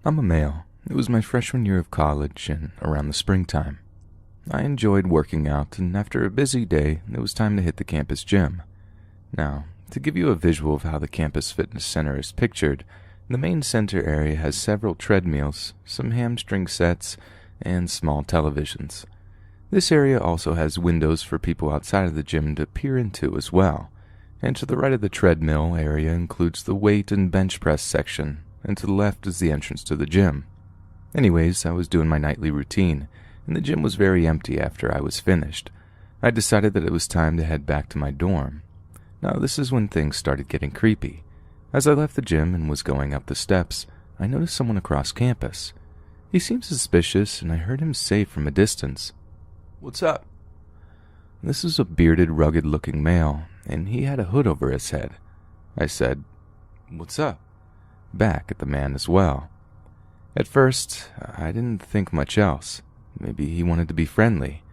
I'm a male. It was my freshman year of college and around the springtime. I enjoyed working out, and after a busy day, it was time to hit the campus gym. Now, to give you a visual of how the campus fitness center is pictured, the main center area has several treadmills, some hamstring sets, and small televisions. This area also has windows for people outside of the gym to peer into as well, and to the right of the treadmill area includes the weight and bench press section, and to the left is the entrance to the gym. Anyways, I was doing my nightly routine, and the gym was very empty after I was finished. I decided that it was time to head back to my dorm. Now, this is when things started getting creepy. As I left the gym and was going up the steps, I noticed someone across campus. He seemed suspicious, and I heard him say from a distance, "What's up?" This was a bearded, rugged-looking male, and he had a hood over his head. I said, "What's up?" back at the man as well. At first, I didn't think much else. Maybe he wanted to be friendly.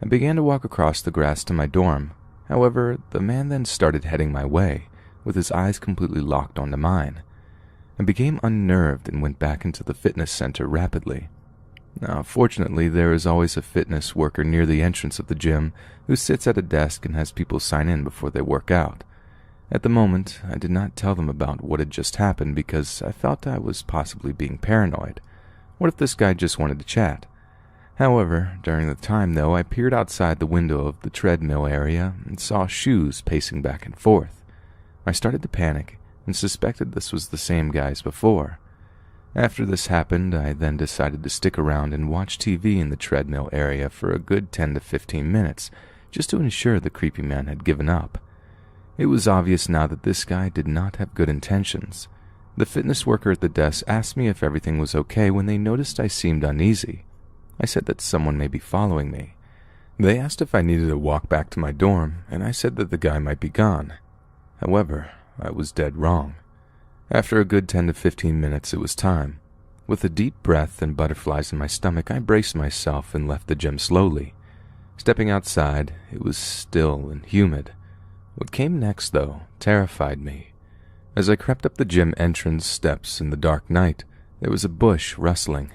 I began to walk across the grass to my dorm. However, the man then started heading my way, with his eyes completely locked onto mine. I became unnerved and went back into the fitness center rapidly. Now, fortunately, there is always a fitness worker near the entrance of the gym who sits at a desk and has people sign in before they work out. At the moment, I did not tell them about what had just happened because I felt I was possibly being paranoid. What if this guy just wanted to chat? However, during the time, though, I peered outside the window of the treadmill area and saw shoes pacing back and forth. I started to panic and suspected this was the same guy as before. After this happened, I then decided to stick around and watch TV in the treadmill area for a good 10 to 15 minutes, just to ensure the creepy man had given up. It was obvious now that this guy did not have good intentions. The fitness worker at the desk asked me if everything was okay when they noticed I seemed uneasy. I said that someone may be following me. They asked if I needed to walk back to my dorm, and I said that the guy might be gone. However, I was dead wrong. After a good 10 to 15 minutes, it was time. With a deep breath and butterflies in my stomach, I braced myself and left the gym slowly. Stepping outside, it was still and humid. What came next, though, terrified me. As I crept up the gym entrance steps in the dark night, there was a bush rustling.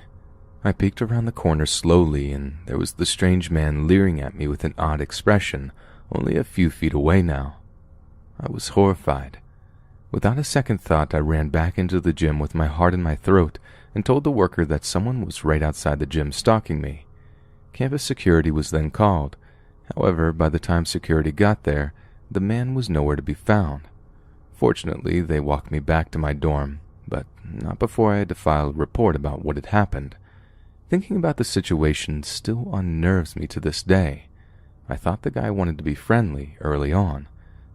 I peeked around the corner slowly, and there was the strange man leering at me with an odd expression, only a few feet away now. I was horrified. Without a second thought, I ran back into the gym with my heart in my throat and told the worker that someone was right outside the gym stalking me. Campus security was then called. However, by the time security got there, the man was nowhere to be found. Fortunately, they walked me back to my dorm, but not before I had to file a report about what had happened. Thinking about the situation still unnerves me to this day. I thought the guy wanted to be friendly early on,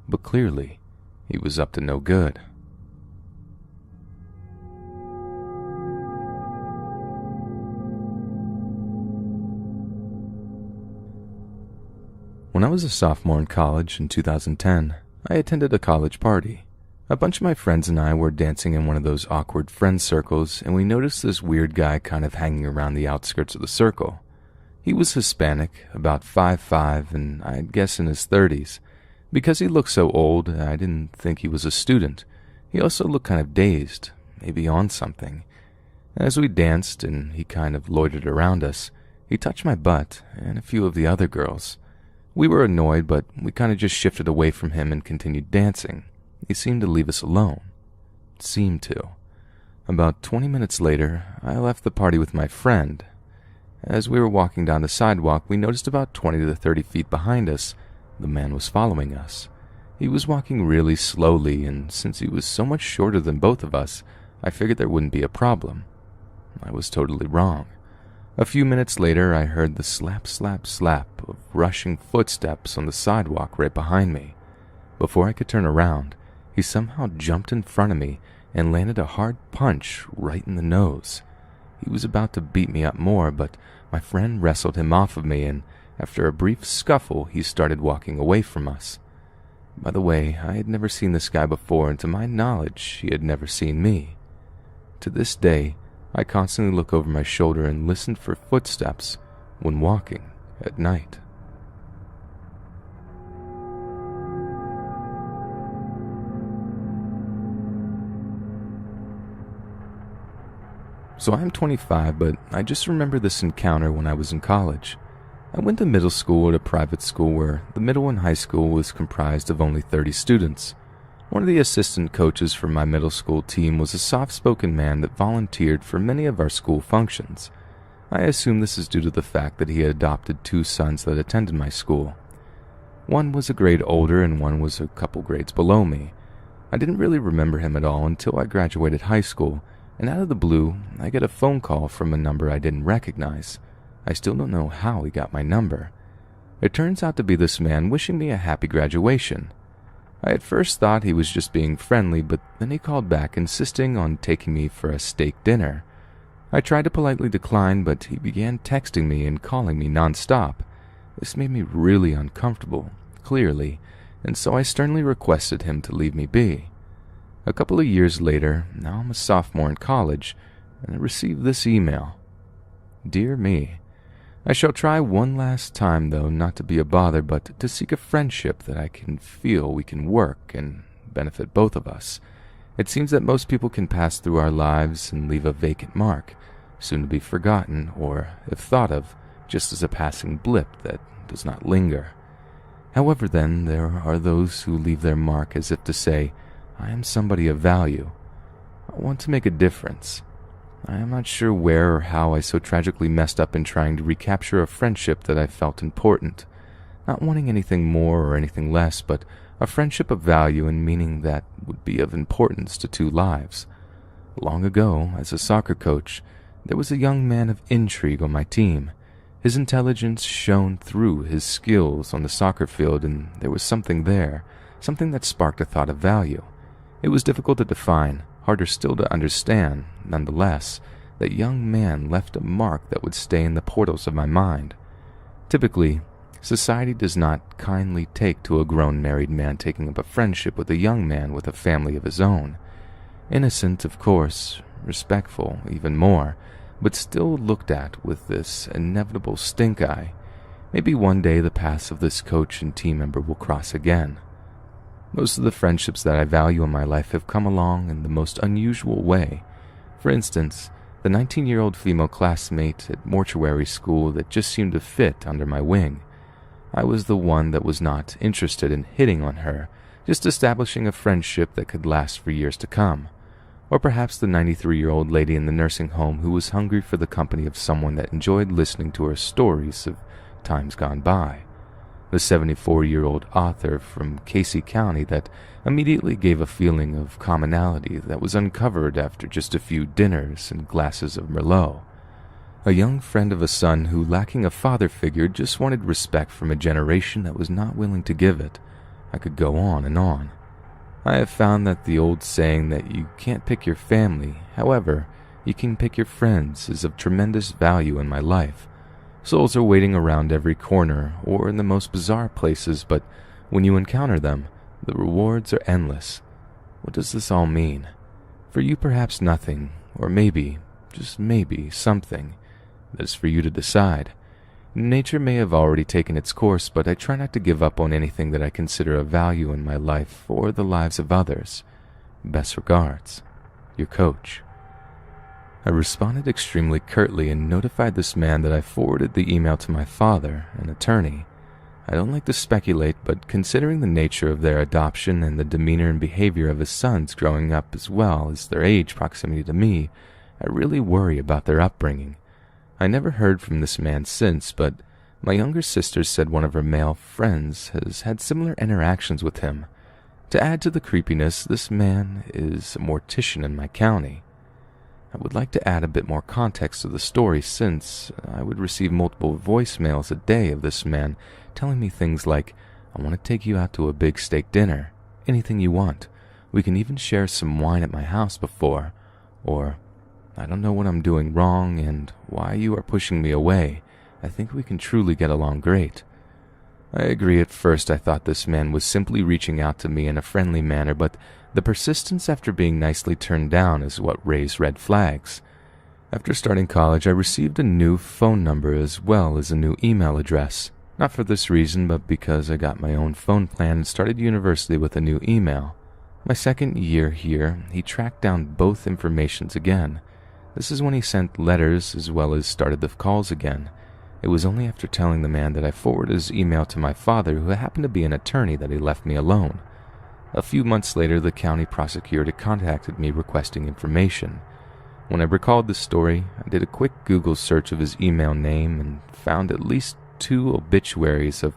but clearly, he was up to no good. When I was a sophomore in college in 2010, I attended a college party. A bunch of my friends and I were dancing in one of those awkward friend circles, and we noticed this weird guy kind of hanging around the outskirts of the circle. He was Hispanic, about 5'5", and I'd guess in his 30s. Because he looked so old, I didn't think he was a student. He also looked kind of dazed, maybe on something. As we danced and he kind of loitered around us, he touched my butt and a few of the other girls. We were annoyed, but we kind of just shifted away from him and continued dancing. He seemed to leave us alone. Seemed to. About 20 minutes later, I left the party with my friend. As we were walking down the sidewalk, we noticed about 20 to 30 feet behind us, the man was following us. He was walking really slowly, and since he was so much shorter than both of us, I figured there wouldn't be a problem. I was totally wrong. A few minutes later, I heard the slap, slap, slap of rushing footsteps on the sidewalk right behind me. Before I could turn around, he somehow jumped in front of me and landed a hard punch right in the nose. He was about to beat me up more, but my friend wrestled him off of me, and after a brief scuffle, he started walking away from us. By the way, I had never seen this guy before, and to my knowledge, he had never seen me. To this day, I constantly look over my shoulder and listen for footsteps when walking at night. So I'm 25, but I just remember this encounter when I was in college. I went to middle school at a private school where the middle and high school was comprised of only 30 students. One of the assistant coaches for my middle school team was a soft-spoken man that volunteered for many of our school functions. I assume this is due to the fact that he had adopted 2 sons that attended my school. One was a grade older and one was a couple grades below me. I didn't really remember him at all until I graduated high school, and out of the blue, I get a phone call from a number I didn't recognize. I still don't know how he got my number. It turns out to be this man wishing me a happy graduation. I at first thought he was just being friendly, but then he called back insisting on taking me for a steak dinner. I tried to politely decline, but he began texting me and calling me nonstop. This made me really uncomfortable, clearly, and so I sternly requested him to leave me be. A couple of years later, now I'm a sophomore in college, and I received this email. Dear me, I shall try one last time, though, not to be a bother, but to seek a friendship that I can feel we can work and benefit both of us. It seems that most people can pass through our lives and leave a vacant mark, soon to be forgotten, or, if thought of, just as a passing blip that does not linger. However, then, there are those who leave their mark as if to say, I am somebody of value. I want to make a difference. I am not sure where or how I so tragically messed up in trying to recapture a friendship that I felt important, not wanting anything more or anything less, but a friendship of value and meaning that would be of importance to 2 lives. Long ago, as a soccer coach, there was a young man of intrigue on my team. His intelligence shone through his skills on the soccer field, and there was something there, something that sparked a thought of value. It was difficult to define, harder still to understand. Nonetheless, that young man left a mark that would stay in the portals of my mind. Typically, society does not kindly take to a grown married man taking up a friendship with a young man with a family of his own. Innocent, of course, respectful, even more, but still looked at with this inevitable stink eye. Maybe one day the paths of this coach and team member will cross again. Most of the friendships that I value in my life have come along in the most unusual way. For instance, the 19-year-old female classmate at mortuary school that just seemed to fit under my wing. I was the one that was not interested in hitting on her, just establishing a friendship that could last for years to come. Or perhaps the 93-year-old lady in the nursing home who was hungry for the company of someone that enjoyed listening to her stories of times gone by. The 74-year-old author from Casey County that immediately gave a feeling of commonality that was uncovered after just a few dinners and glasses of Merlot. A young friend of a son who, lacking a father figure, just wanted respect from a generation that was not willing to give it. I could go on and on. I have found that the old saying that you can't pick your family, however, you can pick your friends, is of tremendous value in my life. Souls are waiting around every corner or in the most bizarre places, but when you encounter them, the rewards are endless. What does this all mean? For you, perhaps nothing, or maybe, just maybe, something. That is for you to decide. Nature may have already taken its course, but I try not to give up on anything that I consider of value in my life or the lives of others. Best regards, your coach. I responded extremely curtly and notified this man that I forwarded the email to my father, an attorney. I don't like to speculate, but considering the nature of their adoption and the demeanor and behavior of his sons growing up as well as their age proximity to me, I really worry about their upbringing. I never heard from this man since, but my younger sister said one of her male friends has had similar interactions with him. To add to the creepiness, this man is a mortician in my county. I would like to add a bit more context to the story since I would receive multiple voicemails a day of this man telling me things like, I want to take you out to a big steak dinner, anything you want. We can even share some wine at my house before, or I don't know what I'm doing wrong and why you are pushing me away. I think we can truly get along great. I agree. At first I thought this man was simply reaching out to me in a friendly manner, but the persistence after being nicely turned down is what raised red flags. After starting college, I received a new phone number as well as a new email address. Not for this reason, but because I got my own phone plan and started university with a new email. My second year here, he tracked down both informations again. This is when he sent letters as well as started the calls again. It was only after telling the man that I forwarded his email to my father, who happened to be an attorney, that he left me alone. A few months later, the county prosecutor contacted me requesting information. When I recalled the story, I did a quick Google search of his email name and found at least 2 obituaries of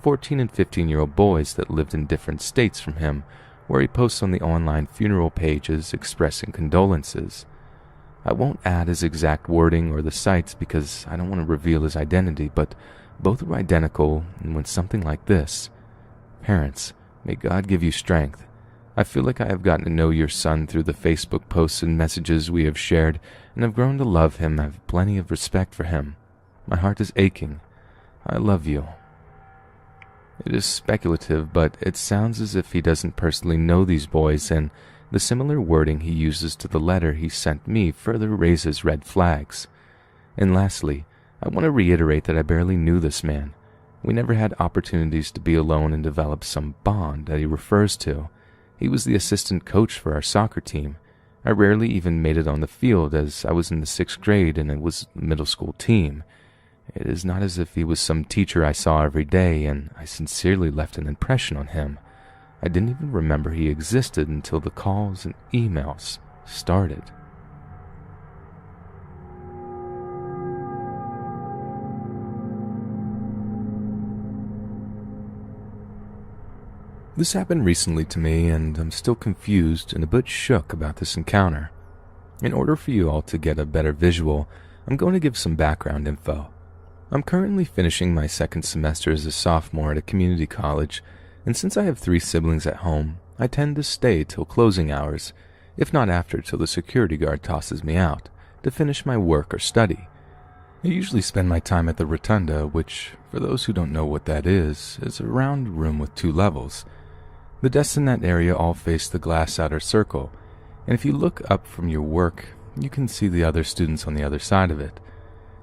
14 and 15-year-old boys that lived in different states from him, where he posts on the online funeral pages expressing condolences. I won't add his exact wording or the sites because I don't want to reveal his identity, but both are identical, and when something like this, parents, may God give you strength. I feel like I have gotten to know your son through the Facebook posts and messages we have shared, and have grown to love him and have plenty of respect for him. My heart is aching. I love you. It is speculative, but it sounds as if he doesn't personally know these boys, and the similar wording he uses to the letter he sent me further raises red flags. And lastly, I want to reiterate that I barely knew this man. We never had opportunities to be alone and develop some bond that he refers to. He was the assistant coach for our soccer team. I rarely even made it on the field, as I was in the 6th grade and it was a middle school team. It is not as if he was some teacher I saw every day, and I sincerely left an impression on him. I didn't even remember he existed until the calls and emails started. This happened recently to me, and I'm still confused and a bit shook about this encounter. In order for you all to get a better visual, I'm going to give some background info. I'm currently finishing my 2nd semester as a sophomore at a community college, and since I have 3 siblings at home, I tend to stay till closing hours, if not after till the security guard tosses me out, to finish my work or study. I usually spend my time at the rotunda, which, for those who don't know what that is a round room with 2 levels. The desks in that area all face the glass outer circle, and if you look up from your work, you can see the other students on the other side of it.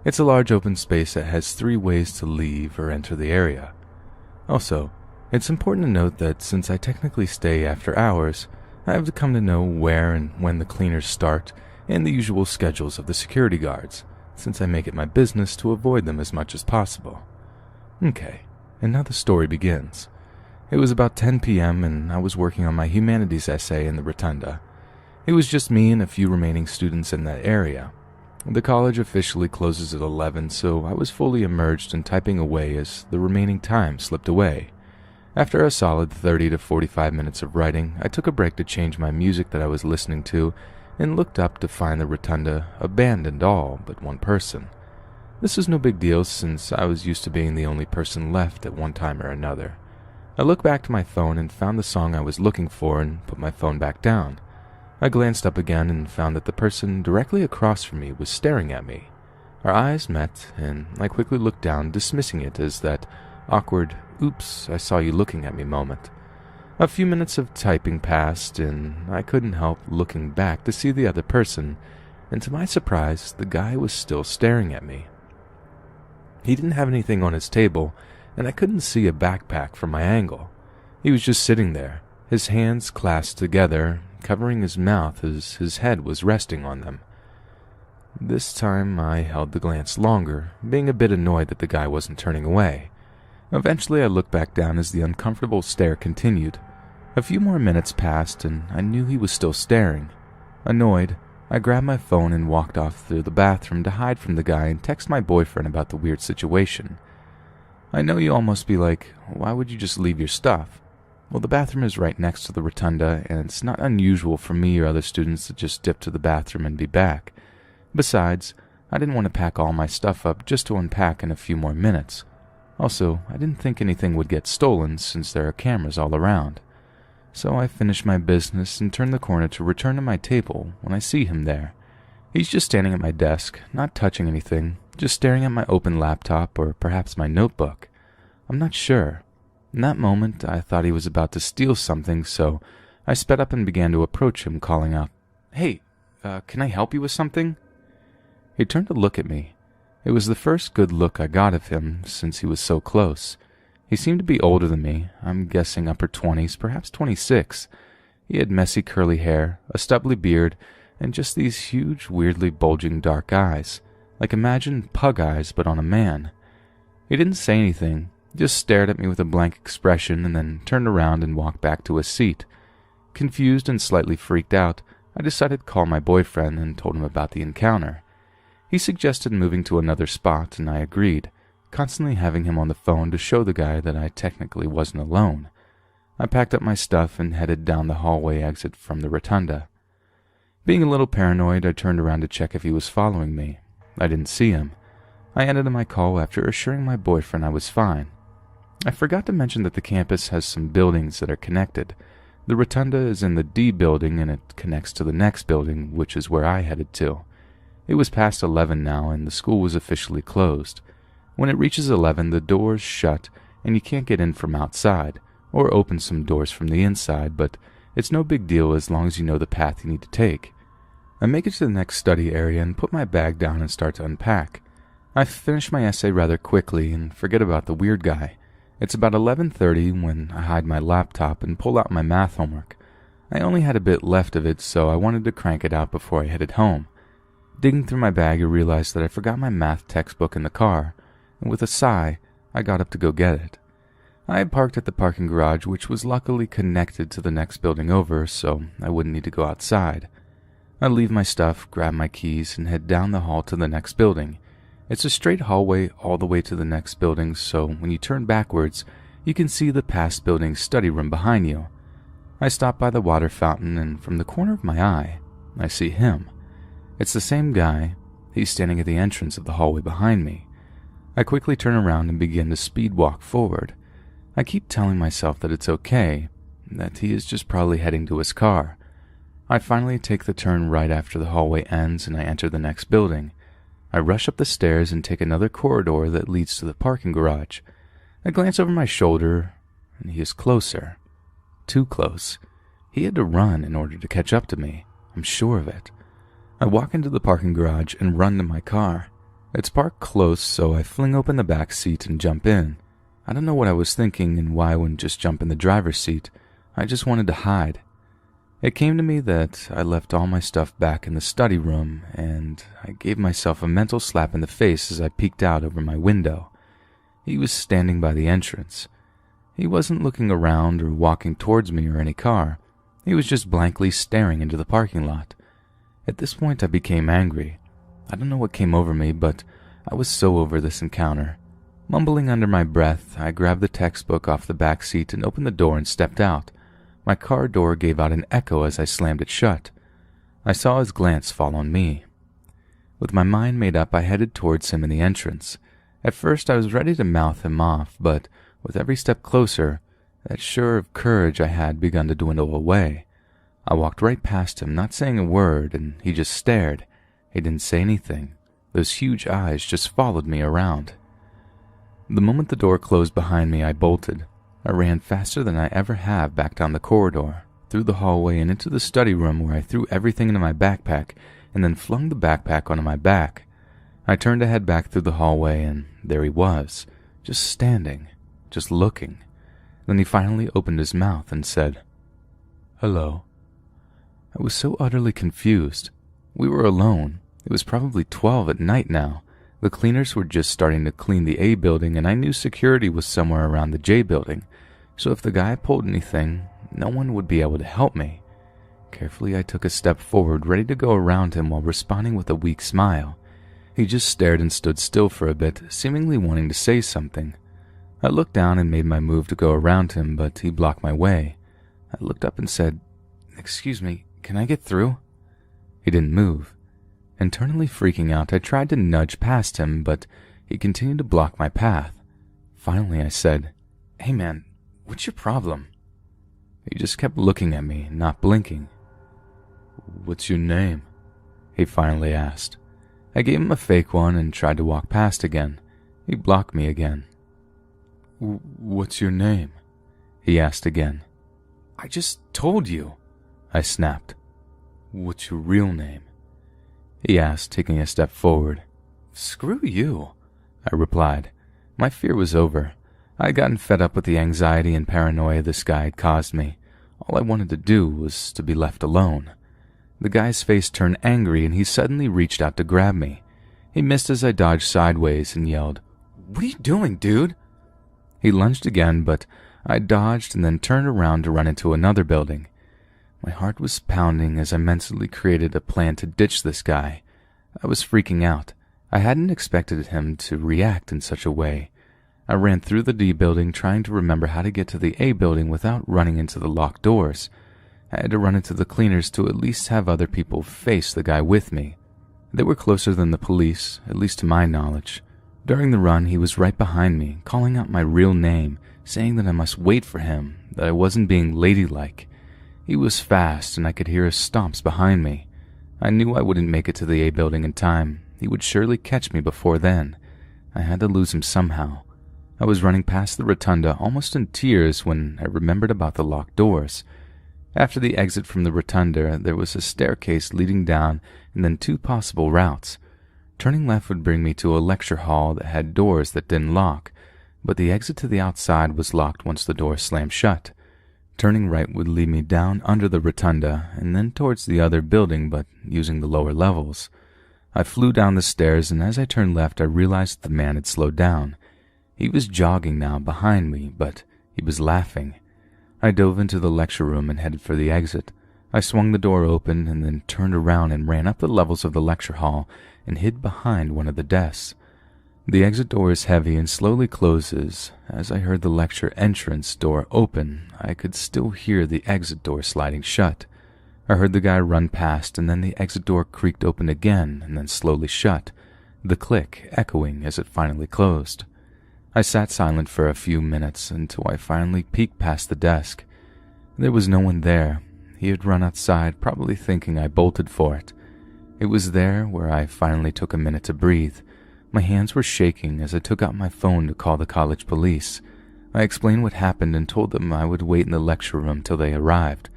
It's a large open space that has 3 ways to leave or enter the area. Also, it's important to note that since I technically stay after hours, I have to come to know where and when the cleaners start and the usual schedules of the security guards, since I make it my business to avoid them as much as possible. Okay, and now the story begins. It was about 10 p.m. and I was working on my humanities essay in the rotunda. It was just me and a few remaining students in that area. The college officially closes at 11, so I was fully immersed in typing away as the remaining time slipped away. After a solid 30 to 45 minutes of writing, I took a break to change my music that I was listening to and looked up to find the rotunda abandoned all but one person. This was no big deal since I was used to being the only person left at one time or another. I looked back to my phone and found the song I was looking for and put my phone back down. I glanced up again and found that the person directly across from me was staring at me. Our eyes met, and I quickly looked down, dismissing it as that awkward, "oops, I saw you looking at me" moment. A few minutes of typing passed, and I couldn't help looking back to see the other person, and to my surprise, the guy was still staring at me. He didn't have anything on his table, and I couldn't see a backpack from my angle. He was just sitting there, his hands clasped together, covering his mouth as his head was resting on them. This time I held the glance longer, being a bit annoyed that the guy wasn't turning away. Eventually I looked back down as the uncomfortable stare continued. A few more minutes passed and I knew he was still staring. Annoyed, I grabbed my phone and walked off through the bathroom to hide from the guy and text my boyfriend about the weird situation. I know you all must be like, why would you just leave your stuff? Well, the bathroom is right next to the rotunda, and it's not unusual for me or other students to just dip to the bathroom and be back. Besides, I didn't want to pack all my stuff up just to unpack in a few more minutes. Also, I didn't think anything would get stolen since there are cameras all around. So I finished my business and turned the corner to return to my table when I see him there. He's just standing at my desk, not touching anything, just staring at my open laptop or perhaps my notebook. I'm not sure. In that moment, I thought he was about to steal something, so I sped up and began to approach him, calling out, "Hey, can I help you with something?" He turned to look at me. It was the first good look I got of him since he was so close. He seemed to be older than me, I'm guessing upper 20s, perhaps 26. He had messy curly hair, a stubbly beard, and just these huge, weirdly bulging dark eyes, like imagine pug eyes but on a man. He didn't say anything, just stared at me with a blank expression and then turned around and walked back to his seat. Confused and slightly freaked out, I decided to call my boyfriend and told him about the encounter. He suggested moving to another spot and I agreed, constantly having him on the phone to show the guy that I technically wasn't alone. I packed up my stuff and headed down the hallway exit from the rotunda. Being a little paranoid, I turned around to check if he was following me. I didn't see him. I ended my call after assuring my boyfriend I was fine. I forgot to mention that the campus has some buildings that are connected. The rotunda is in the D building and it connects to the next building, which is where I headed to. It was past 11 now and the school was officially closed. When it reaches 11, the doors shut and you can't get in from outside, or open some doors from the inside, but it's no big deal as long as you know the path you need to take. I make it to the next study area and put my bag down and start to unpack. I finish my essay rather quickly and forget about the weird guy. It's about 11:30 when I hide my laptop and pull out my math homework. I only had a bit left of it, so I wanted to crank it out before I headed home. Digging through my bag, I realized that I forgot my math textbook in the car, and with a sigh, I got up to go get it. I had parked at the parking garage, which was luckily connected to the next building over, so I wouldn't need to go outside. I leave my stuff, grab my keys, and head down the hall to the next building. It's a straight hallway all the way to the next building, so when you turn backwards, you can see the past building's study room behind you. I stop by the water fountain, and from the corner of my eye, I see him. It's the same guy. He's standing at the entrance of the hallway behind me. I quickly turn around and begin to speed walk forward. I keep telling myself that it's okay, that he is just probably heading to his car. I finally take the turn right after the hallway ends and I enter the next building. I rush up the stairs and take another corridor that leads to the parking garage. I glance over my shoulder, and he is closer. Too close. He had to run in order to catch up to me. I'm sure of it. I walk into the parking garage and run to my car. It's parked close, so I fling open the back seat and jump in. I don't know what I was thinking and why I wouldn't just jump in the driver's seat. I just wanted to hide. It came to me that I left all my stuff back in the study room, and I gave myself a mental slap in the face as I peeked out over my window. He was standing by the entrance. He wasn't looking around or walking towards me or any car. He was just blankly staring into the parking lot. At this point, I became angry. I don't know what came over me, but I was so over this encounter. Mumbling under my breath, I grabbed the textbook off the back seat and opened the door and stepped out. My car door gave out an echo as I slammed it shut. I saw his glance fall on me. With my mind made up, I headed towards him in the entrance. At first, I was ready to mouth him off, but with every step closer, that sure of courage I had begun to dwindle away. I walked right past him, not saying a word, and he just stared. He didn't say anything. Those huge eyes just followed me around. The moment the door closed behind me, I bolted. I ran faster than I ever have back down the corridor, through the hallway and into the study room where I threw everything into my backpack and then flung the backpack onto my back. I turned to head back through the hallway and there he was, just standing, just looking. Then he finally opened his mouth and said, "Hello." I was so utterly confused. We were alone. It was probably 12 at night now. The cleaners were just starting to clean the A building and I knew security was somewhere around the J building. So if the guy pulled anything, no one would be able to help me. Carefully, I took a step forward, ready to go around him while responding with a weak smile. He just stared and stood still for a bit, seemingly wanting to say something. I looked down and made my move to go around him, but he blocked my way. I looked up and said, "Excuse me, can I get through?" He didn't move. Internally freaking out, I tried to nudge past him, but he continued to block my path. Finally, I said, "Hey man, what's your problem?" He just kept looking at me, not blinking. "What's your name?" he finally asked. I gave him a fake one and tried to walk past again. He blocked me again. "What's your name?" he asked again. "I just told you," I snapped. "What's your real name?" he asked, taking a step forward. "Screw you," I replied. My fear was over. I had gotten fed up with the anxiety and paranoia this guy had caused me. All I wanted to do was to be left alone. The guy's face turned angry and he suddenly reached out to grab me. He missed as I dodged sideways and yelled, "What are you doing, dude?" He lunged again, but I dodged and then turned around to run into another building. My heart was pounding as I mentally created a plan to ditch this guy. I was freaking out. I hadn't expected him to react in such a way. I ran through the D building trying to remember how to get to the A building without running into the locked doors. I had to run into the cleaners to at least have other people face the guy with me. They were closer than the police, at least to my knowledge. During the run, he was right behind me, calling out my real name, saying that I must wait for him, that I wasn't being ladylike. He was fast, and I could hear his stomps behind me. I knew I wouldn't make it to the A building in time. He would surely catch me before then. I had to lose him somehow. I was running past the rotunda, almost in tears, when I remembered about the locked doors. After the exit from the rotunda, there was a staircase leading down and then 2 possible routes. Turning left would bring me to a lecture hall that had doors that didn't lock, but the exit to the outside was locked once the door slammed shut. Turning right would lead me down under the rotunda and then towards the other building, but using the lower levels. I flew down the stairs, and as I turned left, I realized the man had slowed down. He was jogging now behind me, but he was laughing. I dove into the lecture room and headed for the exit. I swung the door open and then turned around and ran up the levels of the lecture hall and hid behind one of the desks. The exit door is heavy and slowly closes. As I heard the lecture entrance door open, I could still hear the exit door sliding shut. I heard the guy run past, and then the exit door creaked open again and then slowly shut, the click echoing as it finally closed. I sat silent for a few minutes until I finally peeked past the desk. There was no one there. He had run outside, probably thinking I bolted for it. It was there where I finally took a minute to breathe. My hands were shaking as I took out my phone to call the college police. I explained what happened and told them I would wait in the lecture room till they arrived.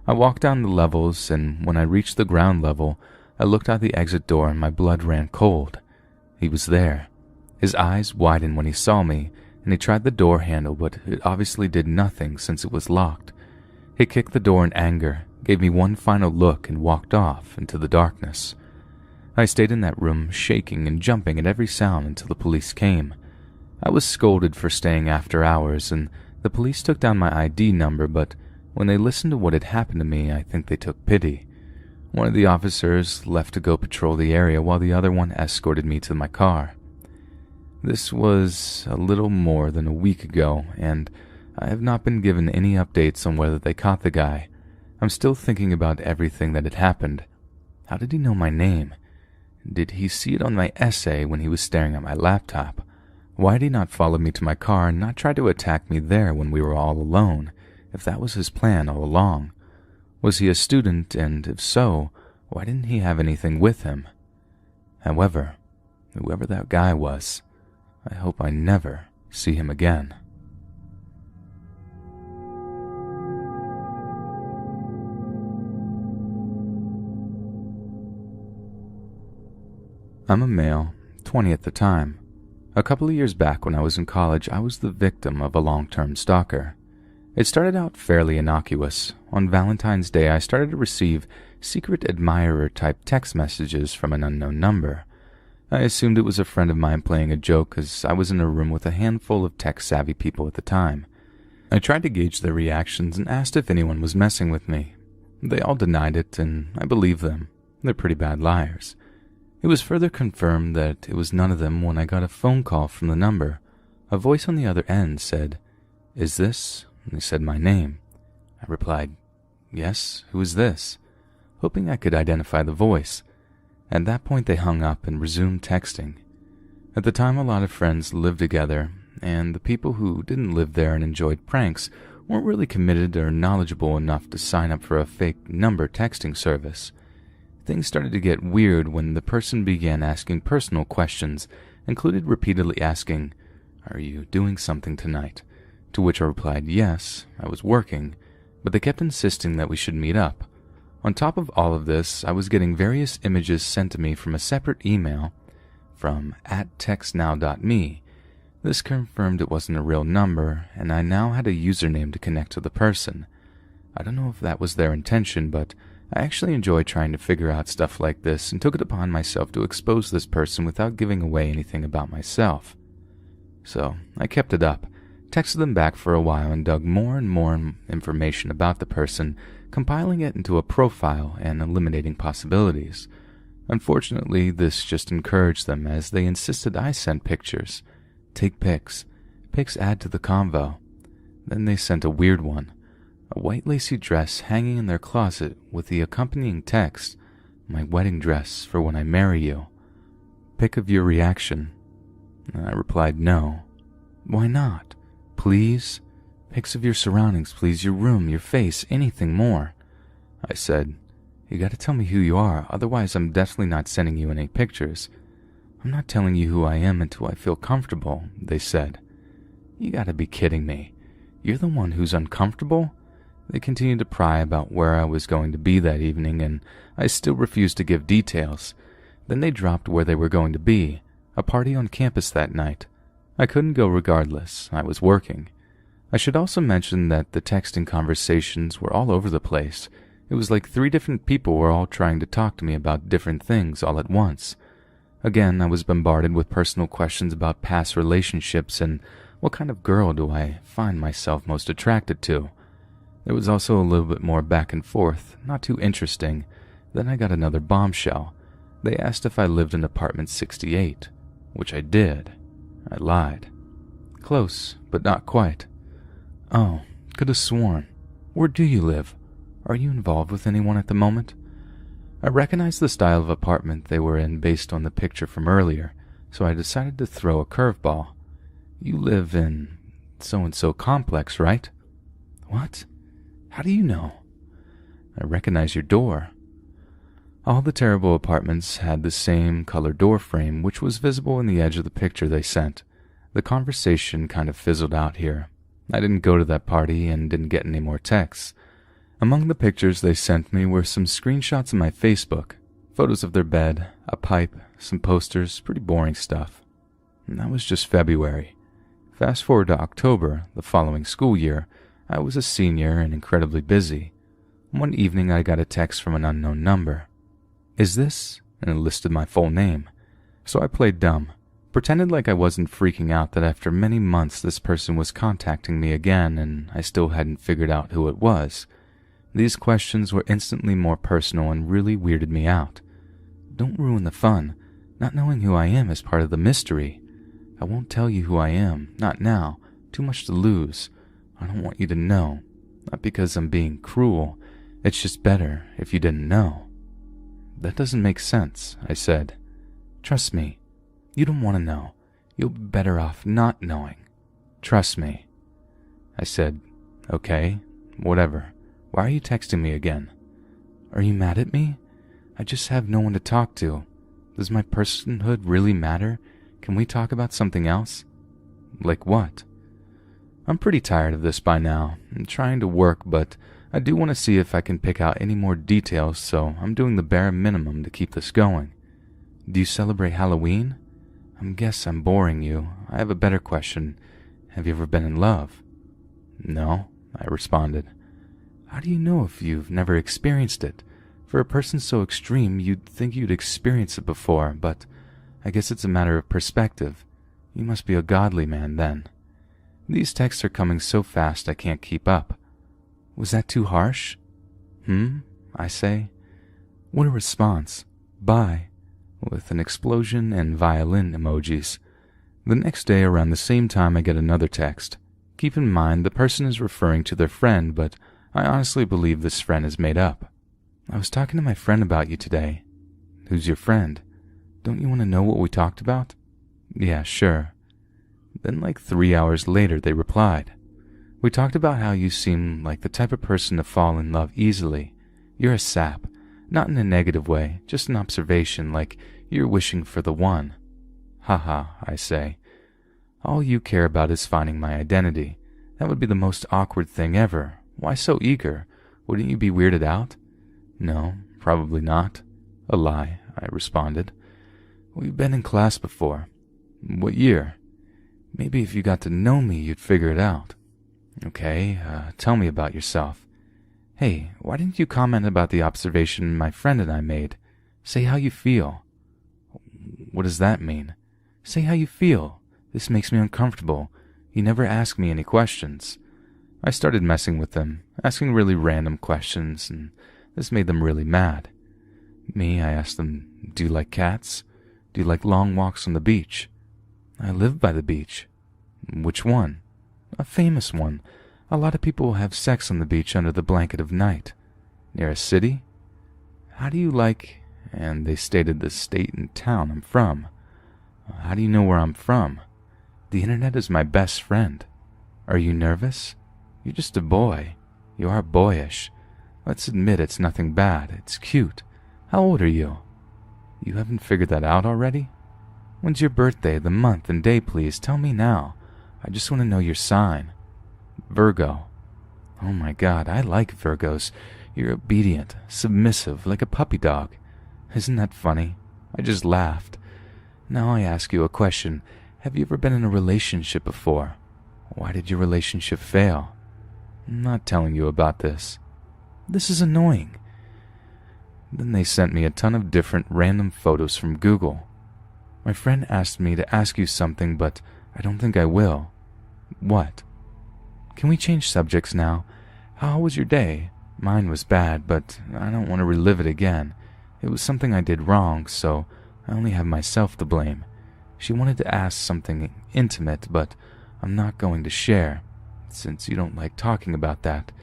I walked down the levels, and when I reached the ground level, I looked out the exit door and my blood ran cold. He was there. His eyes widened when he saw me, and he tried the door handle, but it obviously did nothing since it was locked. He kicked the door in anger, gave me one final look, and walked off into the darkness. I stayed in that room, shaking and jumping at every sound until the police came. I was scolded for staying after hours, and the police took down my ID number, but when they listened to what had happened to me, I think they took pity. One of the officers left to go patrol the area while the other one escorted me to my car. This was a little more than a week ago, and I have not been given any updates on whether they caught the guy. I'm still thinking about everything that had happened. How did he know my name? Did he see it on my essay when he was staring at my laptop? Why did he not follow me to my car and not try to attack me there when we were all alone, if that was his plan all along? Was he a student, and if so, why didn't he have anything with him? However, whoever that guy was, I hope I never see him again. I'm a male, 20 at the time. A couple of years back when I was in college, I was the victim of a long-term stalker. It started out fairly innocuous. On Valentine's Day, I started to receive secret admirer-type text messages from an unknown number. I assumed it was a friend of mine playing a joke because I was in a room with a handful of tech-savvy people at the time. I tried to gauge their reactions and asked if anyone was messing with me. They all denied it, and I believed them. They're pretty bad liars. It was further confirmed that it was none of them when I got a phone call from the number. A voice on the other end said, "Is this?" And they said my name. I replied, "Yes, who is this?" hoping I could identify the voice. At that point they hung up and resumed texting. At the time a lot of friends lived together, and the people who didn't live there and enjoyed pranks weren't really committed or knowledgeable enough to sign up for a fake number texting service. Things started to get weird when the person began asking personal questions, included repeatedly asking, "Are you doing something tonight?" To which I replied, "Yes, I was working," but they kept insisting that we should meet up. On top of all of this, I was getting various images sent to me from a separate email from @textnow.me. This confirmed it wasn't a real number, and I now had a username to connect to the person. I don't know if that was their intention, but I actually enjoy trying to figure out stuff like this and took it upon myself to expose this person without giving away anything about myself. So I kept it up, texted them back for a while and dug more and more information about the person, compiling it into a profile and eliminating possibilities. Unfortunately, this just encouraged them as they insisted I send pictures. Take pics. Pics add to the convo. Then they sent a weird one. A white lacy dress hanging in their closet with the accompanying text, "My wedding dress for when I marry you. Pic of your reaction." I replied no. "Why not? Please? Pics of your surroundings, please, your room, your face, anything more." I said, "You gotta tell me who you are, otherwise I'm definitely not sending you any pictures." "I'm not telling you who I am until I feel comfortable," they said. "You gotta be kidding me. You're the one who's uncomfortable?" They continued to pry about where I was going to be that evening, and I still refused to give details. Then they dropped where they were going to be, a party on campus that night. I couldn't go regardless. I was working. I should also mention that the texting conversations were all over the place. It was like 3 different people were all trying to talk to me about different things all at once. Again, I was bombarded with personal questions about past relationships and what kind of girl do I find myself most attracted to. There was also a little bit more back and forth, not too interesting. Then I got another bombshell. They asked if I lived in apartment 68, which I did. I lied. Close, but not quite. "Oh, could have sworn. Where do you live? Are you involved with anyone at the moment?" I recognized the style of apartment they were in based on the picture from earlier, so I decided to throw a curveball. "You live in so-and-so complex, right?" "What? How do you know?" "I recognize your door." All the terrible apartments had the same color door frame, which was visible in the edge of the picture they sent. The conversation kind of fizzled out here. I didn't go to that party and didn't get any more texts. Among the pictures they sent me were some screenshots of my Facebook, photos of their bed, a pipe, some posters, pretty boring stuff. And that was just February. Fast forward to October, the following school year, I was a senior and incredibly busy. One evening I got a text from an unknown number. "Is this?" and it listed my full name. So I played dumb, pretended like I wasn't freaking out that after many months this person was contacting me again and I still hadn't figured out who it was. These questions were instantly more personal and really weirded me out. Don't ruin the fun. Not knowing who I am is part of the mystery. I won't tell you who I am, not now. Too much to lose. I don't want you to know. Not because I'm being cruel. It's just better if you didn't know. That doesn't make sense, I said. Trust me. You don't want to know. You'll be better off not knowing. Trust me. I said, okay, whatever. Why are you texting me again? Are you mad at me? I just have no one to talk to. Does my personhood really matter? Can we talk about something else? Like what? I'm pretty tired of this by now. I'm trying to work, but I do want to see if I can pick out any more details, so I'm doing the bare minimum to keep this going. Do you celebrate Halloween? I guess I'm boring you. I have a better question. Have you ever been in love? No, I responded. How do you know if you've never experienced it? For a person so extreme, you'd think you'd experienced it before, but I guess it's a matter of perspective. You must be a godly man then. These texts are coming so fast I can't keep up. Was that too harsh? I say. What a response. Bye. With an explosion and violin emojis. The next day around the same time I get another text. Keep in mind the person is referring to their friend, but I honestly believe this friend is made up. I was talking to my friend about you today. Who's your friend? Don't you want to know what we talked about? Yeah, sure. Then like 3 hours later they replied. We talked about how you seem like the type of person to fall in love easily. You're a sap. Not in a negative way, just an observation, like you're wishing for the one. Haha, I say. All you care about is finding my identity. That would be the most awkward thing ever. Why so eager? Wouldn't you be weirded out? No, probably not. A lie, I responded. We've been in class before. What year? Maybe if you got to know me, you'd figure it out. Okay, tell me about yourself. Hey, why didn't you comment about the observation my friend and I made? Say how you feel. What does that mean? Say how you feel. This makes me uncomfortable. You never ask me any questions. I started messing with them, asking really random questions, and this made them really mad. Me, I asked them, do you like cats? Do you like long walks on the beach? I live by the beach. Which one? A famous one. A lot of people have sex on the beach under the blanket of night. Near a city? How do you like... And they stated the state and town I'm from. How do you know where I'm from? The internet is my best friend. Are you nervous? You're just a boy. You are boyish. Let's admit it's nothing bad. It's cute. How old are you? You haven't figured that out already? When's your birthday, the month and day, please? Tell me now. I just want to know your sign. Virgo. Oh my God, I like Virgos. You're obedient, submissive, like a puppy dog. Isn't that funny? I just laughed. Now I ask you a question. Have you ever been in a relationship before? Why did your relationship fail? I'm not telling you about this. This is annoying. Then they sent me a ton of different random photos from Google. My friend asked me to ask you something, but I don't think I will. What? Can we change subjects now? How was your day? Mine was bad, but I don't want to relive it again. It was something I did wrong, so I only have myself to blame. She wanted to ask something intimate, but I'm not going to share, since you don't like talking about that.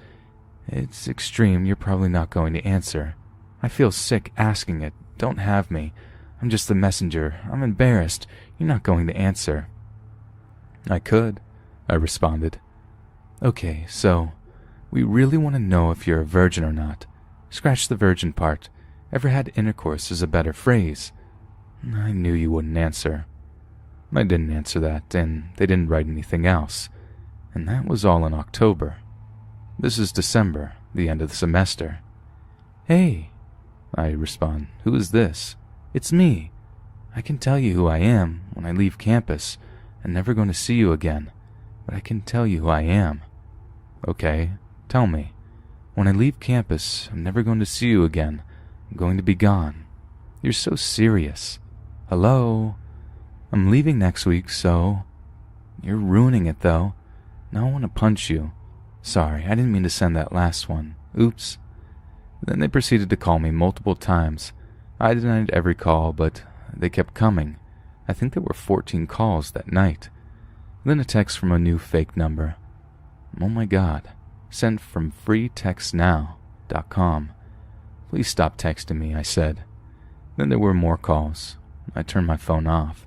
It's extreme, you're probably not going to answer. I feel sick asking it. Don't have me. I'm just the messenger. I'm embarrassed. You're not going to answer. I could, I responded. Okay, so, we really want to know if you're a virgin or not. Scratch the virgin part. Ever had intercourse is a better phrase. I knew you wouldn't answer. I didn't answer that, and they didn't write anything else. And that was all in October. This is December, the end of the semester. Hey, I respond, who is this? It's me. I can tell you who I am when I leave campus. I'm never going to see you again, but I can tell you who I am. Okay, tell me. When I leave campus, I'm never going to see you again. I'm going to be gone. You're so serious. Hello? I'm leaving next week, so... You're ruining it, though. Now I want to punch you. Sorry, I didn't mean to send that last one. Oops. Then they proceeded to call me multiple times. I denied every call, but they kept coming. I think there were 14 calls that night. Then a text from a new fake number. Oh my God. Sent from freetextnow.com. Please stop texting me, I said. Then there were more calls. I turned my phone off.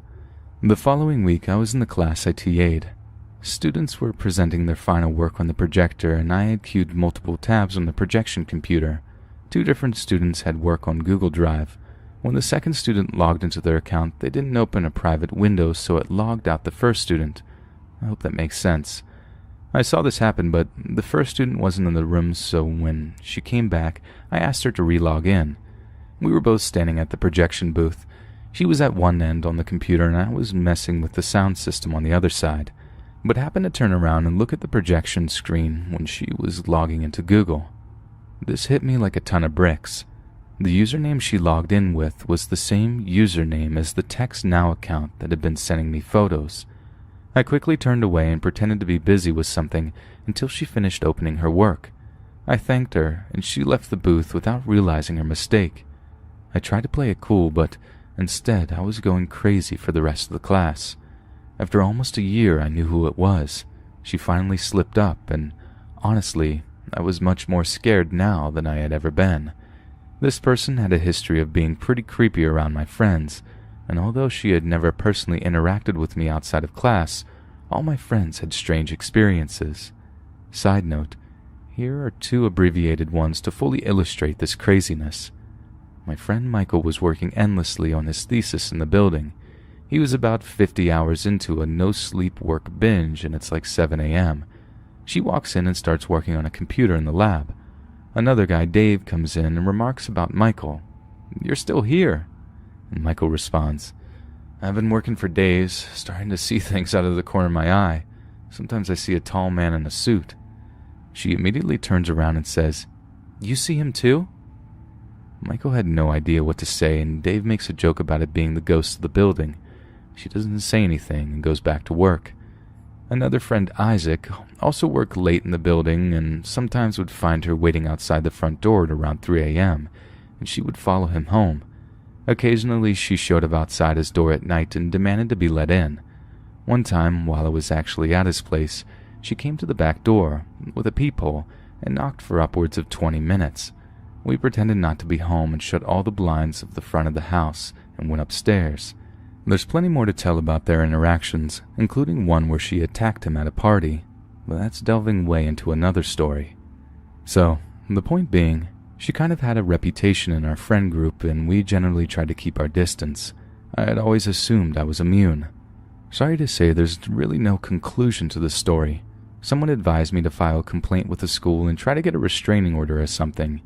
The following week, I was in the class I TA'd. Students were presenting their final work on the projector, and I had queued multiple tabs on the projection computer. 2 different students had work on Google Drive. When the second student logged into their account, they didn't open a private window, so it logged out the first student. I hope that makes sense. I saw this happen, but the first student wasn't in the room, so when she came back, I asked her to re-log in. We were both standing at the projection booth. She was at one end on the computer, and I was messing with the sound system on the other side, but happened to turn around and look at the projection screen when she was logging into Google. This hit me like a ton of bricks. The username she logged in with was the same username as the Text Now account that had been sending me photos. I quickly turned away and pretended to be busy with something until she finished opening her work. I thanked her, and she left the booth without realizing her mistake. I tried to play it cool, but instead I was going crazy for the rest of the class. After almost a year, I knew who it was. She finally slipped up, and honestly, I was much more scared now than I had ever been. This person had a history of being pretty creepy around my friends, and although she had never personally interacted with me outside of class, all my friends had strange experiences. Side note, here are 2 abbreviated ones to fully illustrate this craziness. My friend Michael was working endlessly on his thesis in the building. He was about 50 hours into a no-sleep work binge, and it's like 7 a.m. She walks in and starts working on a computer in the lab. Another guy, Dave, comes in and remarks about Michael. "You're still here." And Michael responds, "I've been working for days, starting to see things out of the corner of my eye. Sometimes I see a tall man in a suit." She immediately turns around and says, You see him too?" Michael had no idea what to say, and Dave makes a joke about it being the ghost of the building. She doesn't say anything and goes back to work. Another friend, Isaac, also worked late in the building and sometimes would find her waiting outside the front door at around 3 a.m., and she would follow him home. Occasionally, she showed up outside his door at night and demanded to be let in. One time, while I was actually at his place, she came to the back door with a peephole and knocked for upwards of 20 minutes. We pretended not to be home and shut all the blinds of the front of the house and went upstairs. There's plenty more to tell about their interactions, including one where she attacked him at a party, but that's delving way into another story. So, the point being, she kind of had a reputation in our friend group and we generally tried to keep our distance. I had always assumed I was immune. Sorry to say there's really no conclusion to the story. Someone advised me to file a complaint with the school and try to get a restraining order or something.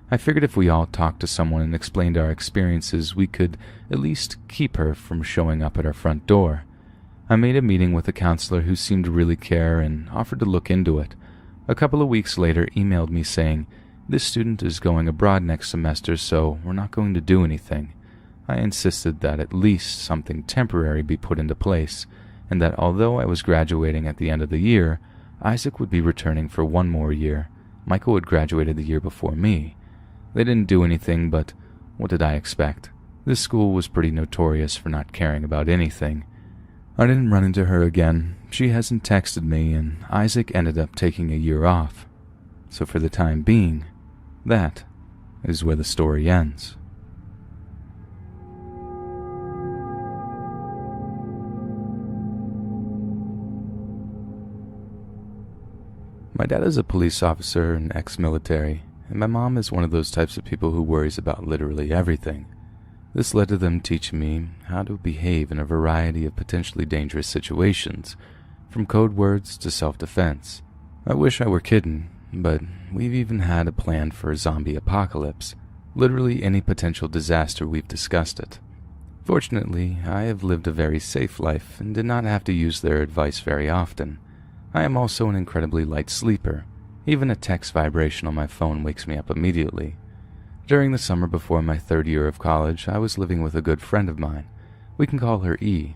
I figured if we all talked to someone and explained our experiences, we could at least keep her from showing up at our front door. I made a meeting with a counselor who seemed to really care and offered to look into it. A couple of weeks later, emailed me saying, "This student is going abroad next semester, so we're not going to do anything." I insisted that at least something temporary be put into place, and that although I was graduating at the end of the year, Isaac would be returning for one more year. Michael had graduated the year before me. They didn't do anything, but what did I expect? This school was pretty notorious for not caring about anything. I didn't run into her again. She hasn't texted me, and Isaac ended up taking a year off. So for the time being, that is where the story ends. My dad is a police officer and ex-military, and my mom is one of those types of people who worries about literally everything. This led to them teaching me how to behave in a variety of potentially dangerous situations, from code words to self-defense. I wish I were kidding, but we've even had a plan for a zombie apocalypse. Literally any potential disaster, we've discussed it. Fortunately, I have lived a very safe life and did not have to use their advice very often. I am also an incredibly light sleeper. Even a text vibration on my phone wakes me up immediately. During the summer before my third year of college, I was living with a good friend of mine. We can call her E.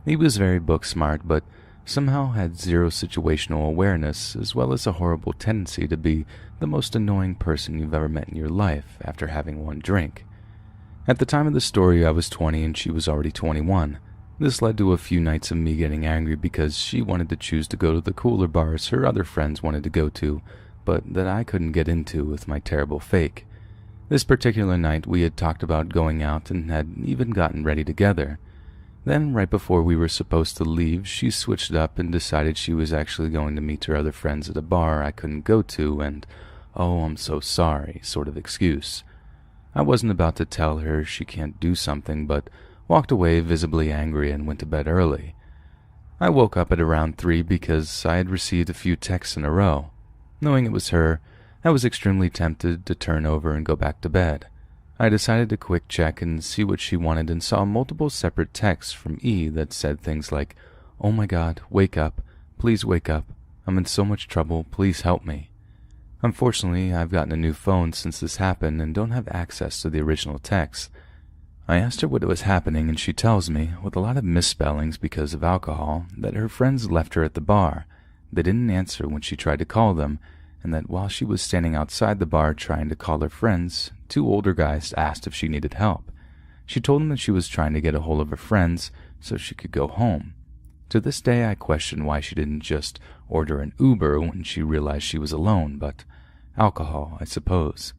E was very book smart, but somehow had zero situational awareness, as well as a horrible tendency to be the most annoying person you've ever met in your life after having one drink. At the time of the story, I was 20 and she was already 21. This led to a few nights of me getting angry because she wanted to choose to go to the cooler bars her other friends wanted to go to, but that I couldn't get into with my terrible fake. This particular night we had talked about going out and had even gotten ready together. Then, right before we were supposed to leave, she switched up and decided she was actually going to meet her other friends at a bar I couldn't go to and, "Oh, I'm so sorry," sort of excuse. I wasn't about to tell her she can't do something, but walked away visibly angry and went to bed early. I woke up at around 3 because I had received a few texts in a row. Knowing it was her, I was extremely tempted to turn over and go back to bed. I decided to quick check and see what she wanted and saw multiple separate texts from E that said things like, "Oh my God, wake up. Please wake up. I'm in so much trouble. Please help me." Unfortunately, I've gotten a new phone since this happened and don't have access to the original text. I asked her what was happening and she tells me, with a lot of misspellings because of alcohol, that her friends left her at the bar. They didn't answer when she tried to call them, and that while she was standing outside the bar trying to call her friends, 2 older guys asked if she needed help. She told them that she was trying to get a hold of her friends so she could go home. To this day, I question why she didn't just order an Uber when she realized she was alone, but alcohol, I suppose.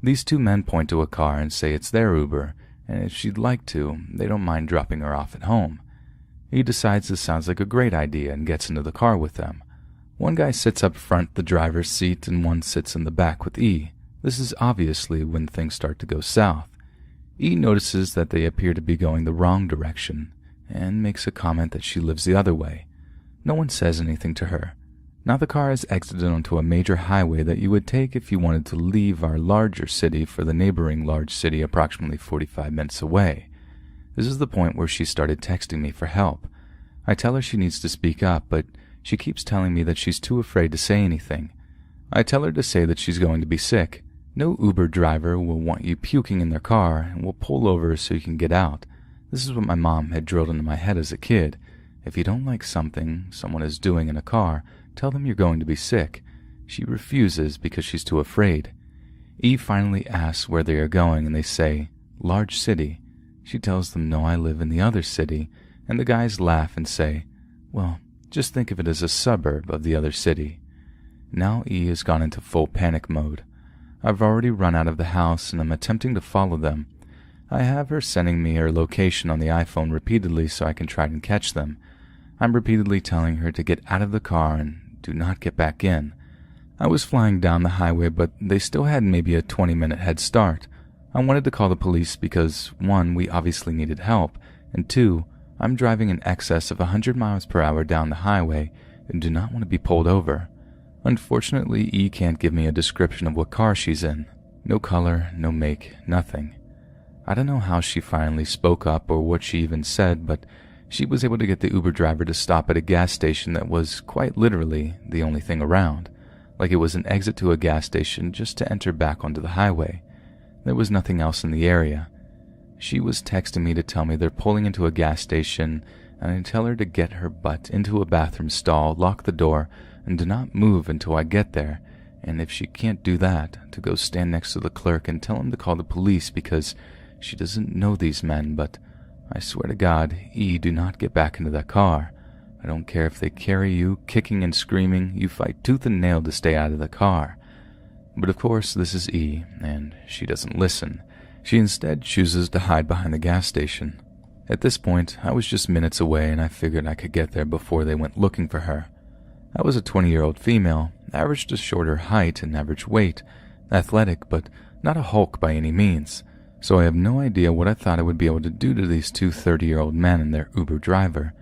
These 2 men point to a car and say it's their Uber, and if she'd like to, they don't mind dropping her off at home. He decides this sounds like a great idea and gets into the car with them. One guy sits up front, the driver's seat, and one sits in the back with E. This is obviously when things start to go south. E notices that they appear to be going the wrong direction, and makes a comment that she lives the other way. No one says anything to her. Now the car has exited onto a major highway that you would take if you wanted to leave our larger city for the neighboring large city approximately 45 minutes away. This is the point where she started texting me for help. I tell her she needs to speak up, but she keeps telling me that she's too afraid to say anything. I tell her to say that she's going to be sick. No Uber driver will want you puking in their car and will pull over so you can get out. This is what my mom had drilled into my head as a kid. If you don't like something someone is doing in a car, tell them you're going to be sick. She refuses because she's too afraid. E finally asks where they are going and they say, large city. She tells them no, I live in the other city, and the guys laugh and say, well, just think of it as a suburb of the other city. Now E has gone into full panic mode. I've already run out of the house and I'm attempting to follow them. I have her sending me her location on the iPhone repeatedly so I can try and catch them. I'm repeatedly telling her to get out of the car and do not get back in. I was flying down the highway, but they still had maybe a 20-minute head start. I wanted to call the police because, 1, we obviously needed help, and 2, I'm driving in excess of 100 miles per hour down the highway and do not want to be pulled over. Unfortunately, E can't give me a description of what car she's in. No color, no make, nothing. I don't know how she finally spoke up or what she even said, but she was able to get the Uber driver to stop at a gas station that was quite literally the only thing around, like it was an exit to a gas station just to enter back onto the highway. There was nothing else in the area. She was texting me to tell me they're pulling into a gas station, and I tell her to get her butt into a bathroom stall, lock the door, and do not move until I get there, and if she can't do that, to go stand next to the clerk and tell him to call the police because she doesn't know these men, but I swear to God, E, do not get back into that car. I don't care if they carry you, kicking and screaming, you fight tooth and nail to stay out of the car. But of course, this is E, and she doesn't listen. She instead chooses to hide behind the gas station. At this point, I was just minutes away and I figured I could get there before they went looking for her. I was a 20-year-old female, average to shorter height and average weight, athletic but not a hulk by any means, so I have no idea what I thought I would be able to do to these two 30-year-old men and their Uber driver.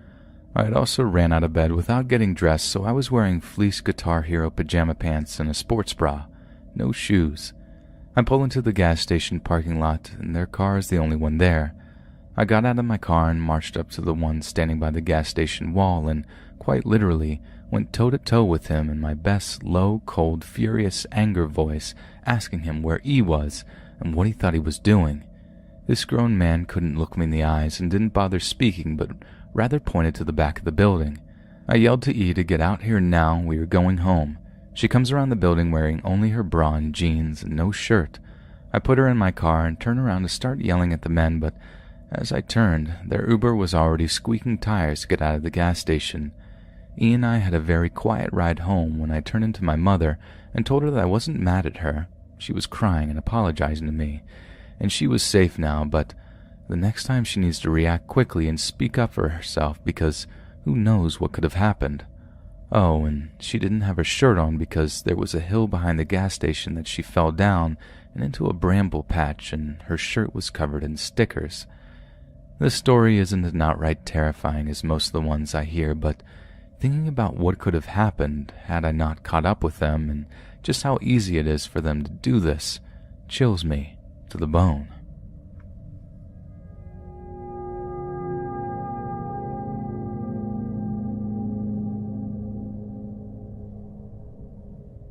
I had also ran out of bed without getting dressed, so I was wearing fleece Guitar Hero pajama pants and a sports bra. No shoes. I pull into the gas station parking lot, and their car is the only one there. I got out of my car and marched up to the one standing by the gas station wall and, quite literally, went toe-to-toe with him in my best low, cold, furious anger voice, asking him where E was and what he thought he was doing. This grown man couldn't look me in the eyes and didn't bother speaking, but rather pointed to the back of the building. I yelled to E to get out here now, we were going home. She comes around the building wearing only her bra and jeans and no shirt. I put her in my car and turn around to start yelling at the men, but as I turned, their Uber was already squeaking tires to get out of the gas station. E and I had a very quiet ride home when I turned into my mother and told her that I wasn't mad at her. She was crying and apologizing to me, and she was safe now, but the next time she needs to react quickly and speak up for herself because who knows what could have happened. Oh, and she didn't have her shirt on because there was a hill behind the gas station that she fell down and into a bramble patch, and her shirt was covered in stickers. This story isn't as outright terrifying as most of the ones I hear, but thinking about what could have happened had I not caught up with them and just how easy it is for them to do this chills me to the bone.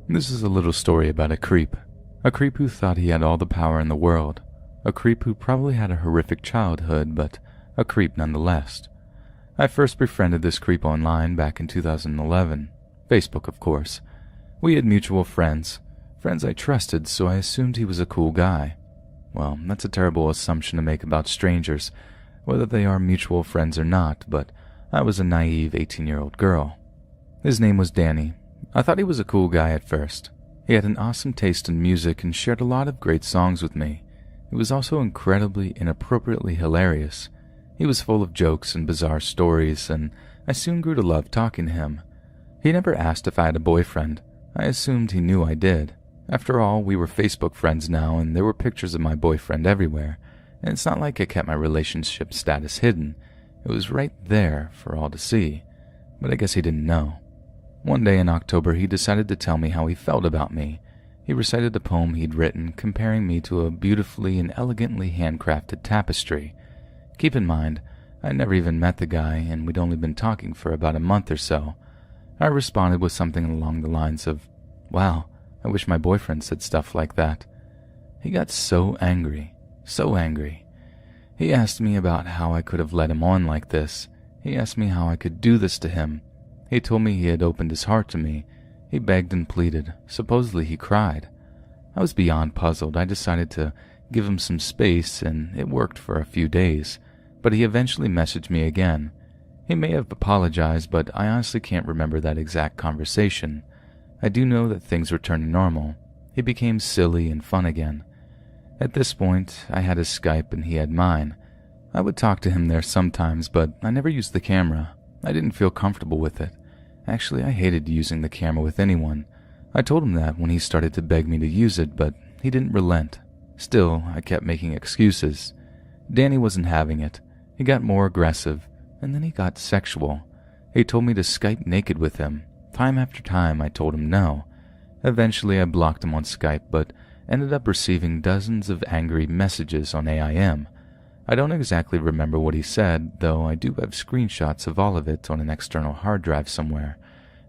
This is a little story about a creep who thought he had all the power in the world, a creep who probably had a horrific childhood, but a creep nonetheless. I first befriended this creep online back in 2011, Facebook of course. We had mutual friends I trusted, so I assumed he was a cool guy. Well, that's a terrible assumption to make about strangers, whether they are mutual friends or not, but I was a naive 18-year-old girl. His name was Danny. I thought he was a cool guy at first. He had an awesome taste in music and shared a lot of great songs with me. He was also incredibly, inappropriately hilarious. He was full of jokes and bizarre stories, and I soon grew to love talking to him. He never asked if I had a boyfriend. I assumed he knew I did. After all, we were Facebook friends now, and there were pictures of my boyfriend everywhere, and it's not like I kept my relationship status hidden. It was right there for all to see, but I guess he didn't know. One day in October, he decided to tell me how he felt about me. He recited a poem he'd written comparing me to a beautifully and elegantly handcrafted tapestry. Keep in mind, I never even met the guy, and we'd only been talking for about a month or so. I responded with something along the lines of, "Wow, I wish my boyfriend said stuff like that." He got so angry, so angry. He asked me about how I could have let him on like this. He asked me how I could do this to him. He told me he had opened his heart to me. He begged and pleaded. Supposedly he cried. I was beyond puzzled. I decided to give him some space, and it worked for a few days. But he eventually messaged me again. He may have apologized, but I honestly can't remember that exact conversation. I do know that things returned to normal. He became silly and fun again. At this point, I had his Skype and he had mine. I would talk to him there sometimes, but I never used the camera. I didn't feel comfortable with it. Actually, I hated using the camera with anyone. I told him that when he started to beg me to use it, but he didn't relent. Still, I kept making excuses. Danny wasn't having it. He got more aggressive, and then he got sexual. He told me to Skype naked with him. Time after time, I told him no. Eventually, I blocked him on Skype, but ended up receiving dozens of angry messages on AIM. I don't exactly remember what he said, though I do have screenshots of all of it on an external hard drive somewhere.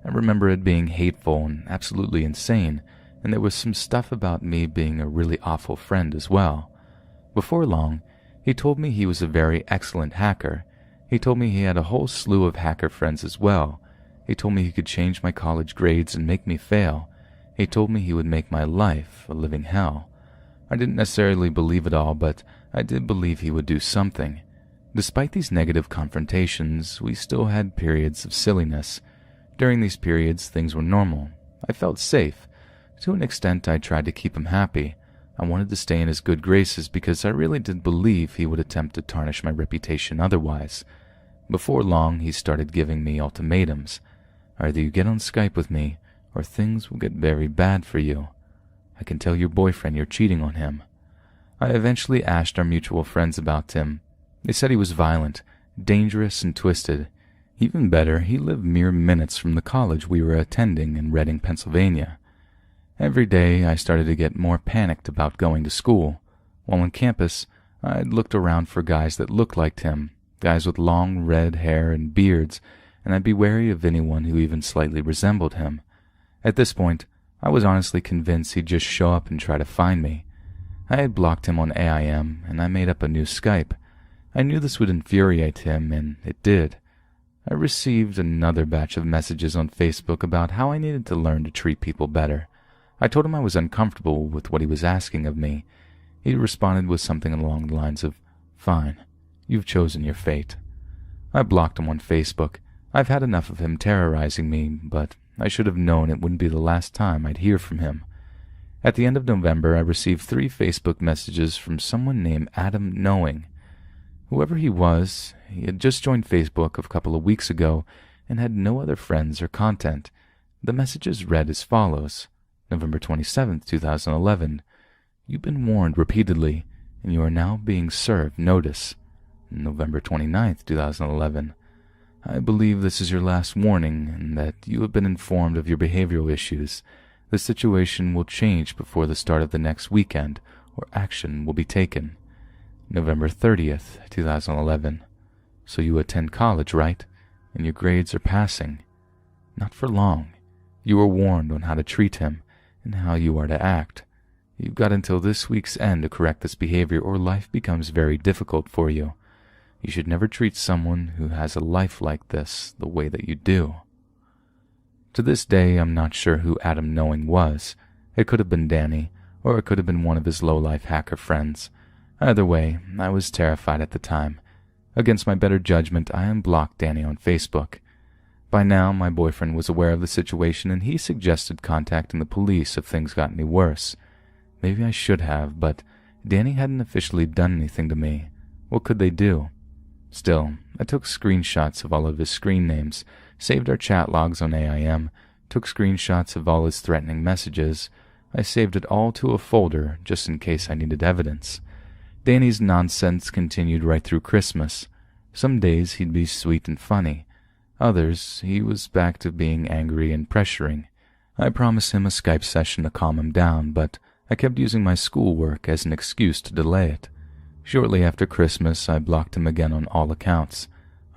I remember it being hateful and absolutely insane, and there was some stuff about me being a really awful friend as well. Before long, he told me he was a very excellent hacker. He told me he had a whole slew of hacker friends as well. He told me he could change my college grades and make me fail. He told me he would make my life a living hell. I didn't necessarily believe it all, but I did believe he would do something. Despite these negative confrontations, we still had periods of silliness. During these periods, things were normal. I felt safe. To an extent, I tried to keep him happy. I wanted to stay in his good graces because I really did believe he would attempt to tarnish my reputation otherwise. Before long, he started giving me ultimatums. Either you get on Skype with me, or things will get very bad for you. I can tell your boyfriend you're cheating on him. I eventually asked our mutual friends about Tim. They said he was violent, dangerous, and twisted. Even better, he lived mere minutes from the college we were attending in Reading, Pennsylvania. Every day, I started to get more panicked about going to school. While on campus, I'd looked around for guys that looked like Tim, guys with long red hair and beards, and I'd be wary of anyone who even slightly resembled him. At this point, I was honestly convinced he'd just show up and try to find me. I had blocked him on AIM, and I made up a new Skype. I knew this would infuriate him, and it did. I received another batch of messages on Facebook about how I needed to learn to treat people better. I told him I was uncomfortable with what he was asking of me. He responded with something along the lines of, "Fine, you've chosen your fate." I blocked him on Facebook. I've had enough of him terrorizing me, but I should have known it wouldn't be the last time I'd hear from him. At the end of November, I received 3 Facebook messages from someone named Adam Knowing. Whoever he was, he had just joined Facebook a couple of weeks ago and had no other friends or content. The messages read as follows. November 27th, 2011. You've been warned repeatedly, and you are now being served notice. November 29th, 2011. I believe this is your last warning and that you have been informed of your behavioral issues. The situation will change before the start of the next weekend, or action will be taken. November 30th, 2011. So you attend college, right? And your grades are passing. Not for long. You were warned on how to treat him and how you are to act. You've got until this week's end to correct this behavior, or life becomes very difficult for you. You should never treat someone who has a life like this the way that you do. To this day, I'm not sure who Adam Knowing was. It could have been Danny, or it could have been one of his low-life hacker friends. Either way, I was terrified at the time. Against my better judgment, I unblocked Danny on Facebook. By now, my boyfriend was aware of the situation, and he suggested contacting the police if things got any worse. Maybe I should have, but Danny hadn't officially done anything to me. What could they do? Still, I took screenshots of all of his screen names, saved our chat logs on AIM, took screenshots of all his threatening messages. I saved it all to a folder just in case I needed evidence. Danny's nonsense continued right through Christmas. Some days he'd be sweet and funny. Others, he was back to being angry and pressuring. I promised him a Skype session to calm him down, but I kept using my schoolwork as an excuse to delay it. Shortly after Christmas, I blocked him again on all accounts.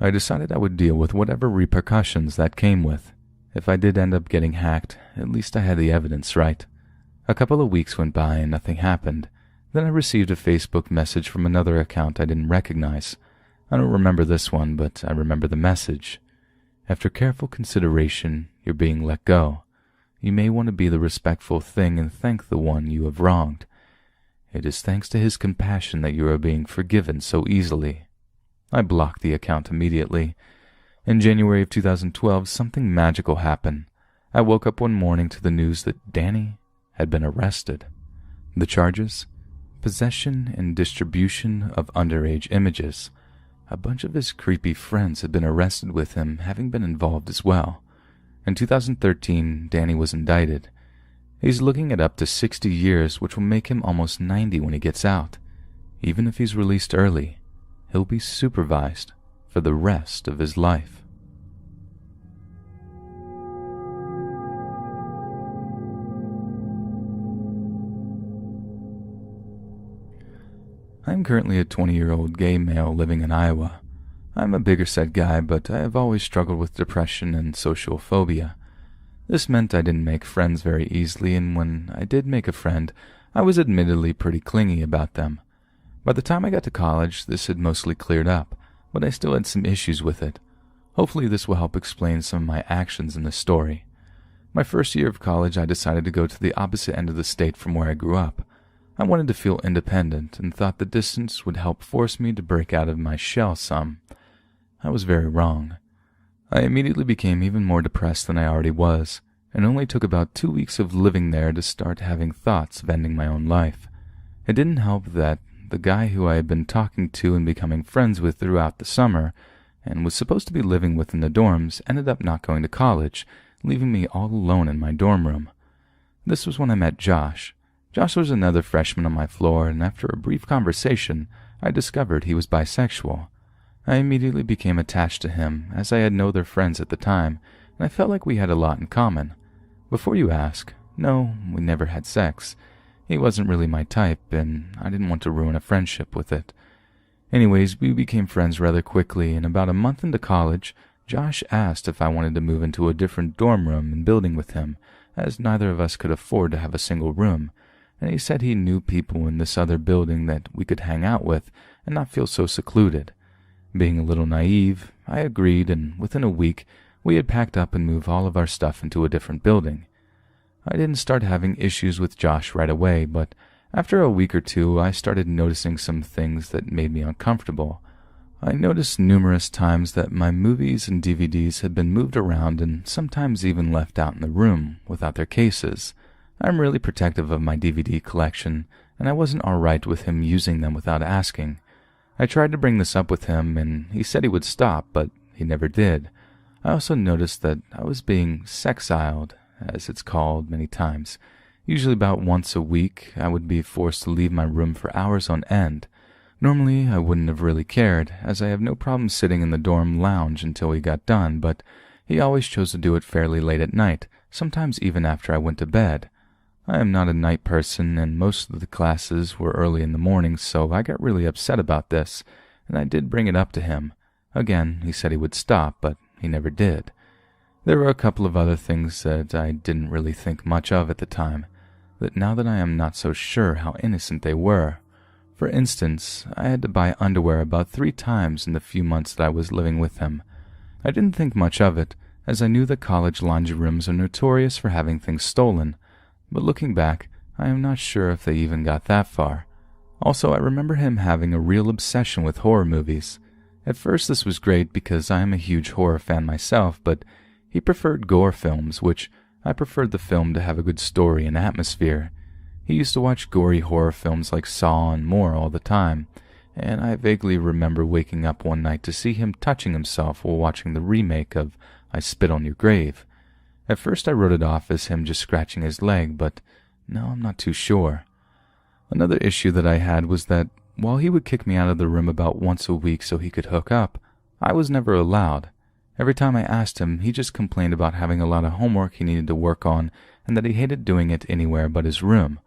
I decided I would deal with whatever repercussions that came with. If I did end up getting hacked, at least I had the evidence, right? A couple of weeks went by and nothing happened. Then I received a Facebook message from another account I didn't recognize. I don't remember this one, but I remember the message. After careful consideration, you're being let go. You may want to be the respectful thing and thank the one you have wronged. It is thanks to his compassion that you are being forgiven so easily. I blocked the account immediately. In January of 2012, something magical happened. I woke up one morning to the news that Danny had been arrested. The charges? Possession and distribution of underage images. A bunch of his creepy friends had been arrested with him having been involved as well. In 2013, Danny was indicted. He's looking at up to 60 years, which will make him almost 90 when he gets out. Even if he's released early, he'll be supervised for the rest of his life. I am currently a 20-year-old gay male living in Iowa. I'm a bigger set guy, but I have always struggled with depression and social phobia. This meant I didn't make friends very easily, and when I did make a friend, I was admittedly pretty clingy about them. By the time I got to college, this had mostly cleared up, but I still had some issues with it. Hopefully this will help explain some of my actions in this story. My first year of college, I decided to go to the opposite end of the state from where I grew up. I wanted to feel independent and thought the distance would help force me to break out of my shell some. I was very wrong. I immediately became even more depressed than I already was, and only took about 2 weeks of living there to start having thoughts of ending my own life. It didn't help that the guy who I had been talking to and becoming friends with throughout the summer, and was supposed to be living with in the dorms, ended up not going to college, leaving me all alone in my dorm room. This was when I met Josh. Josh was another freshman on my floor, and after a brief conversation, I discovered he was bisexual. I immediately became attached to him, as I had no other friends at the time, and I felt like we had a lot in common. Before you ask, no, we never had sex. He wasn't really my type, and I didn't want to ruin a friendship with it. Anyways, we became friends rather quickly, and about a month into college, Josh asked if I wanted to move into a different dorm room and building with him, as neither of us could afford to have a single room. And he said he knew people in this other building that we could hang out with and not feel so secluded. Being a little naive, I agreed, and within a week, we had packed up and moved all of our stuff into a different building. I didn't start having issues with Josh right away, but after a week or two, I started noticing some things that made me uncomfortable. I noticed numerous times that my movies and DVDs had been moved around and sometimes even left out in the room without their cases. I'm really protective of my DVD collection, and I wasn't all right with him using them without asking. I tried to bring this up with him, and he said he would stop, but he never did. I also noticed that I was being sexiled, as it's called, many times. Usually about once a week, I would be forced to leave my room for hours on end. Normally, I wouldn't have really cared, as I have no problem sitting in the dorm lounge until we got done, but he always chose to do it fairly late at night, sometimes even after I went to bed. I am not a night person, and most of the classes were early in the morning, so I got really upset about this, and I did bring it up to him. Again, he said he would stop, but he never did. There were a couple of other things that I didn't really think much of at the time, but now that I am not so sure how innocent they were. For instance, I had to buy underwear about 3 times in the few months that I was living with him. I didn't think much of it, as I knew that college laundry rooms are notorious for having things stolen, but looking back, I am not sure if they even got that far. Also, I remember him having a real obsession with horror movies. At first this was great because I am a huge horror fan myself, but he preferred gore films, which I preferred the film to have a good story and atmosphere. He used to watch gory horror films like Saw and more all the time, and I vaguely remember waking up one night to see him touching himself while watching the remake of I Spit on Your Grave. At first I wrote it off as him just scratching his leg, but now I'm not too sure. Another issue that I had was that while he would kick me out of the room about once a week so he could hook up, I was never allowed. Every time I asked him, he just complained about having a lot of homework he needed to work on and that he hated doing it anywhere but his room.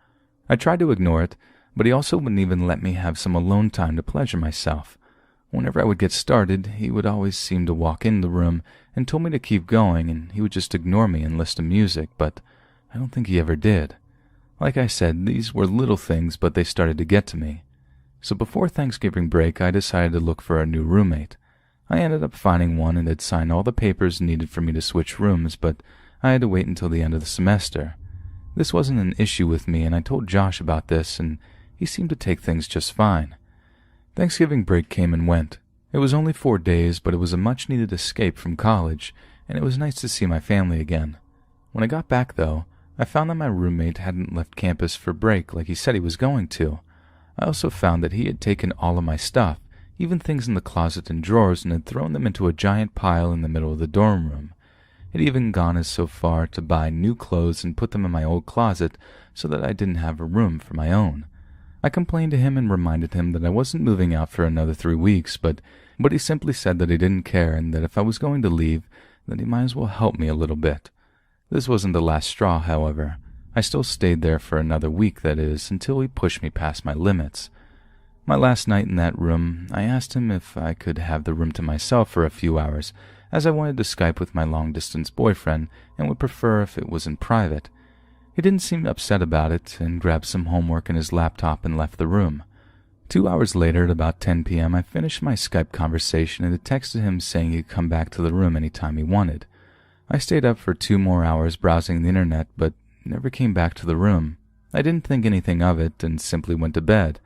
I tried to ignore it, but he also wouldn't even let me have some alone time to pleasure myself. Whenever I would get started, he would always seem to walk in the room and told me to keep going, and he would just ignore me and listen to music, but I don't think he ever did. Like I said, these were little things, but they started to get to me. So before Thanksgiving break, I decided to look for a new roommate. I ended up finding one and had signed all the papers needed for me to switch rooms, but I had to wait until the end of the semester. This wasn't an issue with me, and I told Josh about this, and he seemed to take things just fine. Thanksgiving break came and went. It was only 4 days, but it was a much-needed escape from college, and it was nice to see my family again. When I got back, though, I found that my roommate hadn't left campus for break like he said he was going to. I also found that he had taken all of my stuff, even things in the closet and drawers, and had thrown them into a giant pile in the middle of the dorm room. He'd even gone as so far to buy new clothes and put them in my old closet so that I didn't have a room for my own. I complained to him and reminded him that I wasn't moving out for another 3 weeks, but he simply said that he didn't care and that if I was going to leave, then he might as well help me a little bit. This wasn't the last straw, however. I still stayed there for another week, that is, until he pushed me past my limits. My last night in that room, I asked him if I could have the room to myself for a few hours, as I wanted to Skype with my long-distance boyfriend and would prefer if it was in private. He didn't seem upset about it and grabbed some homework and his laptop and left the room. 2 hours later, at about 10 p.m., I finished my Skype conversation and had texted him saying he'd come back to the room any time he wanted. I stayed up for 2 more hours browsing the internet, but never came back to the room. I didn't think anything of it and simply went to bed.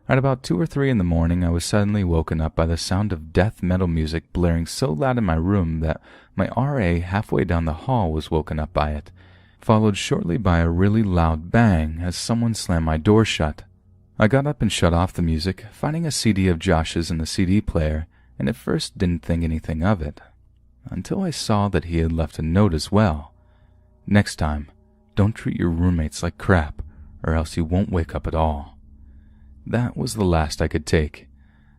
At about 2 or 3 in the morning, I was suddenly woken up by the sound of death metal music blaring so loud in my room that my RA halfway down the hall was woken up by it, followed shortly by a really loud bang as someone slammed my door shut. I got up and shut off the music, finding a CD of Josh's in the CD player, and at first didn't think anything of it, until I saw that he had left a note as well. "Next time, don't treat your roommates like crap, or else you won't wake up at all." That was the last I could take.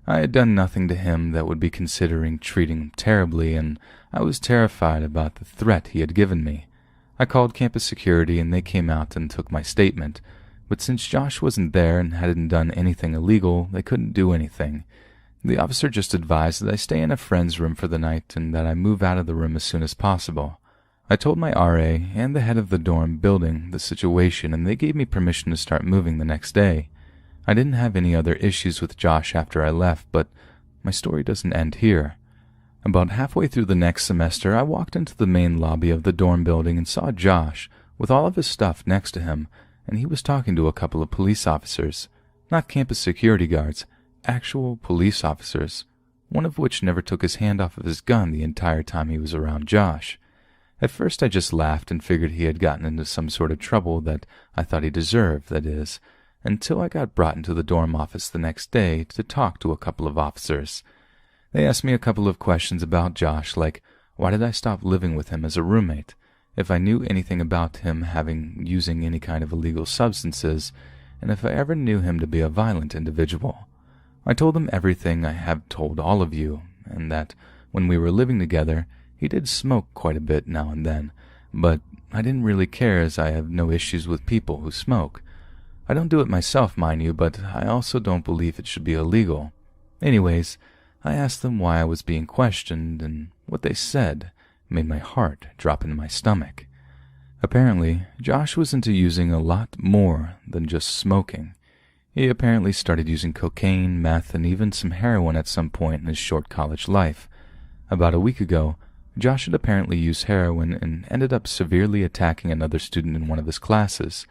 I had done nothing to him that would be considering treating him terribly, and I was terrified about the threat he had given me. I called campus security and they came out and took my statement, but since Josh wasn't there and hadn't done anything illegal, they couldn't do anything. The officer just advised that I stay in a friend's room for the night and that I move out of the room as soon as possible. I told my RA and the head of the dorm building the situation, and they gave me permission to start moving the next day. I didn't have any other issues with Josh after I left, but my story doesn't end here. About halfway through the next semester, I walked into the main lobby of the dorm building and saw Josh with all of his stuff next to him, and he was talking to a couple of police officers. Not campus security guards, actual police officers, one of which never took his hand off of his gun the entire time he was around Josh. At first I just laughed and figured he had gotten into some sort of trouble that I thought he deserved, that is, until I got brought into the dorm office the next day to talk to a couple of officers. They asked me a couple of questions about Josh, like why did I stop living with him as a roommate, if I knew anything about him using any kind of illegal substances, and if I ever knew him to be a violent individual. I told them everything I have told all of you, and that when we were living together, he did smoke quite a bit now and then, but I didn't really care as I have no issues with people who smoke. I don't do it myself, mind you, but I also don't believe it should be illegal. Anyways, I asked them why I was being questioned, and what they said made my heart drop into my stomach. Apparently, Josh was into using a lot more than just smoking. He apparently started using cocaine, meth, and even some heroin at some point in his short college life. About a week ago, Josh had apparently used heroin and ended up severely attacking another student in one of his classes.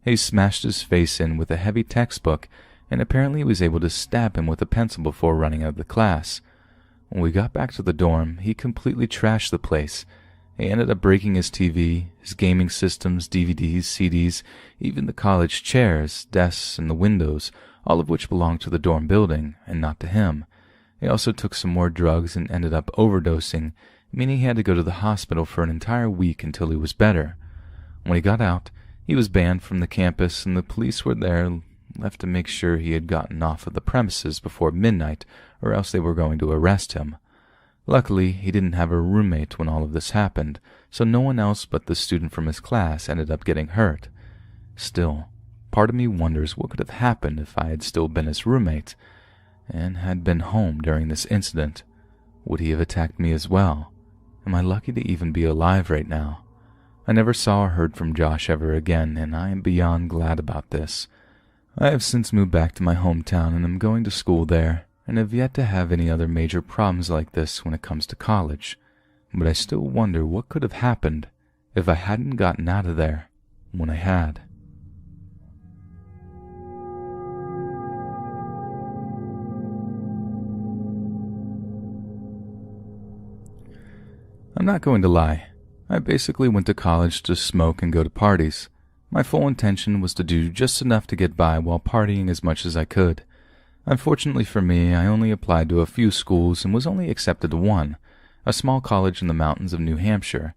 He smashed his face in with a heavy textbook, and apparently was able to stab him with a pencil before running out of the class. When we got back to the dorm, he completely trashed the place. He ended up breaking his TV, his gaming systems, DVDs, CDs, even the college chairs, desks, and the windows, all of which belonged to the dorm building, and not to him. He also took some more drugs and ended up overdosing, meaning he had to go to the hospital for an entire week until he was better. When he got out, he was banned from the campus, and the police were there, left to make sure he had gotten off of the premises before midnight, or else they were going to arrest him. Luckily, he didn't have a roommate when all of this happened, so no one else but the student from his class ended up getting hurt. Still, part of me wonders what could have happened if I had still been his roommate, and had been home during this incident. Would he have attacked me as well? Am I lucky to even be alive right now? I never saw or heard from Josh ever again, and I am beyond glad about this. I have since moved back to my hometown and am going to school there, and have yet to have any other major problems like this when it comes to college. But I still wonder what could have happened if I hadn't gotten out of there when I had. I'm not going to lie. I basically went to college to smoke and go to parties. My full intention was to do just enough to get by while partying as much as I could. Unfortunately for me, I only applied to a few schools and was only accepted to one, a small college in the mountains of New Hampshire.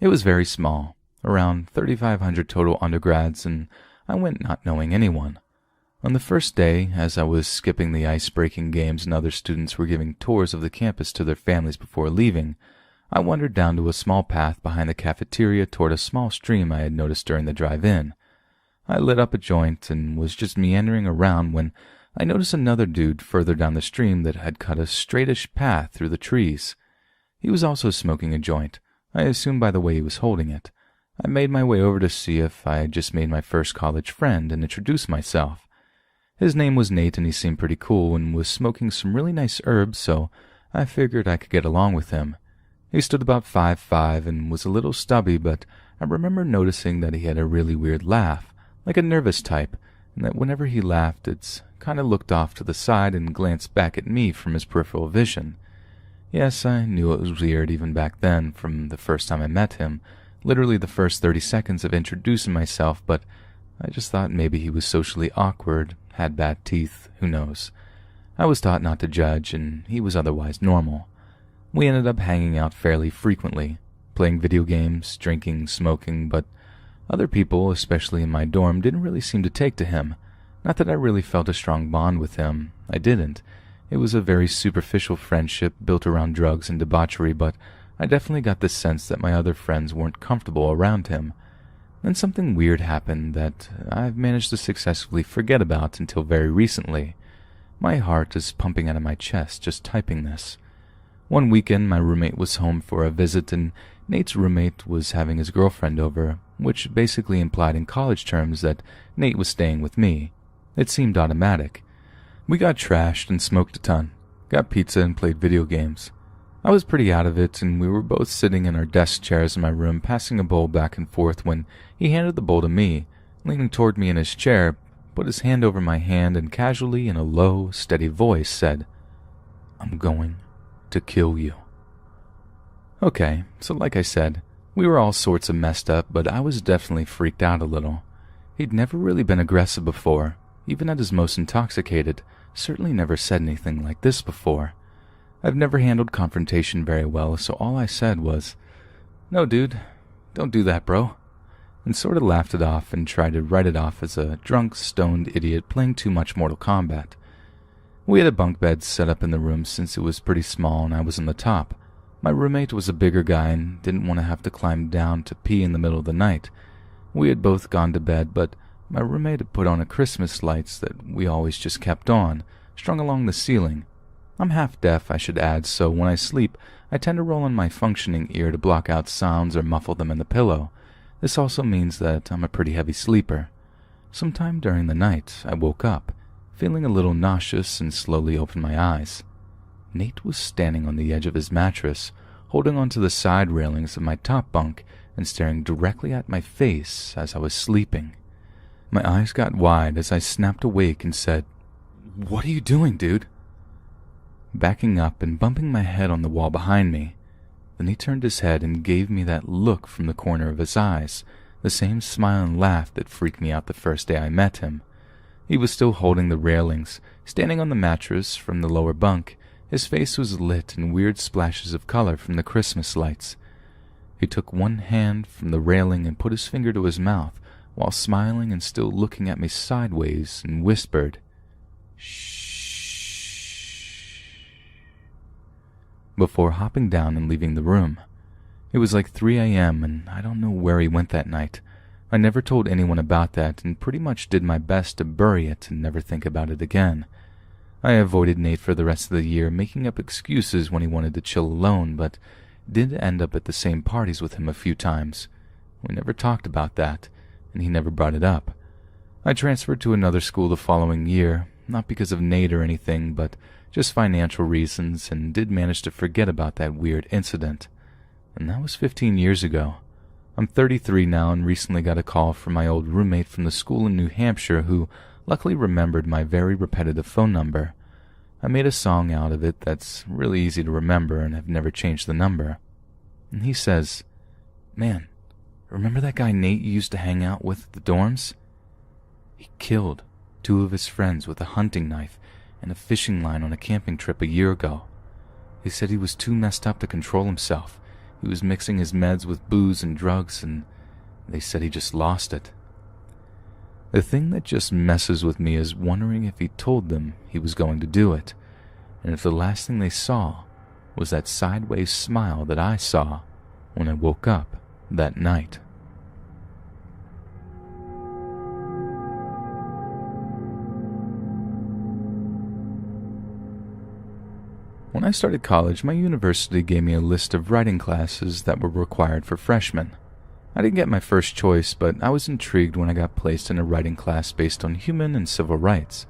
It was very small, around 3,500 total undergrads, and I went not knowing anyone. On the first day, as I was skipping the ice-breaking games and other students were giving tours of the campus to their families before leaving, I wandered down to a small path behind the cafeteria toward a small stream I had noticed during the drive-in. I lit up a joint and was just meandering around when I noticed another dude further down the stream that had cut a straightish path through the trees. He was also smoking a joint, I assumed by the way he was holding it. I made my way over to see if I had just made my first college friend and introduced myself. His name was Nate and he seemed pretty cool and was smoking some really nice herbs, so I figured I could get along with him. He stood about 5'5" and was a little stubby, but I remember noticing that he had a really weird laugh, like a nervous type, and that whenever he laughed, it kind of looked off to the side and glanced back at me from his peripheral vision. Yes, I knew it was weird even back then, from the first time I met him, literally the first 30 seconds of introducing myself, but I just thought maybe he was socially awkward, had bad teeth, who knows. I was taught not to judge, and he was otherwise normal. We ended up hanging out fairly frequently, playing video games, drinking, smoking, but other people, especially in my dorm, didn't really seem to take to him. Not that I really felt a strong bond with him. I didn't. It was a very superficial friendship built around drugs and debauchery, but I definitely got the sense that my other friends weren't comfortable around him. Then something weird happened that I've managed to successfully forget about until very recently. My heart is pumping out of my chest just typing this. One weekend, my roommate was home for a visit, and Nate's roommate was having his girlfriend over, which basically implied in college terms that Nate was staying with me. It seemed automatic. We got trashed and smoked a ton, got pizza and played video games. I was pretty out of it, and we were both sitting in our desk chairs in my room passing a bowl back and forth when he handed the bowl to me, leaning toward me in his chair, put his hand over my hand, and casually, in a low, steady voice, said, "I'm going to kill you." Okay, so like I said, we were all sorts of messed up, but I was definitely freaked out a little. He'd never really been aggressive before, even at his most intoxicated, certainly never said anything like this before. I've never handled confrontation very well, so all I said was, "No, dude, don't do that, bro," and sort of laughed it off and tried to write it off as a drunk, stoned idiot playing too much Mortal Kombat. We had a bunk bed set up in the room since it was pretty small and I was on the top. My roommate was a bigger guy and didn't want to have to climb down to pee in the middle of the night. We had both gone to bed, but my roommate had put on a Christmas lights that we always just kept on, strung along the ceiling. I'm half deaf, I should add, so when I sleep, I tend to roll on my functioning ear to block out sounds or muffle them in the pillow. This also means that I'm a pretty heavy sleeper. Sometime during the night, I woke up, feeling a little nauseous, and slowly opened my eyes. Nate was standing on the edge of his mattress, holding onto the side railings of my top bunk and staring directly at my face as I was sleeping. My eyes got wide as I snapped awake and said, "What are you doing, dude?" Backing up and bumping my head on the wall behind me. Then he turned his head and gave me that look from the corner of his eyes, the same smile and laugh that freaked me out the first day I met him. He was still holding the railings, standing on the mattress from the lower bunk. His face was lit in weird splashes of color from the Christmas lights. He took one hand from the railing and put his finger to his mouth, while smiling and still looking at me sideways, and whispered, "Shh," before hopping down and leaving the room. It was like 3 a.m., and I don't know where he went that night. I never told anyone about that and pretty much did my best to bury it and never think about it again. I avoided Nate for the rest of the year, making up excuses when he wanted to chill alone, but did end up at the same parties with him a few times. We never talked about that, and he never brought it up. I transferred to another school the following year, not because of Nate or anything, but just financial reasons, and did manage to forget about that weird incident. And that was 15 years ago. I'm 33 now and recently got a call from my old roommate from the school in New Hampshire who luckily remembered my very repetitive phone number. I made a song out of it that's really easy to remember and have never changed the number. And he says, "Man, remember that guy Nate you used to hang out with at the dorms? He killed 2 of his friends with a hunting knife and a fishing line on a camping trip a year ago. They said he was too messed up to control himself. He was mixing his meds with booze and drugs, and they said he just lost it." The thing that just messes with me is wondering if he told them he was going to do it, and if the last thing they saw was that sideways smile that I saw when I woke up that night. When I started college, my university gave me a list of writing classes that were required for freshmen. I didn't get my first choice, but I was intrigued when I got placed in a writing class based on human and civil rights.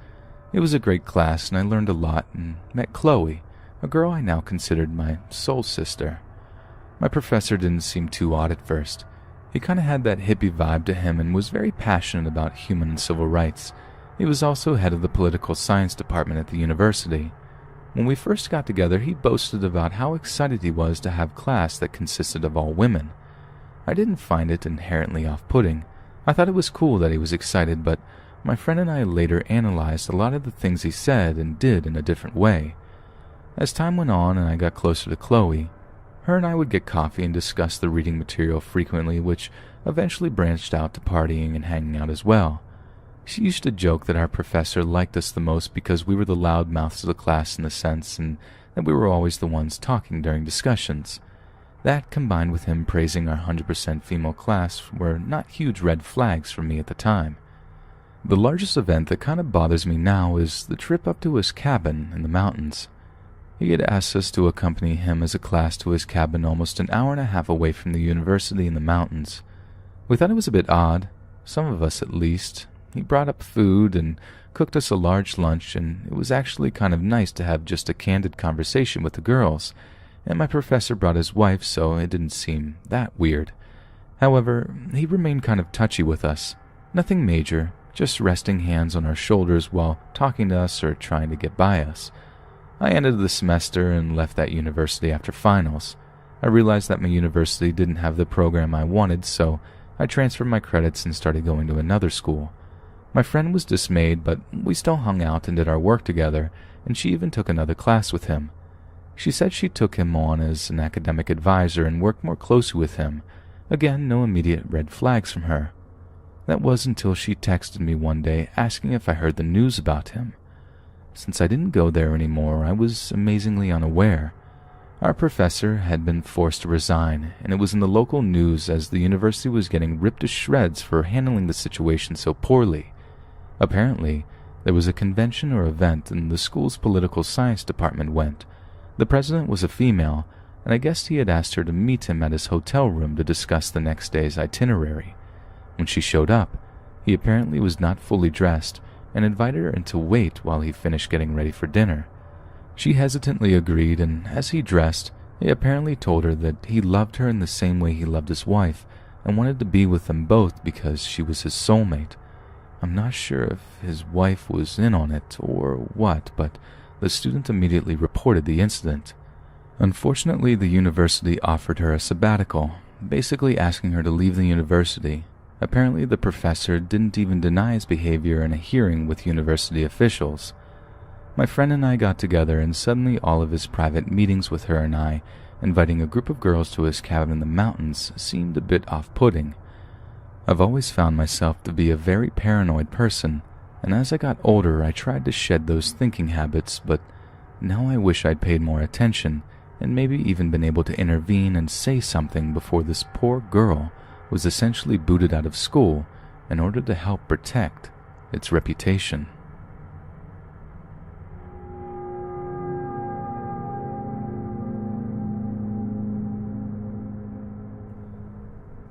It was a great class, and I learned a lot and met Chloe, a girl I now considered my soul sister. My professor didn't seem too odd at first. He kind of had that hippie vibe to him and was very passionate about human and civil rights. He was also head of the political science department at the university. When we first got together, he boasted about how excited he was to have class that consisted of all women. I didn't find it inherently off-putting. I thought it was cool that he was excited, but my friend and I later analyzed a lot of the things he said and did in a different way. As time went on and I got closer to Chloe, her and I would get coffee and discuss the reading material frequently, which eventually branched out to partying and hanging out as well. She used to joke that our professor liked us the most because we were the loud mouths of the class in a sense, and that we were always the ones talking during discussions. That, combined with him praising our 100% female class, were not huge red flags for me at the time. The largest event that kind of bothers me now is the trip up to his cabin in the mountains. He had asked us to accompany him as a class to his cabin almost an hour and a half away from the university in the mountains. We thought it was a bit odd, some of us at least. He brought up food and cooked us a large lunch, and it was actually kind of nice to have just a candid conversation with the girls, and my professor brought his wife, so it didn't seem that weird. However, he remained kind of touchy with us. Nothing major, just resting hands on our shoulders while talking to us or trying to get by us. I ended the semester and left that university after finals. I realized that my university didn't have the program I wanted, so I transferred my credits and started going to another school. My friend was dismayed, but we still hung out and did our work together, and she even took another class with him. She said she took him on as an academic advisor and worked more closely with him. Again, no immediate red flags from her. That was until she texted me one day asking if I heard the news about him. Since I didn't go there anymore, I was amazingly unaware. Our professor had been forced to resign, and it was in the local news as the university was getting ripped to shreds for handling the situation so poorly. Apparently, there was a convention or event and the school's political science department went. The president was a female, and I guessed he had asked her to meet him at his hotel room to discuss the next day's itinerary. When she showed up, he apparently was not fully dressed and invited her in to wait while he finished getting ready for dinner. She hesitantly agreed, and as he dressed, he apparently told her that he loved her in the same way he loved his wife and wanted to be with them both because she was his soulmate. I'm not sure if his wife was in on it or what, but the student immediately reported the incident. Unfortunately, the university offered her a sabbatical, basically asking her to leave the university. Apparently, the professor didn't even deny his behavior in a hearing with university officials. My friend and I got together, and suddenly all of his private meetings with her and I, inviting a group of girls to his cabin in the mountains, seemed a bit off-putting. I've always found myself to be a very paranoid person, and as I got older I tried to shed those thinking habits, but now I wish I'd paid more attention and maybe even been able to intervene and say something before this poor girl was essentially booted out of school in order to help protect its reputation.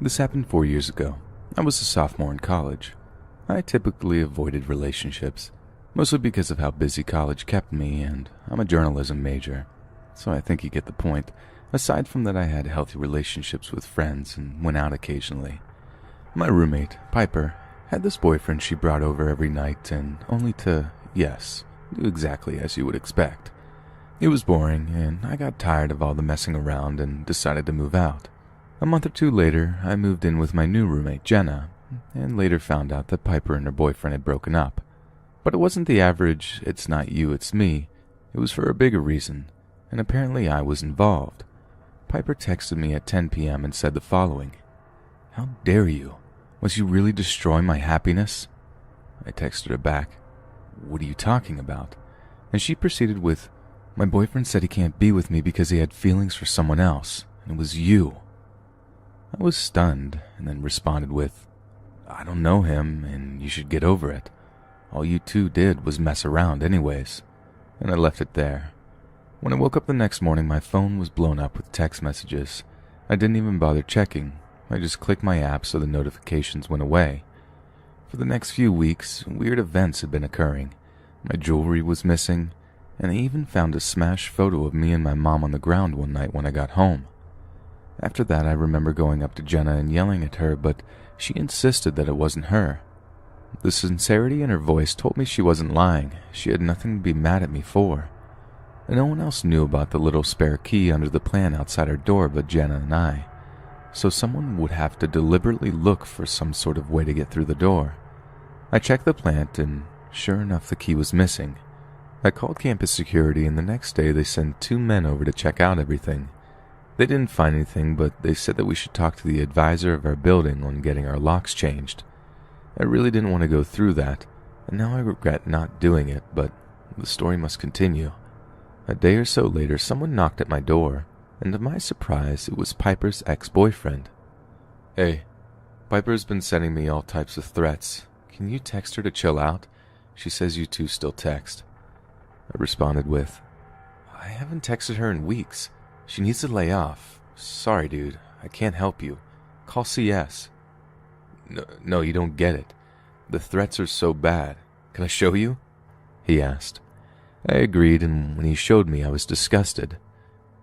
This happened 4 years ago. I was a sophomore in college. I typically avoided relationships, mostly because of how busy college kept me, and I'm a journalism major, so I think you get the point. Aside from that, I had healthy relationships with friends and went out occasionally. My roommate, Piper, had this boyfriend she brought over every night, and only to, yes, do exactly as you would expect. It was boring, and I got tired of all the messing around and decided to move out. A month or two later, I moved in with my new roommate, Jenna, and later found out that Piper and her boyfriend had broken up. But it wasn't the average, it's not you, it's me. It was for a bigger reason, and apparently I was involved. Piper texted me at 10 p.m. and said the following: "How dare you? Must you really destroy my happiness?" I texted her back, "What are you talking about?" And she proceeded with, "My boyfriend said he can't be with me because he had feelings for someone else, and it was you." I was stunned, and then responded with, "I don't know him, and you should get over it. All you two did was mess around anyways." And I left it there. When I woke up the next morning, my phone was blown up with text messages. I didn't even bother checking. I just clicked my app so the notifications went away. For the next few weeks, weird events had been occurring. My jewelry was missing, and I even found a smashed photo of me and my mom on the ground one night when I got home. After that, I remember going up to Jenna and yelling at her, but she insisted that it wasn't her. The sincerity in her voice told me she wasn't lying. She had nothing to be mad at me for. And no one else knew about the little spare key under the plant outside her door but Jenna and I. So someone would have to deliberately look for some sort of way to get through the door. I checked the plant, and sure enough, the key was missing. I called campus security, and the next day they sent 2 men over to check out everything. They didn't find anything, but they said that we should talk to the advisor of our building on getting our locks changed. I really didn't want to go through that, and now I regret not doing it, but the story must continue. A day or so later, someone knocked at my door, and to my surprise, it was Piper's ex-boyfriend. "Hey, Piper's been sending me all types of threats. Can you text her to chill out? She says you two still text." I responded with, "I haven't texted her in weeks. She needs to lay off. Sorry, dude, I can't help you. Call CS." No, you don't get it. The threats are so bad. Can I show you?" he asked. I agreed, and when he showed me, I was disgusted.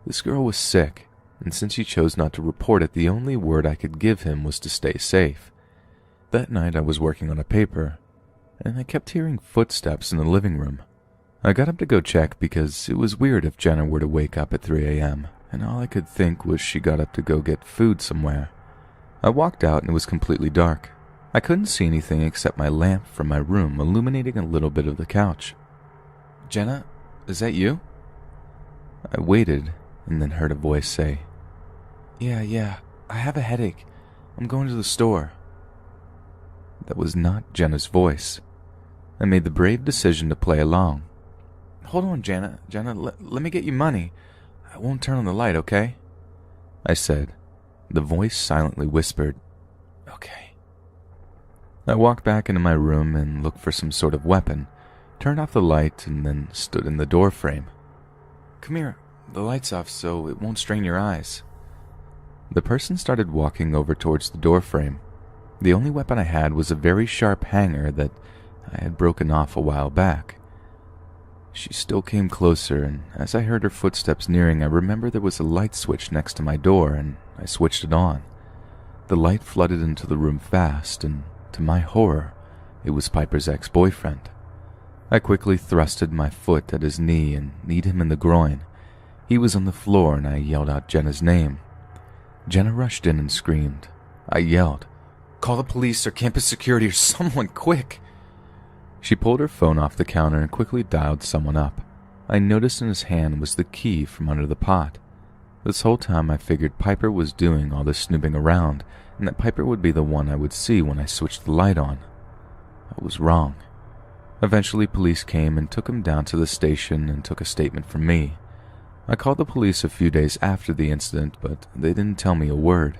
This girl was sick, and since he chose not to report it, the only word I could give him was to stay safe. That night, I was working on a paper, and I kept hearing footsteps in the living room. I got up to go check because it was weird if Jenna were to wake up at 3 a.m., and all I could think was she got up to go get food somewhere. I walked out, and it was completely dark. I couldn't see anything except my lamp from my room illuminating a little bit of the couch. "Jenna, is that you?" I waited, and then heard a voice say, Yeah, I have a headache. I'm going to the store." That was not Jenna's voice. I made the brave decision to play along. "Hold on, Jenna, let me get you money. I won't turn on the light, okay?" I said. The voice silently whispered, "Okay." I walked back into my room and looked for some sort of weapon, turned off the light, and then stood in the door frame. "Come here, the light's off so it won't strain your eyes." The person started walking over towards the door frame. The only weapon I had was a very sharp hanger that I had broken off a while back. She still came closer, and as I heard her footsteps nearing, I remembered there was a light switch next to my door, and I switched it on. The light flooded into the room fast, and to my horror, it was Piper's ex-boyfriend. I quickly thrusted my foot at his knee and kneed him in the groin. He was on the floor, and I yelled out Jenna's name. Jenna rushed in and screamed. I yelled, "Call the police or campus security or someone, quick!" She pulled her phone off the counter and quickly dialed someone up. I noticed in his hand was the key from under the pot. This whole time I figured Piper was doing all this snooping around, and that Piper would be the one I would see when I switched the light on. I was wrong. Eventually police came and took him down to the station and took a statement from me. I called the police a few days after the incident, but they didn't tell me a word.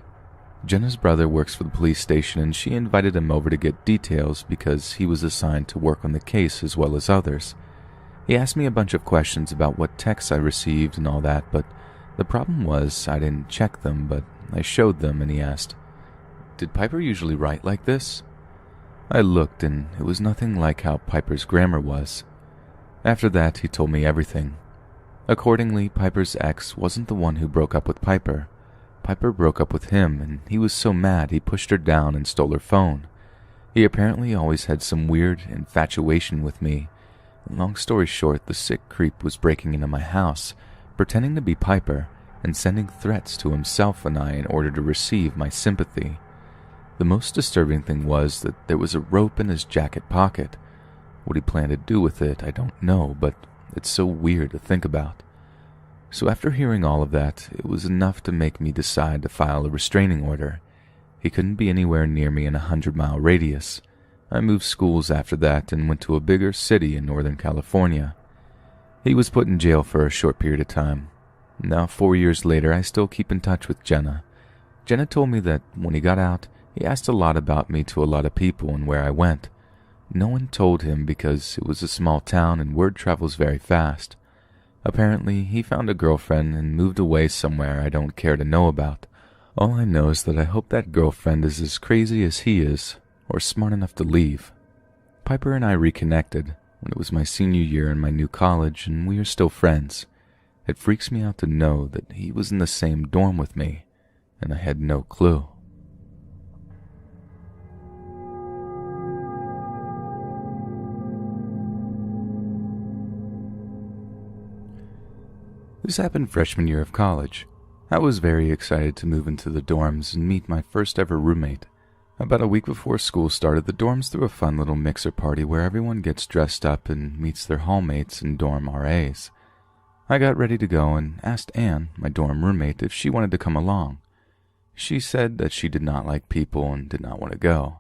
Jenna's brother works for the police station, and she invited him over to get details because he was assigned to work on the case as well as others. He asked me a bunch of questions about what texts I received and all that, but the problem was I didn't check them, but I showed them, and he asked, did Piper usually write like this? I looked, and it was nothing like how Piper's grammar was. After that, he told me everything. Accordingly, Piper's ex wasn't the one who broke up with Piper. Piper broke up with him, and he was so mad he pushed her down and stole her phone. He apparently always had some weird infatuation with me. Long story short, the sick creep was breaking into my house, pretending to be Piper, and sending threats to himself and I in order to receive my sympathy. The most disturbing thing was that there was a rope in his jacket pocket. What he planned to do with it, I don't know, but it's so weird to think about. So after hearing all of that, it was enough to make me decide to file a restraining order. He couldn't be anywhere near me in a 100-mile radius. I moved schools after that and went to a bigger city in Northern California. He was put in jail for a short period of time. Now, 4 years later, I still keep in touch with Jenna. Jenna told me that when he got out, he asked a lot about me to a lot of people and where I went. No one told him because it was a small town and word travels very fast. Apparently, he found a girlfriend and moved away somewhere I don't care to know about. All I know is that I hope that girlfriend is as crazy as he is, or smart enough to leave. Piper and I reconnected when it was my senior year in my new college, and we are still friends. It freaks me out to know that he was in the same dorm with me, and I had no clue. This happened freshman year of college. I was very excited to move into the dorms and meet my first ever roommate. About a week before school started, the dorms threw a fun little mixer party where everyone gets dressed up and meets their hallmates and dorm RAs. I got ready to go and asked Anne, my dorm roommate, if she wanted to come along. She said that she did not like people and did not want to go.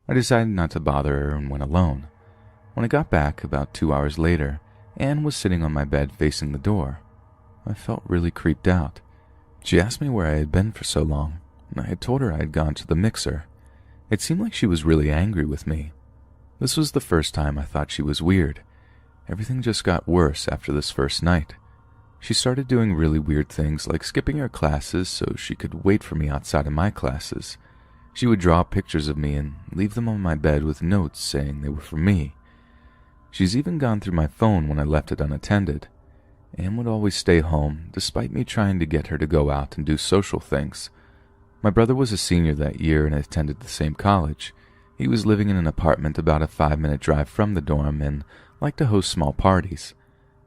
I decided not to bother her and went alone. When I got back, about 2 hours later, Anne was sitting on my bed facing the door. I felt really creeped out. She asked me where I had been for so long, and I had told her I had gone to the mixer. It seemed like she was really angry with me. This was the first time I thought she was weird. Everything just got worse after this first night. She started doing really weird things like skipping her classes so she could wait for me outside of my classes. She would draw pictures of me and leave them on my bed with notes saying they were for me. She's even gone through my phone when I left it unattended. Anne would always stay home, despite me trying to get her to go out and do social things. My brother was a senior that year and attended the same college. He was living in an apartment about a 5-minute drive from the dorm and liked to host small parties.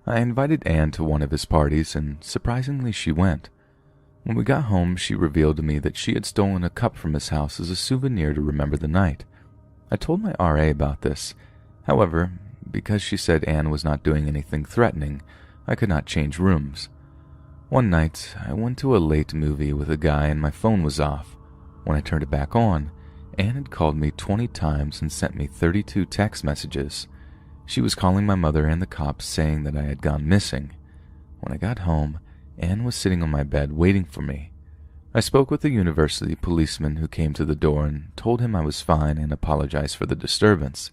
I invited Anne to one of his parties, and surprisingly she went. When we got home, she revealed to me that she had stolen a cup from his house as a souvenir to remember the night. I told my RA about this. However, because she said Anne was not doing anything threatening, I could not change rooms. One night, I went to a late movie with a guy and my phone was off. When I turned it back on, Anne had called me 20 times and sent me 32 text messages. She was calling my mother and the cops saying that I had gone missing. When I got home, Anne was sitting on my bed waiting for me. I spoke with the university policeman who came to the door and told him I was fine and apologized for the disturbance.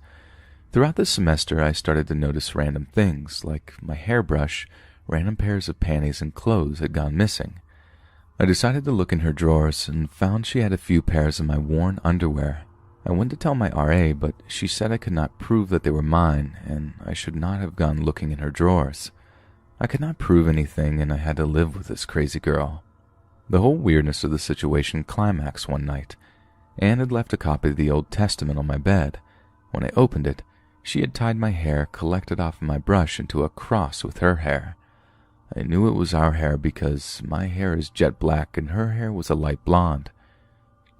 Throughout the semester, I started to notice random things, like my hairbrush, random pairs of panties and clothes had gone missing. I decided to look in her drawers and found she had a few pairs of my worn underwear. I went to tell my RA, but she said I could not prove that they were mine, and I should not have gone looking in her drawers. I could not prove anything, and I had to live with this crazy girl. The whole weirdness of the situation climaxed one night. Anne had left a copy of the Old Testament on my bed. When I opened it, she had tied my hair collected off of my brush into a cross with her hair. I knew it was our hair because my hair is jet black and her hair was a light blonde.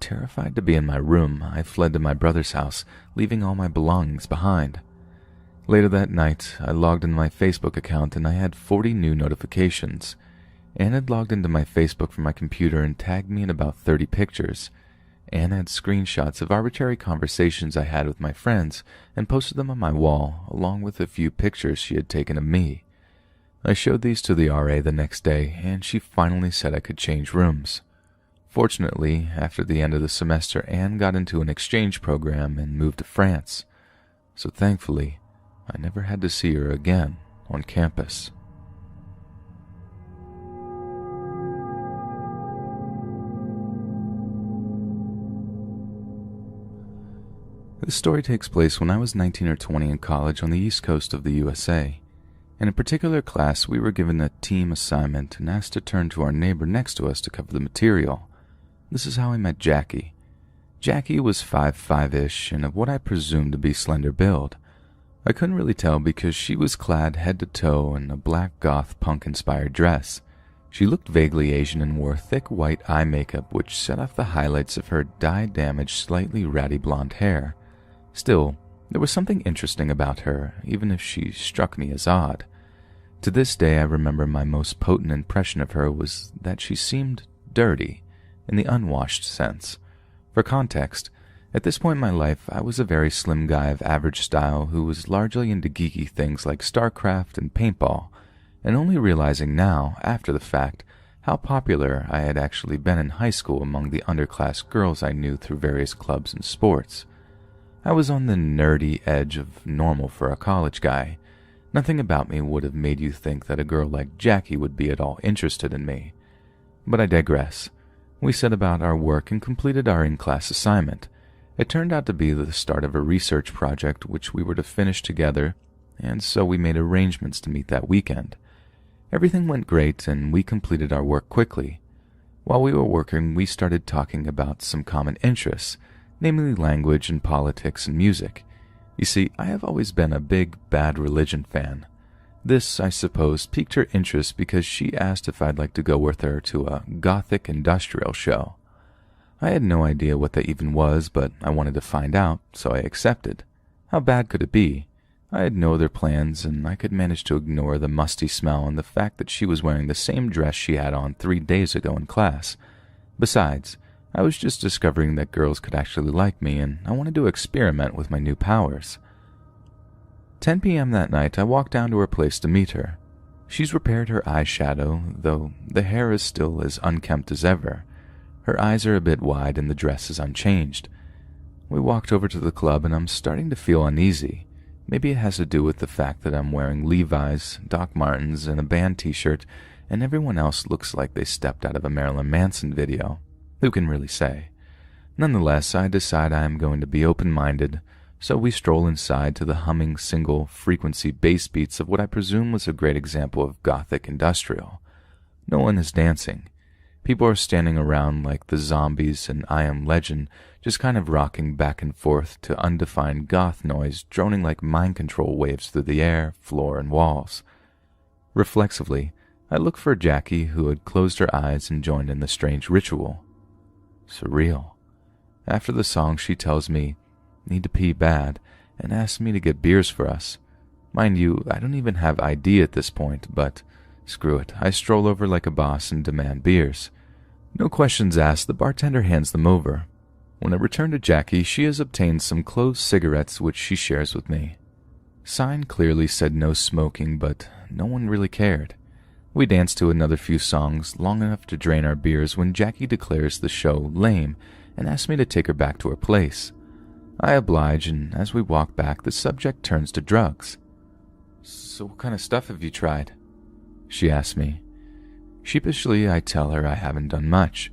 Terrified to be in my room, I fled to my brother's house, leaving all my belongings behind. Later that night, I logged into my Facebook account and I had 40 new notifications. Anne had logged into my Facebook from my computer and tagged me in about 30 pictures. Anne had screenshots of arbitrary conversations I had with my friends and posted them on my wall, along with a few pictures she had taken of me. I showed these to the RA the next day, and she finally said I could change rooms. Fortunately, after the end of the semester, Anne got into an exchange program and moved to France. So thankfully, I never had to see her again on campus. This story takes place when I was 19 or 20 in college on the east coast of the USA. In a particular class, we were given a team assignment and asked to turn to our neighbor next to us to cover the material. This is how I met Jackie. Jackie was 5'5"-ish and of what I presumed to be slender build. I couldn't really tell because she was clad head to toe in a black goth punk-inspired dress. She looked vaguely Asian and wore thick white eye makeup which set off the highlights of her dye-damaged, slightly ratty blonde hair. Still, there was something interesting about her, even if she struck me as odd. To this day, I remember my most potent impression of her was that she seemed dirty, in the unwashed sense. For context, at this point in my life, I was a very slim guy of average style who was largely into geeky things like StarCraft and paintball, and only realizing now, after the fact, how popular I had actually been in high school among the underclass girls I knew through various clubs and sports. I was on the nerdy edge of normal for a college guy. Nothing about me would have made you think that a girl like Jackie would be at all interested in me. But I digress. We set about our work and completed our in-class assignment. It turned out to be the start of a research project which we were to finish together, and so we made arrangements to meet that weekend. Everything went great, and we completed our work quickly. While we were working, we started talking about some common interests, namely language and politics and music. You see, I have always been a big Bad Religion fan. This, I suppose, piqued her interest because she asked if I'd like to go with her to a gothic industrial show. I had no idea what that even was, but I wanted to find out, so I accepted. How bad could it be? I had no other plans, and I could manage to ignore the musty smell and the fact that she was wearing the same dress she had on 3 days ago in class. Besides, I was just discovering that girls could actually like me, and I wanted to experiment with my new powers. 10 p.m. that night, I walked down to her place to meet her. She's repaired her eyeshadow, though the hair is still as unkempt as ever. Her eyes are a bit wide and the dress is unchanged. We walked over to the club and I'm starting to feel uneasy. Maybe it has to do with the fact that I'm wearing Levi's, Doc Martens, and a band t-shirt, and everyone else looks like they stepped out of a Marilyn Manson video. Who can really say? Nonetheless, I decide I am going to be open-minded, so we stroll inside to the humming single-frequency bass beats of what I presume was a great example of gothic industrial. No one is dancing. People are standing around like the zombies in I Am Legend, just kind of rocking back and forth to undefined goth noise droning like mind control waves through the air, floor, and walls. Reflexively, I look for Jackie, who had closed her eyes and joined in the strange ritual. Surreal. After the song, she tells me, "Need to pee bad," and asks me to get beers for us. Mind you, I don't even have ID at this point, but screw it, I stroll over like a boss and demand beers. No questions asked, the bartender hands them over. When I return to Jackie, she has obtained some closed cigarettes which she shares with me. Sign clearly said no smoking, but no one really cared. We danced to another few songs, long enough to drain our beers, when Jackie declares the show lame and asks me to take her back to her place. I oblige, and as we walk back, the subject turns to drugs. "So what kind of stuff have you tried?" she asks me. Sheepishly, I tell her I haven't done much.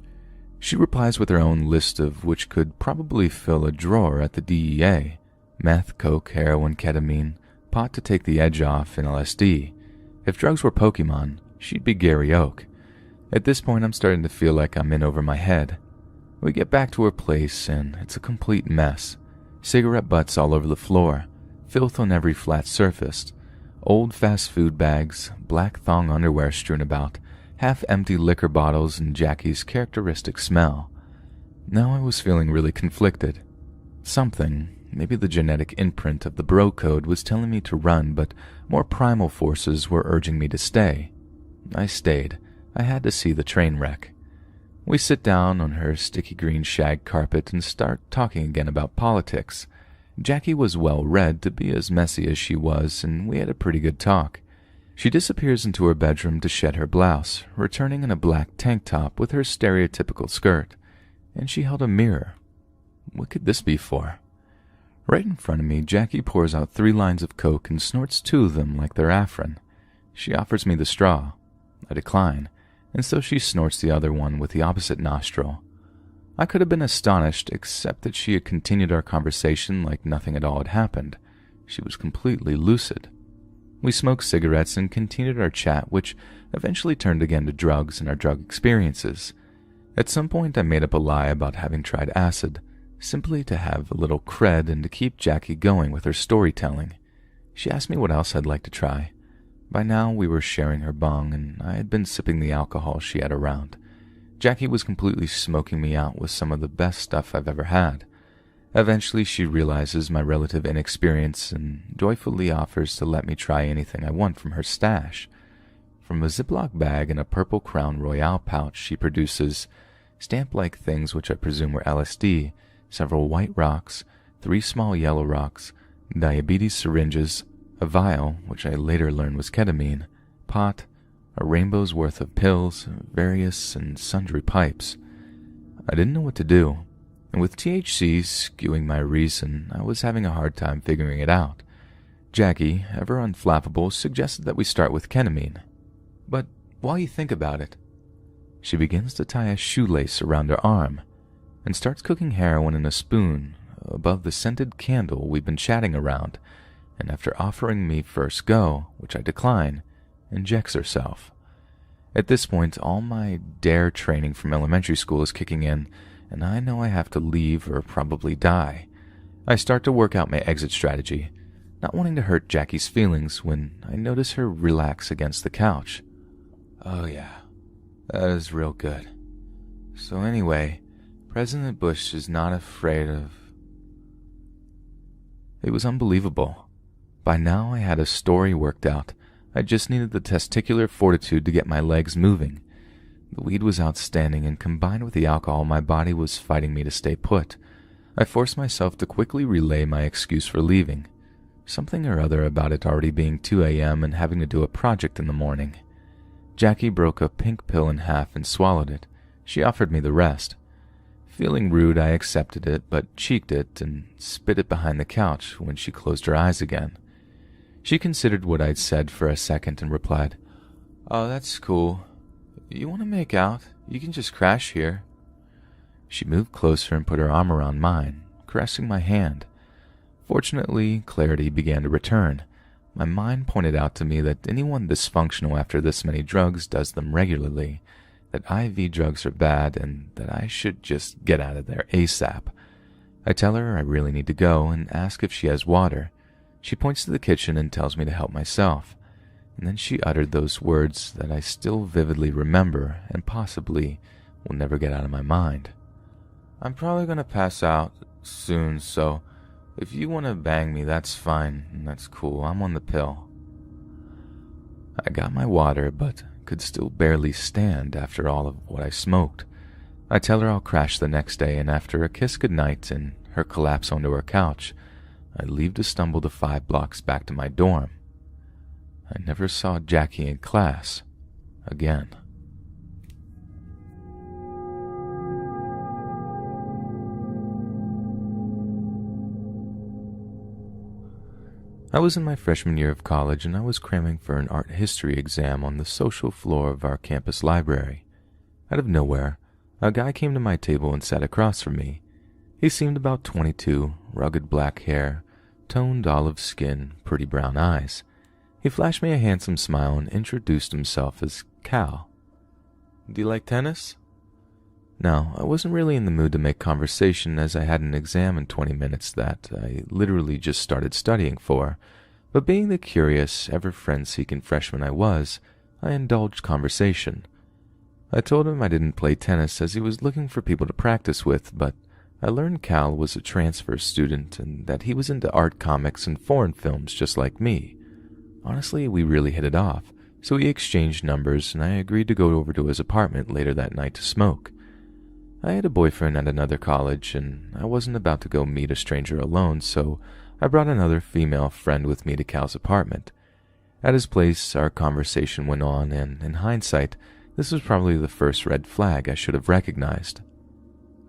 She replies with her own list of which could probably fill a drawer at the DEA. Meth, coke, heroin, ketamine, pot to take the edge off, and LSD. If drugs were Pokemon, she'd be Gary Oak. At this point, I'm starting to feel like I'm in over my head. We get back to her place, and it's a complete mess. Cigarette butts all over the floor, filth on every flat surface, old fast food bags, black thong underwear strewn about, half-empty liquor bottles, and Jackie's characteristic smell. Now I was feeling really conflicted. Something, maybe the genetic imprint of the bro code, was telling me to run, but more primal forces were urging me to stay. I stayed. I had to see the train wreck. We sit down on her sticky green shag carpet and start talking again about politics. Jackie was well read to be as messy as she was, and we had a pretty good talk. She disappears into her bedroom to shed her blouse, returning in a black tank top with her stereotypical skirt, and she held a mirror. What could this be for? Right in front of me, Jackie pours out 3 lines of coke and snorts 2 of them like they're Afrin. She offers me the straw. I decline, and so she snorts the other one with the opposite nostril. I could have been astonished, except that she had continued our conversation like nothing at all had happened. She was completely lucid. We smoked cigarettes and continued our chat, which eventually turned again to drugs and our drug experiences. At some point, I made up a lie about having tried acid, simply to have a little cred and to keep Jackie going with her storytelling. She asked me what else I'd like to try. By now, we were sharing her bong, and I had been sipping the alcohol she had around. Jackie was completely smoking me out with some of the best stuff I've ever had. Eventually, she realizes my relative inexperience and joyfully offers to let me try anything I want from her stash. From a Ziploc bag and a purple Crown Royale pouch, she produces stamp-like things which I presume were LSD, several white rocks, 3 small yellow rocks, diabetes syringes, a vial, which I later learned was ketamine, pot, a rainbow's worth of pills, various and sundry pipes. I didn't know what to do, and with THC skewing my reason, I was having a hard time figuring it out. Jackie, ever unflappable, suggested that we start with ketamine. But while you think about it, she begins to tie a shoelace around her arm and starts cooking heroin in a spoon above the scented candle we've been chatting around, and after offering me first go, which I decline, injects herself. At this point, all my DARE training from elementary school is kicking in, and I know I have to leave or probably die. I start to work out my exit strategy, not wanting to hurt Jackie's feelings, when I notice her relax against the couch. Oh yeah, that is real good. So anyway, President Bush is not afraid of... It was unbelievable. By now I had a story worked out. I just needed the testicular fortitude to get my legs moving. The weed was outstanding, and combined with the alcohol, my body was fighting me to stay put. I forced myself to quickly relay my excuse for leaving. Something or other about it already being 2 a.m. and having to do a project in the morning. Jackie broke a pink pill in half and swallowed it. She offered me the rest. Feeling rude, I accepted it, but cheeked it and spit it behind the couch when she closed her eyes again. She considered what I'd said for a second and replied, "Oh, that's cool. You want to make out? You can just crash here." She moved closer and put her arm around mine, caressing my hand. Fortunately, clarity began to return. My mind pointed out to me that anyone dysfunctional after this many drugs does them regularly, that IV drugs are bad, and that I should just get out of there ASAP. I tell her I really need to go and ask if she has water. She points to the kitchen and tells me to help myself, and then she uttered those words that I still vividly remember and possibly will never get out of my mind. "I'm probably going to pass out soon, so if you want to bang me, that's fine, and that's cool. I'm on the pill." I got my water, but could still barely stand after all of what I smoked. I tell her I'll crash the next day, and after a kiss goodnight and her collapse onto her couch, I leave to stumble the 5 blocks back to my dorm. I never saw Jackie in class again. I was in my freshman year of college, and I was cramming for an art history exam on the social floor of our campus library. Out of nowhere, a guy came to my table and sat across from me. He seemed about 22, rugged black hair, toned olive skin, pretty brown eyes. He flashed me a handsome smile and introduced himself as Cal. "Do you like tennis?" Now, I wasn't really in the mood to make conversation, as I had an exam in 20 minutes that I literally just started studying for, but being the curious, ever-friend-seeking freshman I was, I indulged conversation. I told him I didn't play tennis as he was looking for people to practice with, but I learned Cal was a transfer student and that he was into art comics and foreign films just like me. Honestly, we really hit it off, so we exchanged numbers and I agreed to go over to his apartment later that night to smoke. I had a boyfriend at another college, and I wasn't about to go meet a stranger alone, so I brought another female friend with me to Cal's apartment. At his place, our conversation went on, and in hindsight, this was probably the first red flag I should have recognized.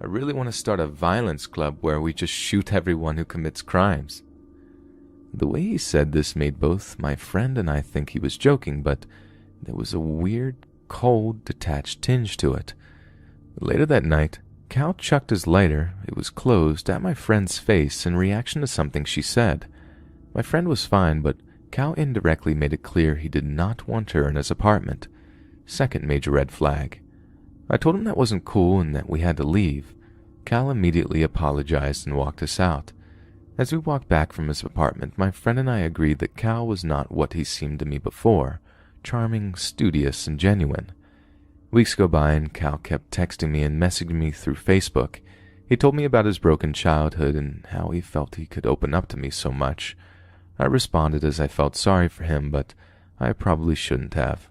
"I really want to start a violence club where we just shoot everyone who commits crimes." The way he said this made both my friend and I think he was joking, but there was a weird, cold, detached tinge to it. Later that night, Cal chucked his lighter, it was closed, at my friend's face in reaction to something she said. My friend was fine, but Cal indirectly made it clear he did not want her in his apartment. Second major red flag. I told him that wasn't cool and that we had to leave. Cal immediately apologized and walked us out. As we walked back from his apartment, my friend and I agreed that Cal was not what he seemed to me before, charming, studious, and genuine. Weeks go by and Cal kept texting me and messaging me through Facebook. He told me about his broken childhood and how he felt he could open up to me so much. I responded as I felt sorry for him, but I probably shouldn't have.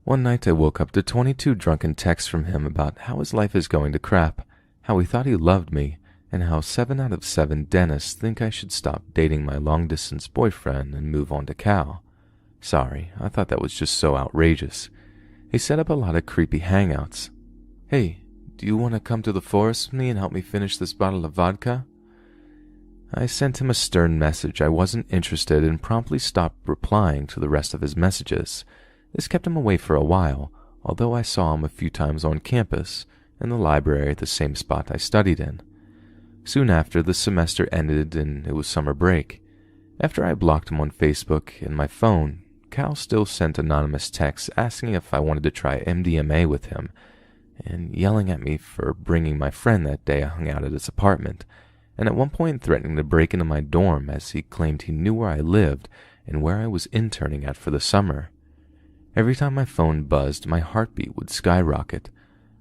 One night I woke up to 22 drunken texts from him about how his life is going to crap, how he thought he loved me, and how 7 out of 7 dentists think I should stop dating my long-distance boyfriend and move on to Cal. Sorry, I thought that was just so outrageous. He set up a lot of creepy hangouts. Hey, do you want to come to the forest with me and help me finish this bottle of vodka? I sent him a stern message I wasn't interested and promptly stopped replying to the rest of his messages. This kept him away for a while, although I saw him a few times on campus, in the library at the same spot I studied in. Soon after, the semester ended and it was summer break. After I blocked him on Facebook and my phone, Cal still sent anonymous texts asking if I wanted to try MDMA with him, and yelling at me for bringing my friend that day I hung out at his apartment, and at one point threatening to break into my dorm as he claimed he knew where I lived and where I was interning at for the summer. Every time my phone buzzed, my heartbeat would skyrocket.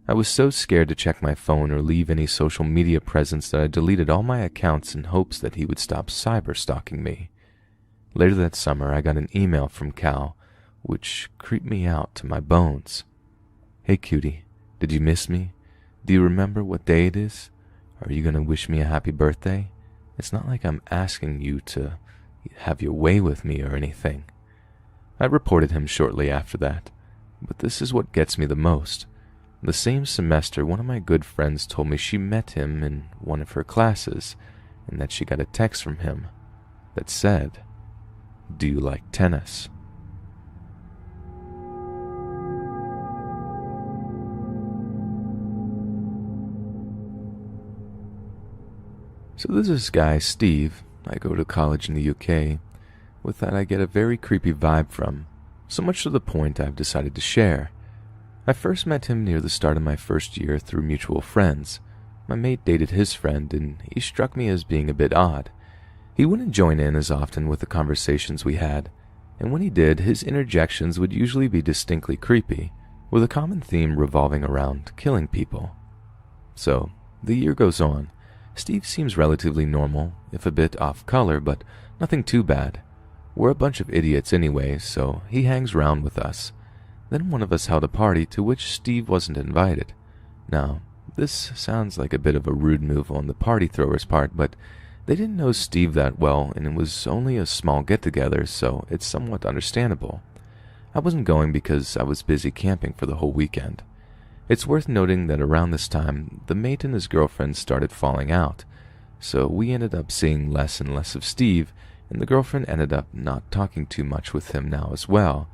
I was so scared to check my phone or leave any social media presence that I deleted all my accounts in hopes that he would stop cyber-stalking me. Later that summer, I got an email from Cal, which creeped me out to my bones. Hey cutie, did you miss me? Do you remember what day it is? Are you going to wish me a happy birthday? It's not like I'm asking you to have your way with me or anything. I reported him shortly after that, but this is what gets me the most. The same semester, one of my good friends told me she met him in one of her classes and that she got a text from him that said, "Do you like tennis?" So there's this guy, Steve. I go to college in the UK. With that, I get a very creepy vibe from, so much to the point I've decided to share. I first met him near the start of my first year through mutual friends. My mate dated his friend, and he struck me as being a bit odd. He wouldn't join in as often with the conversations we had, and when he did, his interjections would usually be distinctly creepy, with a common theme revolving around killing people. So, the year goes on. Steve seems relatively normal, if a bit off-color, but nothing too bad. We're a bunch of idiots anyway, so he hangs around with us. Then one of us held a party to which Steve wasn't invited. Now, this sounds like a bit of a rude move on the party thrower's part, but they didn't know Steve that well, and it was only a small get-together, so it's somewhat understandable. I wasn't going because I was busy camping for the whole weekend. It's worth noting that around this time, the mate and his girlfriend started falling out, so we ended up seeing less and less of Steve, and the girlfriend ended up not talking too much with him now as well,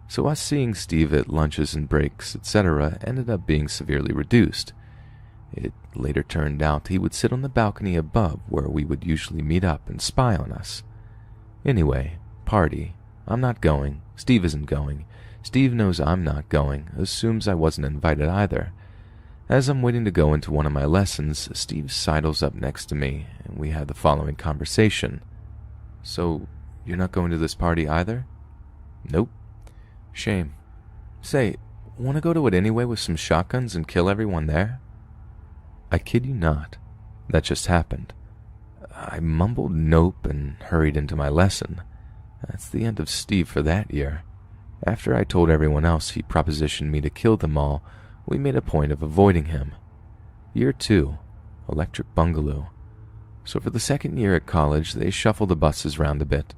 so us seeing Steve at lunches and breaks, etc., ended up being severely reduced. It later turned out he would sit on the balcony above where we would usually meet up and spy on us. Anyway, party. I'm not going. Steve isn't going. Steve knows I'm not going, assumes I wasn't invited either. As I'm waiting to go into one of my lessons, Steve sidles up next to me, and we had the following conversation. So, you're not going to this party either? Nope. Shame. Say, want to go to it anyway with some shotguns and kill everyone there? I kid you not. That just happened. I mumbled nope and hurried into my lesson. That's the end of Steve for that year. After I told everyone else he propositioned me to kill them all, we made a point of avoiding him. Year 2, Electric Bungalow. So for the second year at college, they shuffle the buses round a bit.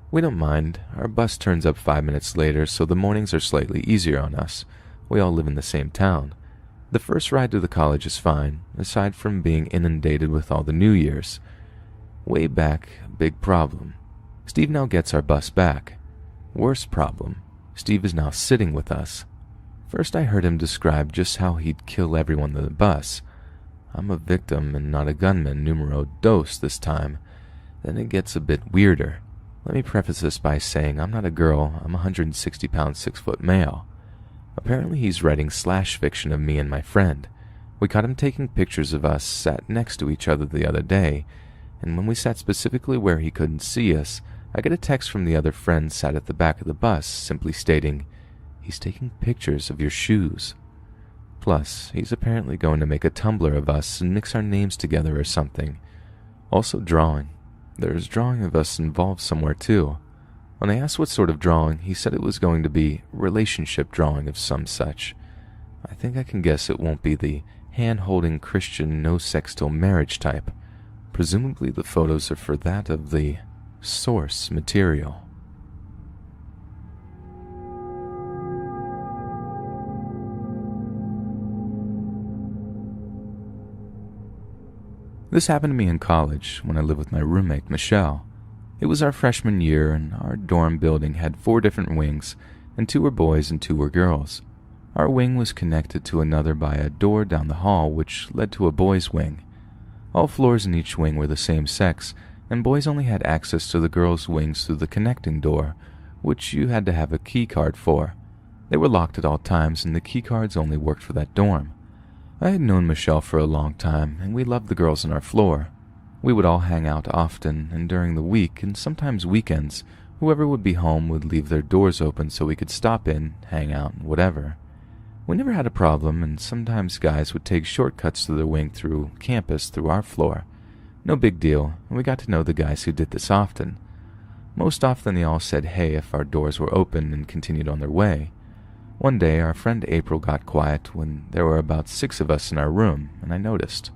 We don't mind. Our bus turns up 5 minutes later, so the mornings are slightly easier on us. We all live in the same town. The first ride to the college is fine, aside from being inundated with all the New Year's. Way back, big problem. Steve now gets our bus back. Worst problem. Steve is now sitting with us. First I heard him describe just how he'd kill everyone on the bus. I'm a victim and not a gunman numero dos this time, then it gets a bit weirder. Let me preface this by saying I'm not a girl, I'm a 160-pound, 6-foot male. Apparently he's writing slash fiction of me and my friend. We caught him taking pictures of us sat next to each other the other day, and when we sat specifically where he couldn't see us, I get a text from the other friend sat at the back of the bus simply stating, "He's taking pictures of your shoes." Plus, he's apparently going to make a Tumblr of us and mix our names together or something. Also drawing. There's drawing of us involved somewhere too. When I asked what sort of drawing, he said it was going to be relationship drawing of some such. I think I can guess it won't be the hand-holding Christian no-sex till marriage type. Presumably the photos are for that of the source material. This happened to me in college when I lived with my roommate, Michelle. It was our freshman year, and our dorm building had 4 different wings, and 2 were boys and 2 were girls. Our wing was connected to another by a door down the hall which led to a boys' wing. All floors in each wing were the same sex, and boys only had access to the girls' wings through the connecting door, which you had to have a key card for. They were locked at all times, and the key cards only worked for that dorm. I had known Michelle for a long time, and we loved the girls on our floor. We would all hang out often, and during the week, and sometimes weekends, whoever would be home would leave their doors open so we could stop in, hang out, and whatever. We never had a problem, and sometimes guys would take shortcuts to their wing through campus through our floor. No big deal, and we got to know the guys who did this often. Most often they all said hey if our doors were open and continued on their way. One day our friend April got quiet when there were about 6 of us in our room, and I noticed.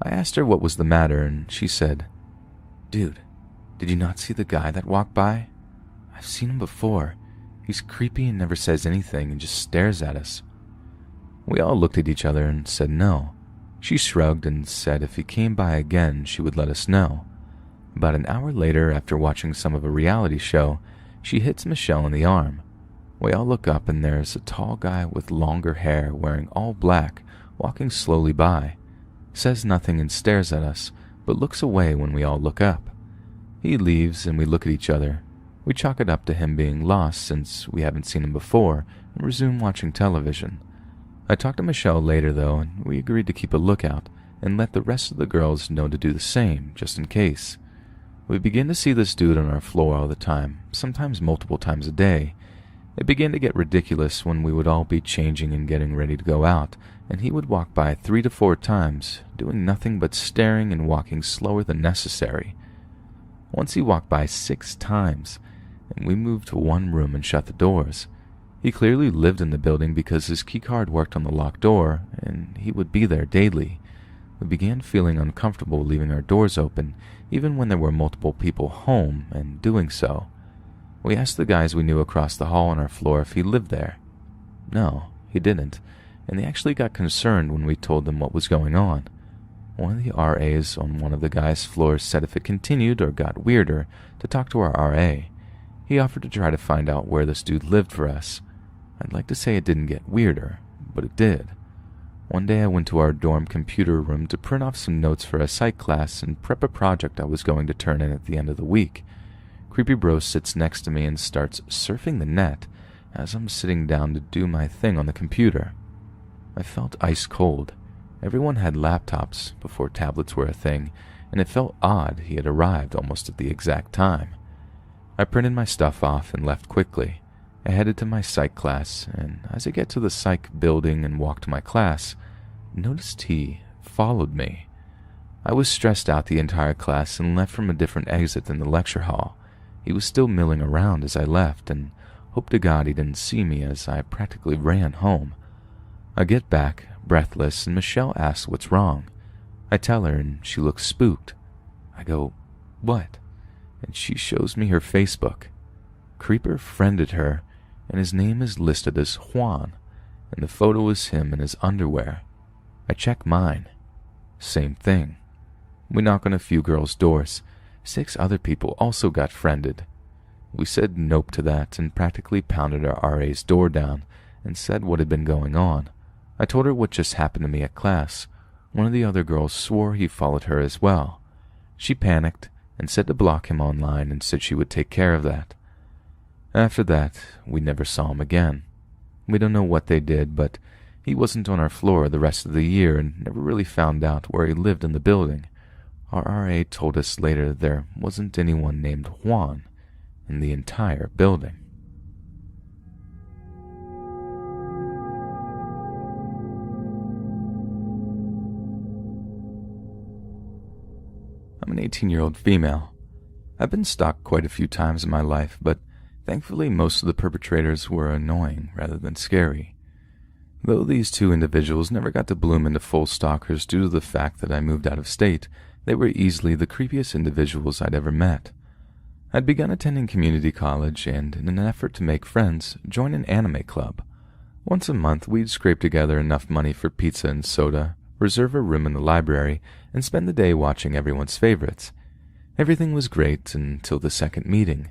I asked her what was the matter, and she said, "Dude, did you not see the guy that walked by? I've seen him before. He's creepy and never says anything and just stares at us." We all looked at each other and said no. She shrugged and said if he came by again, she would let us know. About an hour later, after watching some of a reality show, she hits Michelle in the arm. We all look up and there's a tall guy with longer hair wearing all black, walking slowly by. Says nothing and stares at us, but looks away when we all look up. He leaves and we look at each other. We chalk it up to him being lost since we haven't seen him before and resume watching television. I talked to Michelle later though, and we agreed to keep a lookout and let the rest of the girls know to do the same, just in case. We began to see this dude on our floor all the time, sometimes multiple times a day. It began to get ridiculous when we would all be changing and getting ready to go out, and he would walk by 3 to 4 times, doing nothing but staring and walking slower than necessary. Once he walked by 6 times, and we moved to one room and shut the doors. He clearly lived in the building because his keycard worked on the locked door, and he would be there daily. We began feeling uncomfortable leaving our doors open, even when there were multiple people home, and doing so. We asked the guys we knew across the hall on our floor if he lived there. No, he didn't, and they actually got concerned when we told them what was going on. One of the RAs on one of the guys' floors said if it continued or got weirder, to talk to our RA. He offered to try to find out where this dude lived for us. I'd like to say it didn't get weirder, but it did. One day I went to our dorm computer room to print off some notes for a psych class and prep a project I was going to turn in at the end of the week. Creepy Bro sits next to me and starts surfing the net as I'm sitting down to do my thing on the computer. I felt ice cold. Everyone had laptops before tablets were a thing, and it felt odd he had arrived almost at the exact time. I printed my stuff off and left quickly. I headed to my psych class, and as I get to the psych building and walk to my class, noticed he followed me. I was stressed out the entire class and left from a different exit than the lecture hall. He was still milling around as I left, and hoped to God he didn't see me as I practically ran home. I get back, breathless, and Michelle asks what's wrong. I tell her, and she looks spooked. I go, "What?" And she shows me her Facebook. Creeper friended her, and his name is listed as Juan, and the photo is him in his underwear. I check mine. Same thing. We knock on a few girls' doors. 6 other people also got friended. We said nope to that and practically pounded our RA's door down and said what had been going on. I told her what just happened to me at class. One of the other girls swore he followed her as well. She panicked and said to block him online and said she would take care of that. After that, we never saw him again. We don't know what they did, but he wasn't on our floor the rest of the year and never really found out where he lived in the building. Our RA told us later there wasn't anyone named Juan in the entire building. I'm an 18-year-old female. I've been stalked quite a few times in my life, but thankfully most of the perpetrators were annoying rather than scary. Though these two individuals never got to bloom into full stalkers due to the fact that I moved out of state, they were easily the creepiest individuals I'd ever met. I'd begun attending community college and, in an effort to make friends, joined an anime club. Once a month, we'd scrape together enough money for pizza and soda, reserve a room in the library, and spend the day watching everyone's favorites. Everything was great until the second meeting.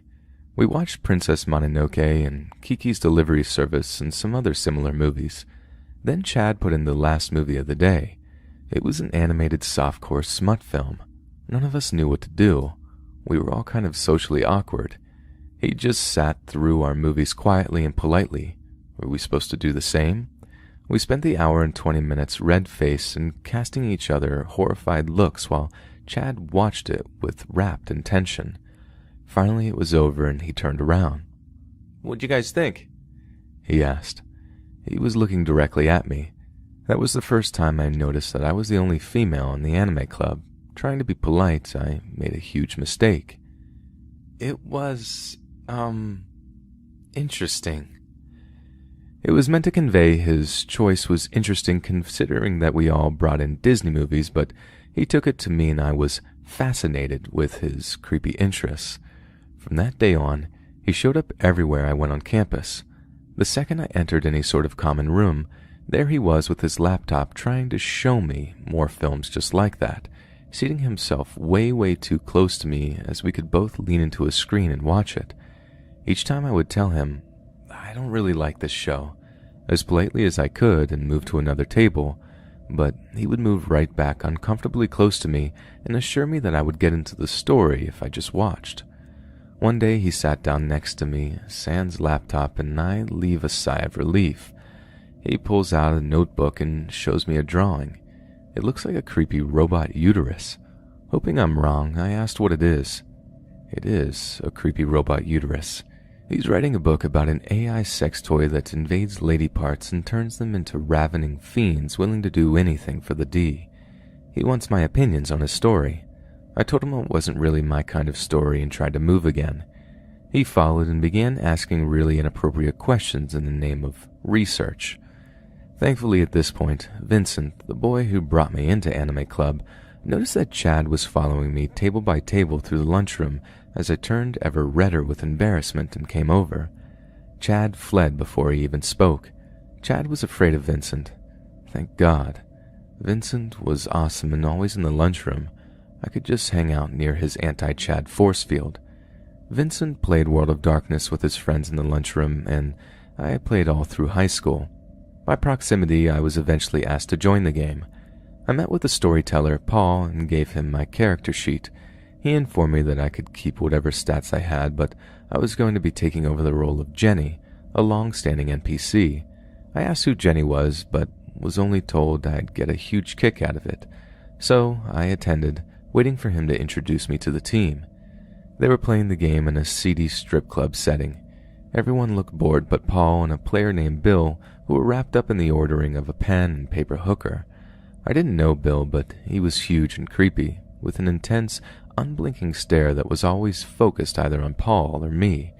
We watched Princess Mononoke and Kiki's Delivery Service and some other similar movies. Then Chad put in the last movie of the day. It was an animated softcore smut film. None of us knew what to do. We were all kind of socially awkward. He just sat through our movies quietly and politely. Were we supposed to do the same? We spent the hour and 20 minutes red-faced and casting each other horrified looks while Chad watched it with rapt intention. Finally it was over and he turned around. "What'd you guys think?" he asked. He was looking directly at me. That was the first time I noticed that I was the only female in the anime club. Trying to be polite, I made a huge mistake. "It was, interesting." It was meant to convey his choice was interesting considering that we all brought in Disney movies, but he took it to mean I was fascinated with his creepy interests. From that day on, he showed up everywhere I went on campus. The second I entered any sort of common room, there he was with his laptop trying to show me more films just like that, seating himself way too close to me as we could both lean into a screen and watch it. Each time I would tell him, "I don't really like this show," as politely as I could and move to another table, but he would move right back uncomfortably close to me and assure me that I would get into the story if I just watched. One day he sat down next to me, sans laptop, and I leave a sigh of relief. He pulls out a notebook and shows me a drawing. It looks like a creepy robot uterus. Hoping I'm wrong, I asked what it is. It is a creepy robot uterus. He's writing a book about an AI sex toy that invades lady parts and turns them into ravening fiends willing to do anything for the D. He wants my opinions on his story. I told him it wasn't really my kind of story and tried to move again. He followed and began asking really inappropriate questions in the name of research. Thankfully at this point, Vincent, the boy who brought me into Anime Club, noticed that Chad was following me table by table through the lunchroom as I turned ever redder with embarrassment and came over. Chad fled before he even spoke. Chad was afraid of Vincent. Thank God. Vincent was awesome and always in the lunchroom. I could just hang out near his anti-Chad force field. Vincent played World of Darkness with his friends in the lunchroom, and I played all through high school. By proximity, I was eventually asked to join the game. I met with the storyteller, Paul, and gave him my character sheet. He informed me that I could keep whatever stats I had, but I was going to be taking over the role of Jenny, a long-standing NPC. I asked who Jenny was, but was only told I'd get a huge kick out of it. So I attended, waiting for him to introduce me to the team. They were playing the game in a seedy strip club setting. Everyone looked bored but Paul and a player named Bill, who were wrapped up in the ordering of a pen and paper hooker. I didn't know Bill, but he was huge and creepy, with an intense, unblinking stare that was always focused either on Paul or me.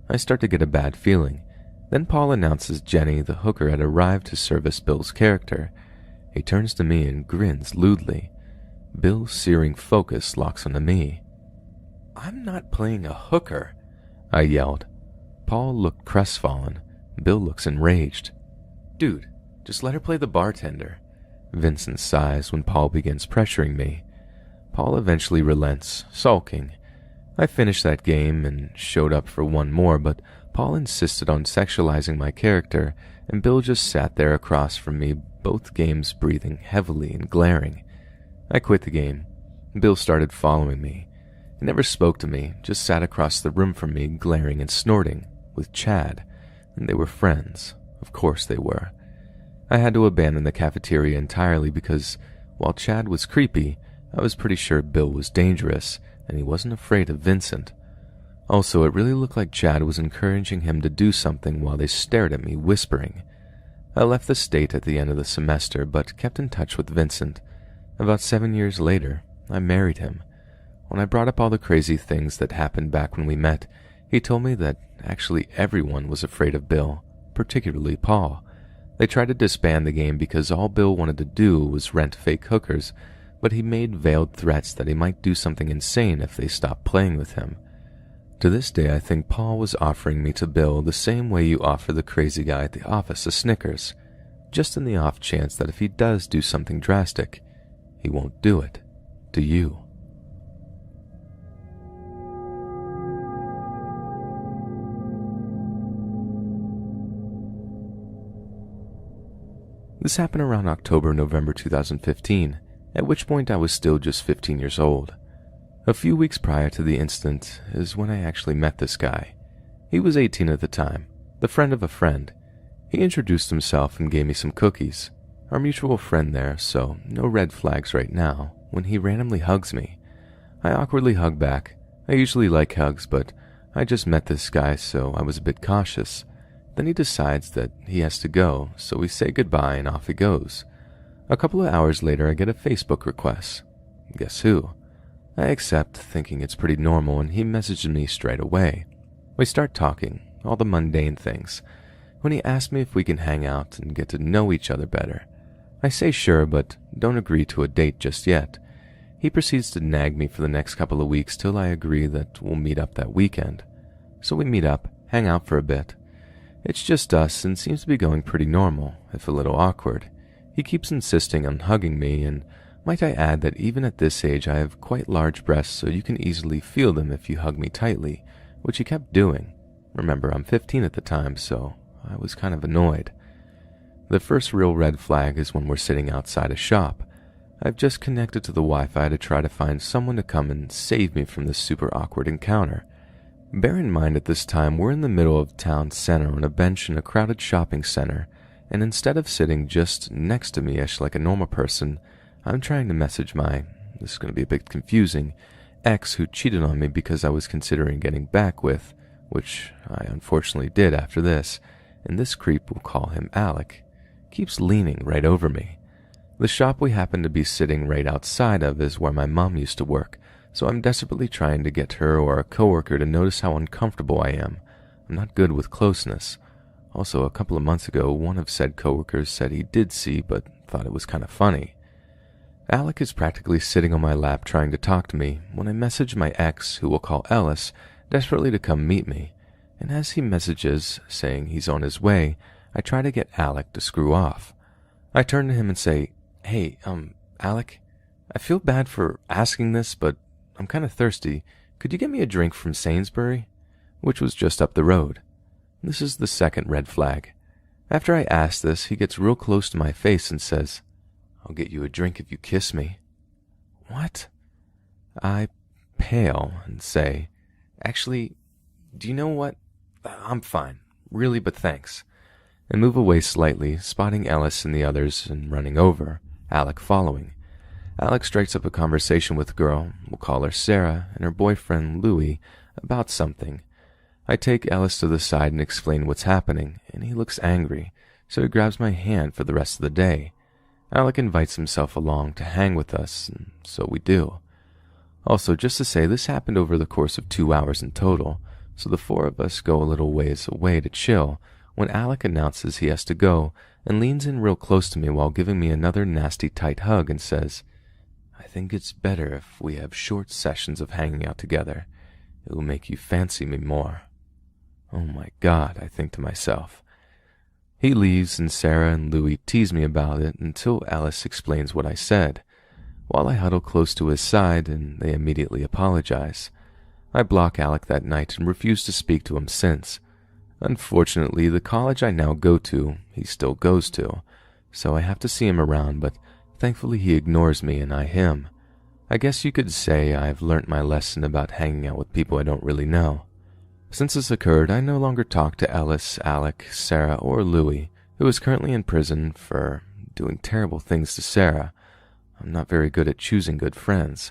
I start to get a bad feeling. Then Paul announces Jenny, the hooker, had arrived to service Bill's character. He turns to me and grins lewdly. Bill's searing focus locks onto me. "I'm not playing a hooker," I yelled. Paul looked crestfallen. Bill looks enraged. "Dude, just let her play the bartender." Vincent sighs when Paul begins pressuring me. Paul eventually relents, sulking. I finished that game and showed up for one more, but Paul insisted on sexualizing my character, and Bill just sat there across from me, both games breathing heavily and glaring. I quit the game. Bill started following me. He never spoke to me, just sat across the room from me, glaring and snorting, with Chad, and they were friends. Of course they were. I had to abandon the cafeteria entirely because, while Chad was creepy, I was pretty sure Bill was dangerous, and he wasn't afraid of Vincent. Also, it really looked like Chad was encouraging him to do something while they stared at me, whispering. I left the state at the end of the semester, but kept in touch with Vincent. About 7 years later, I married him. When I brought up all the crazy things that happened back when we met, he told me that actually everyone was afraid of Bill, particularly Paul. They tried to disband the game because all Bill wanted to do was rent fake hookers, but he made veiled threats that he might do something insane if they stopped playing with him. To this day, I think Paul was offering me to Bill the same way you offer the crazy guy at the office a Snickers, just in the off chance that if he does do something drastic, he won't do it to you. This happened around October-November 2015, at which point I was still just 15 years old. A few weeks prior to the incident is when I actually met this guy. He was 18 at the time, the friend of a friend. He introduced himself and gave me some cookies. Our mutual friend there, so no red flags right now, when he randomly hugs me. I awkwardly hug back. I usually like hugs, but I just met this guy, so I was a bit cautious. Then he decides that he has to go, so we say goodbye and off he goes. A couple of hours later, I get a Facebook request. Guess who? I accept, thinking it's pretty normal, and he messages me straight away. We start talking, all the mundane things. When he asks me if we can hang out and get to know each other better, I say sure, but don't agree to a date just yet. He proceeds to nag me for the next couple of weeks till I agree that we'll meet up that weekend. So we meet up, hang out for a bit. It's just us and seems to be going pretty normal, if a little awkward. He keeps insisting on hugging me, and might I add that even at this age I have quite large breasts, so you can easily feel them if you hug me tightly, which he kept doing. Remember, I'm 15 at the time, so I was kind of annoyed. The first real red flag is when we're sitting outside a shop. I've just connected to the Wi-Fi to try to find someone to come and save me from this super awkward encounter. Bear in mind at this time we're in the middle of town center on a bench in a crowded shopping center, and instead of sitting just next to me-ish like a normal person, I'm trying to message my, this is going to be a bit confusing, ex who cheated on me because I was considering getting back with, which I unfortunately did after this, and this creep, we'll call him Alec, keeps leaning right over me. The shop we happen to be sitting right outside of is where my mom used to work, so I'm desperately trying to get her or a coworker to notice how uncomfortable I am. I'm not good with closeness. Also, a couple of months ago, one of said coworkers said he did see but thought it was kind of funny. Alec is practically sitting on my lap trying to talk to me when I message my ex, who we'll call Ellis, desperately to come meet me, and as he messages, saying he's on his way, I try to get Alec to screw off. I turn to him and say, "Hey, Alec, I feel bad for asking this, but I'm kind of thirsty. Could you get me a drink from Sainsbury?" Which was just up the road. This is the second red flag. After I ask this, he gets real close to my face and says, "I'll get you a drink if you kiss me." What? I pale and say, "Actually, do you know what? I'm fine, really, but thanks," and move away slightly, spotting Ellis and the others and running over, Alec following. Alec strikes up a conversation with a girl, we'll call her Sarah, and her boyfriend, Louis, about something. I take Ellis to the side and explain what's happening, and he looks angry, so he grabs my hand for the rest of the day. Alec invites himself along to hang with us, and so we do. Also, just to say, this happened over the course of 2 hours in total, so the four of us go a little ways away to chill, when Alec announces he has to go, and leans in real close to me while giving me another nasty tight hug and says, "I think it's better if we have short sessions of hanging out together. It will make you fancy me more." Oh my God, I think to myself. He leaves, and Sarah and Louis tease me about it until Alice explains what I said, while I huddle close to his side and they immediately apologize. I block Alec that night and refuse to speak to him since. Unfortunately, the college I now go to, he still goes to, so I have to see him around, but thankfully he ignores me and I him. I guess you could say I've learnt my lesson about hanging out with people I don't really know. Since this occurred, I no longer talk to Ellis, Alec, Sarah, or Louie, who is currently in prison for doing terrible things to Sarah. I'm not very good at choosing good friends,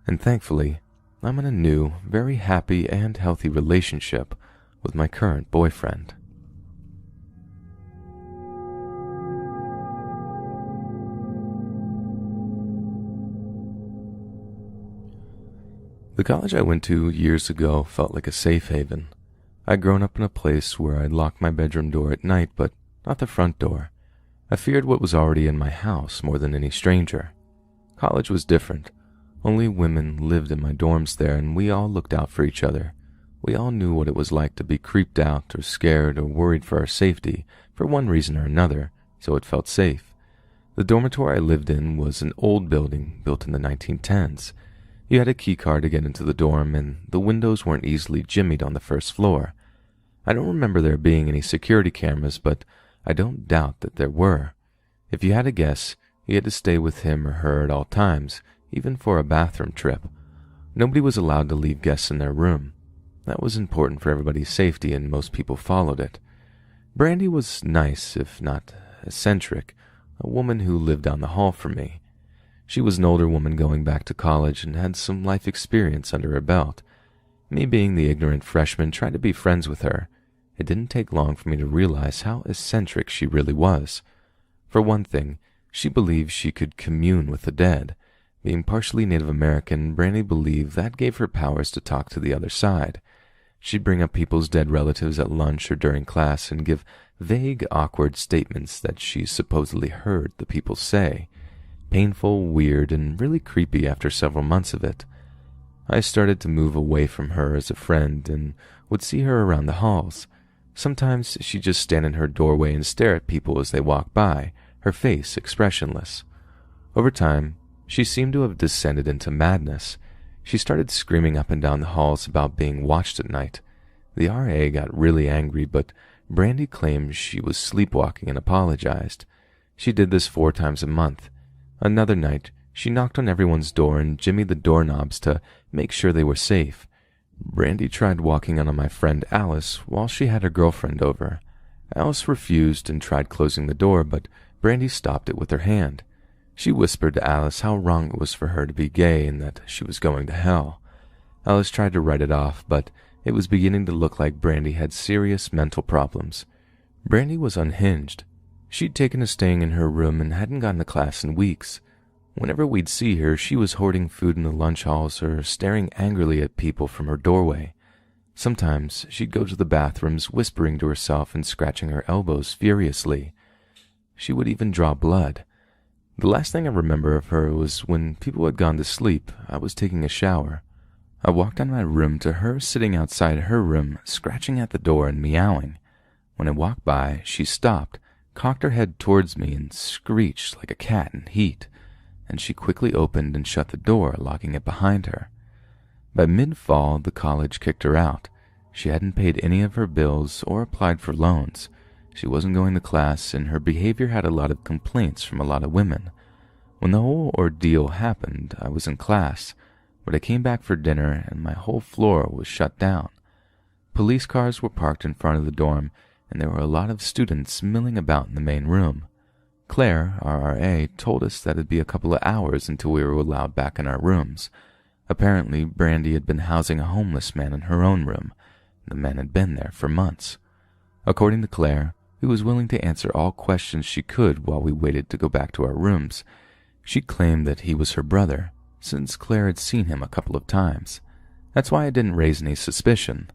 and thankfully, I'm in a new, very happy and healthy relationship with my current boyfriend. The college I went to years ago felt like a safe haven. I'd grown up in a place where I'd lock my bedroom door at night, but not the front door. I feared what was already in my house more than any stranger. College was different. Only women lived in my dorms there, and we all looked out for each other. We all knew what it was like to be creeped out or scared or worried for our safety for one reason or another, so it felt safe. The dormitory I lived in was an old building built in the 1910s. You had a key card to get into the dorm, and the windows weren't easily jimmied on the first floor. I don't remember there being any security cameras, but I don't doubt that there were. If you had a guess, you had to stay with him or her at all times, even for a bathroom trip. Nobody was allowed to leave guests in their room. That was important for everybody's safety, and most people followed it. Brandy was nice, if not eccentric, a woman who lived down the hall from me. She was an older woman going back to college and had some life experience under her belt. Me being the ignorant freshman tried to be friends with her. It didn't take long for me to realize how eccentric she really was. For one thing, she believed she could commune with the dead. Being partially Native American, Brandy believed that gave her powers to talk to the other side. She'd bring up people's dead relatives at lunch or during class and give vague, awkward statements that she supposedly heard the people say. Painful, weird, and really creepy after several months of it. I started to move away from her as a friend and would see her around the halls. Sometimes she'd just stand in her doorway and stare at people as they walked by, her face expressionless. Over time, she seemed to have descended into madness. She started screaming up and down the halls about being watched at night. The RA got really angry, but Brandy claimed she was sleepwalking and apologized. She did this 4 times a month. Another night, she knocked on everyone's door and jimmied the doorknobs to make sure they were safe. Brandy tried walking on my friend Alice while she had her girlfriend over. Alice refused and tried closing the door, but Brandy stopped it with her hand. She whispered to Alice how wrong it was for her to be gay and that she was going to hell. Alice tried to write it off, but it was beginning to look like Brandy had serious mental problems. Brandy was unhinged. She'd taken to staying in her room and hadn't gone to class in weeks. Whenever we'd see her, she was hoarding food in the lunch halls or staring angrily at people from her doorway. Sometimes she'd go to the bathrooms whispering to herself and scratching her elbows furiously. She would even draw blood. The last thing I remember of her was when people had gone to sleep, I was taking a shower. I walked out of my room to her sitting outside her room, scratching at the door and meowing. When I walked by, she stopped, cocked her head towards me, and screeched like a cat in heat, and she quickly opened and shut the door, locking it behind her. By mid-fall, the college kicked her out. She hadn't paid any of her bills or applied for loans. She wasn't going to class, and her behavior had a lot of complaints from a lot of women. When the whole ordeal happened, I was in class, but I came back for dinner and my whole floor was shut down. Police cars were parked in front of the dorm, and there were a lot of students milling about in the main room. Claire, our RA, told us that it'd be a couple of hours until we were allowed back in our rooms. Apparently, Brandy had been housing a homeless man in her own room. The man had been there for months. According to Claire, who was willing to answer all questions she could while we waited to go back to our rooms, she claimed that he was her brother, since Claire had seen him a couple of times. That's why I didn't raise any suspicion.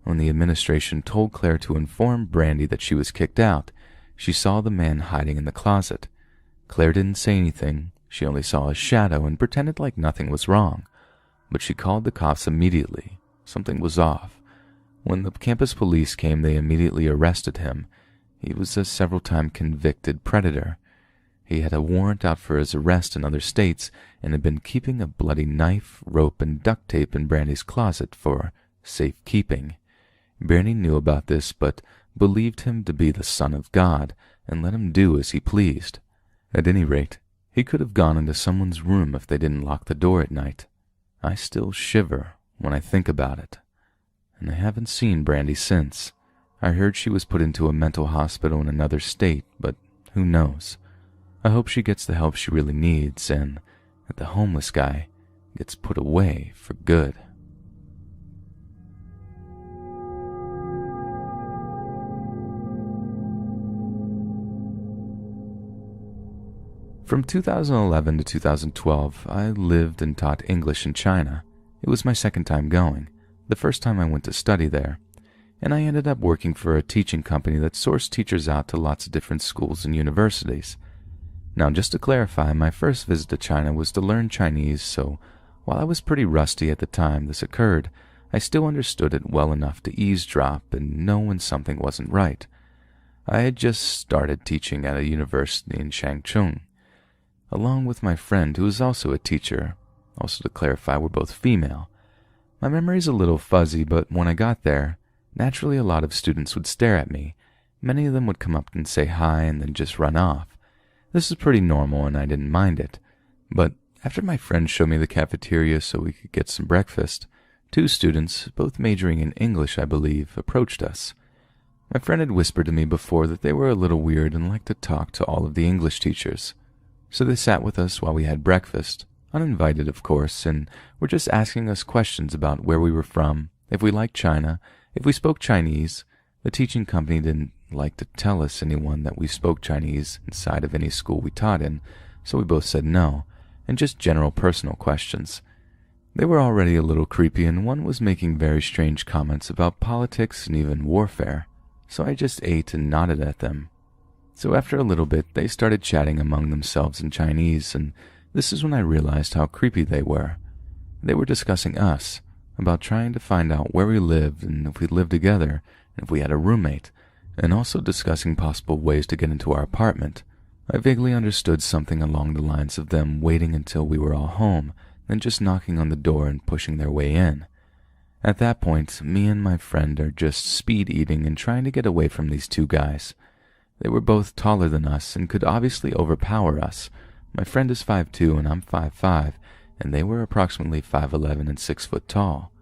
When the administration told Claire to inform Brandy that she was kicked out, she saw the man hiding in the closet. Claire didn't say anything. She only saw a shadow and pretended like nothing was wrong. But she called the cops immediately. Something was off. When the campus police came, they immediately arrested him. He was a several-time convicted predator. He had a warrant out for his arrest in other states and had been keeping a bloody knife, rope, and duct tape in Brandy's closet for safekeeping. Brandy knew about this, but believed him to be the Son of God and let him do as he pleased. At any rate, he could have gone into someone's room if they didn't lock the door at night. I still shiver when I think about it. And I haven't seen Brandy since. I heard she was put into a mental hospital in another state, but who knows? I hope she gets the help she really needs and that the homeless guy gets put away for good. From 2011 to 2012, I lived and taught English in China. It was my second time going, the first time I went to study there, and I ended up working for a teaching company that sourced teachers out to lots of different schools and universities. Now, just to clarify, my first visit to China was to learn Chinese, so while I was pretty rusty at the time this occurred, I still understood it well enough to eavesdrop and know when something wasn't right. I had just started teaching at a university in Changchun, along with my friend who is also a teacher. Also to clarify, we're both female. My memory's a little fuzzy, but when I got there, naturally a lot of students would stare at me. Many of them would come up and say hi and then just run off. This is pretty normal and I didn't mind it. But after my friend showed me the cafeteria so we could get some breakfast, two students, both majoring in English I believe, approached us. My friend had whispered to me before that they were a little weird and liked to talk to all of the English teachers. So they sat with us while we had breakfast, uninvited of course, and were just asking us questions about where we were from, if we liked China, if we spoke Chinese. The teaching company didn't like to tell us anyone that we spoke Chinese inside of any school we taught in, so we both said no, and just general personal questions. They were already a little creepy, and one was making very strange comments about politics and even warfare, so I just ate and nodded at them. So after a little bit, they started chatting among themselves in Chinese, and this is when I realized how creepy they were. They were discussing us, about trying to find out where we lived and if we lived together, and if we had a roommate, and also discussing possible ways to get into our apartment. I vaguely understood something along the lines of them waiting until we were all home, then just knocking on the door and pushing their way in. At that point, me and my friend are just speed eating and trying to get away from these two guys. They were both taller than us and could obviously overpower us. My friend is 5'2" and I'm 5'5", and they were approximately 5'11" and 6 foot tall.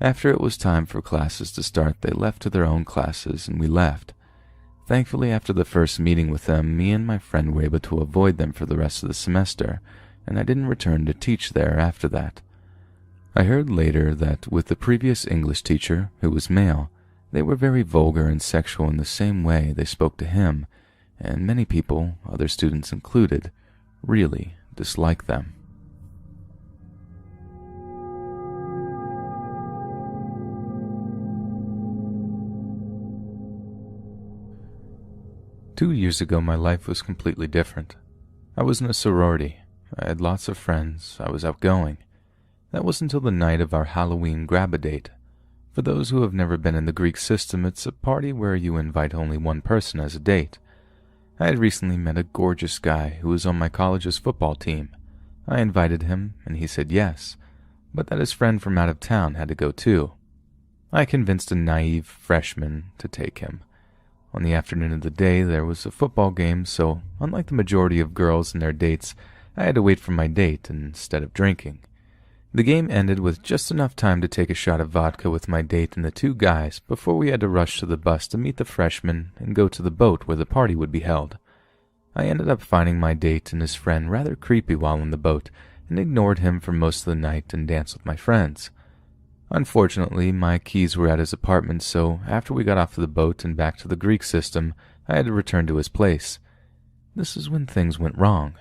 After it was time for classes to start, they left to their own classes and we left. Thankfully, after the first meeting with them, me and my friend were able to avoid them for the rest of the semester, and I didn't return to teach there after that. I heard later that with the previous English teacher, who was male, they were very vulgar and sexual in the same way they spoke to him, and many people, other students included, really disliked them. Two years ago, my life was completely different. I was in a sorority. I had lots of friends. I was outgoing. That was until the night of our Halloween grab-a-date. For those who have never been in the Greek system, it's a party where you invite only one person as a date. I had recently met a gorgeous guy who was on my college's football team. I invited him, and he said yes, but that his friend from out of town had to go too. I convinced a naive freshman to take him. On the afternoon of the day, there was a football game, so unlike the majority of girls and their dates, I had to wait for my date instead of drinking. The game ended with just enough time to take a shot of vodka with my date and the two guys before we had to rush to the bus to meet the freshmen and go to the boat where the party would be held. I ended up finding my date and his friend rather creepy while on the boat and ignored him for most of the night and danced with my friends. Unfortunately, my keys were at his apartment, so after we got off the boat and back to the Greek system, I had to return to his place. This is when things went wrong.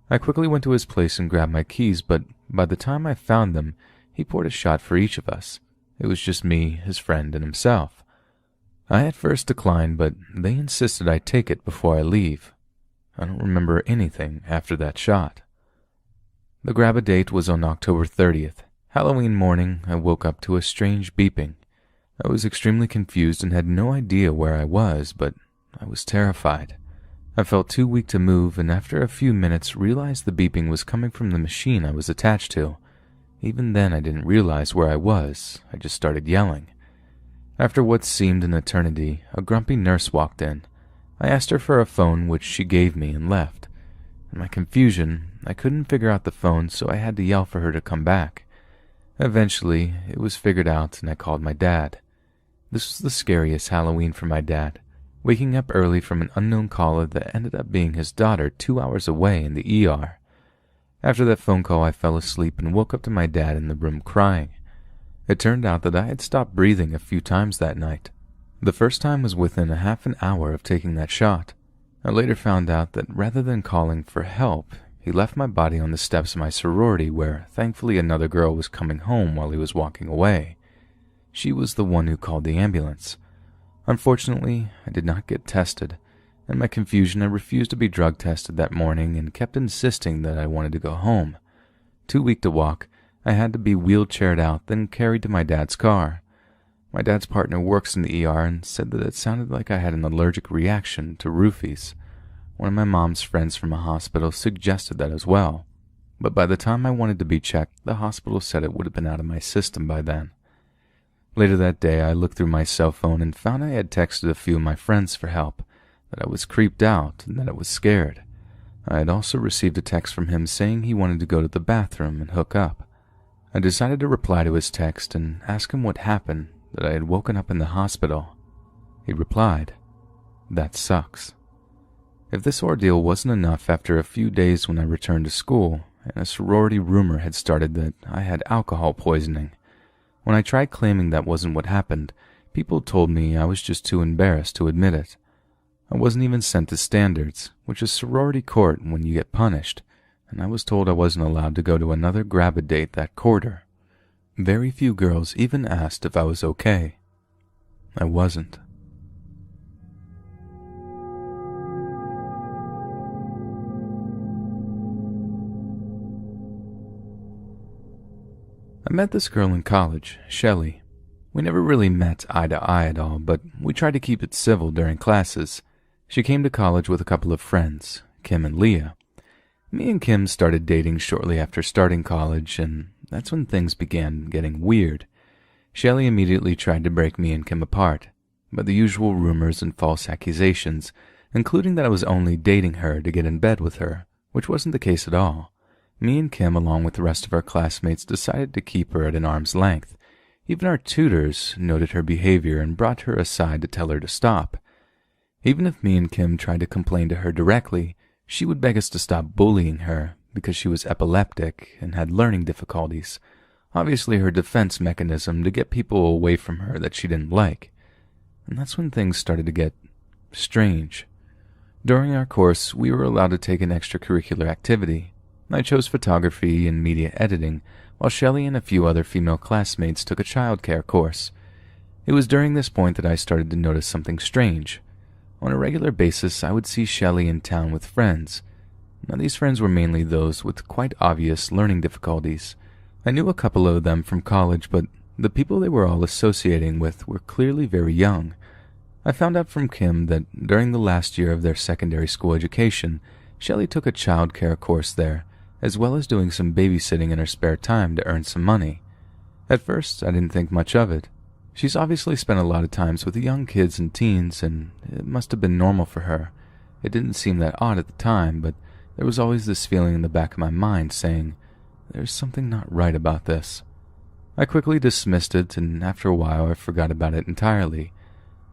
I quickly went to his place and grabbed my keys, but by the time I found them, he poured a shot for each of us. It was just me, his friend, and himself. I at first declined, but they insisted I take it before I leave. I don't remember anything after that shot. The grab-a-date was on October 30th. Halloween morning, I woke up to a strange beeping. I was extremely confused and had no idea where I was, but I was terrified. I felt too weak to move, and after a few minutes realized the beeping was coming from the machine I was attached to. Even then I didn't realize where I was. I just started yelling. After what seemed an eternity, a grumpy nurse walked in. I asked her for a phone, which she gave me and left. In my confusion, I couldn't figure out the phone, so I had to yell for her to come back. Eventually, it was figured out and I called my dad. This was the scariest Halloween for my dad, waking up early from an unknown caller that ended up being his daughter 2 hours away in the ER. After that phone call, I fell asleep and woke up to my dad in the room crying. It turned out that I had stopped breathing a few times that night. The first time was within a half an hour of taking that shot. I later found out that rather than calling for help, he left my body on the steps of my sorority where, thankfully, another girl was coming home while he was walking away. She was the one who called the ambulance. Unfortunately, I did not get tested. In my confusion, I refused to be drug tested that morning and kept insisting that I wanted to go home. Too weak to walk, I had to be wheelchaired out, then carried to my dad's car. My dad's partner works in the ER and said that it sounded like I had an allergic reaction to roofies. One of my mom's friends from a hospital suggested that as well, but by the time I wanted to be checked, the hospital said it would have been out of my system by then. Later that day, I looked through my cell phone and found I had texted a few of my friends for help, that I was creeped out and that I was scared. I had also received a text from him saying he wanted to go to the bathroom and hook up. I decided to reply to his text and ask him what happened, that I had woken up in the hospital. He replied, "That sucks." If this ordeal wasn't enough, after a few days when I returned to school, and a sorority rumor had started that I had alcohol poisoning. When I tried claiming that wasn't what happened, people told me I was just too embarrassed to admit it. I wasn't even sent to standards, which is sorority court when you get punished, and I was told I wasn't allowed to go to another grab-a-date that quarter. Very few girls even asked if I was okay. I wasn't. I met this girl in college, Shelley. We never really met eye to eye at all, but we tried to keep it civil during classes. She came to college with a couple of friends, Kim and Leah. Me and Kim started dating shortly after starting college, and that's when things began getting weird. Shelley immediately tried to break me and Kim apart, by the usual rumors and false accusations, including that I was only dating her to get in bed with her, which wasn't the case at all. Me and Kim, along with the rest of our classmates, decided to keep her at an arm's length. Even our tutors noted her behavior and brought her aside to tell her to stop. Even if me and Kim tried to complain to her directly, she would beg us to stop bullying her because she was epileptic and had learning difficulties. Obviously her defense mechanism to get people away from her that she didn't like. And that's when things started to get strange. During our course, we were allowed to take an extracurricular activity. I chose photography and media editing, while Shelley and a few other female classmates took a childcare course. It was during this point that I started to notice something strange. On a regular basis, I would see Shelley in town with friends. Now, these friends were mainly those with quite obvious learning difficulties. I knew a couple of them from college, but the people they were all associating with were clearly very young. I found out from Kim that during the last year of their secondary school education, Shelley took a childcare course there, as well as doing some babysitting in her spare time to earn some money. At first, I didn't think much of it. She's obviously spent a lot of times with young kids and teens, and it must have been normal for her. It didn't seem that odd at the time, but there was always this feeling in the back of my mind saying, there's something not right about this. I quickly dismissed it, and after a while I forgot about it entirely,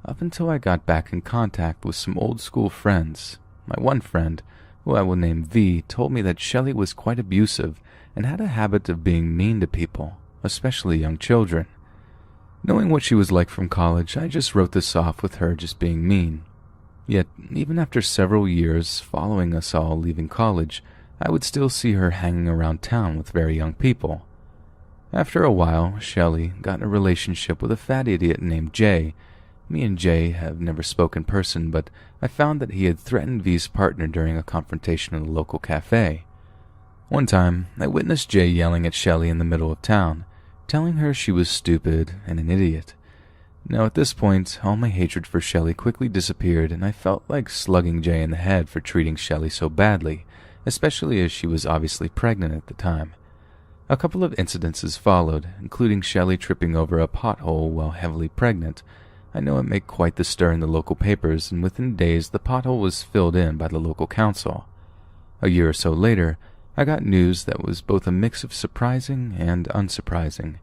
up until I got back in contact with some old school friends. My one friend, who I will name V, told me that Shelley was quite abusive and had a habit of being mean to people, especially young children. Knowing what she was like from college, I just wrote this off with her just being mean. Yet, even after several years following us all leaving college, I would still see her hanging around town with very young people. After a while, Shelley got in a relationship with a fat idiot named Jay. Me and Jay have never spoken in person, but I found that he had threatened V's partner during a confrontation in a local cafe. One time, I witnessed Jay yelling at Shelley in the middle of town, telling her she was stupid and an idiot. Now at this point, all my hatred for Shelley quickly disappeared, and I felt like slugging Jay in the head for treating Shelley so badly, especially as she was obviously pregnant at the time. A couple of incidences followed, including Shelley tripping over a pothole while heavily pregnant. I know it made quite the stir in the local papers, and within days the pothole was filled in by the local council. A year or so later, I got news that was both a mix of surprising and unsurprising.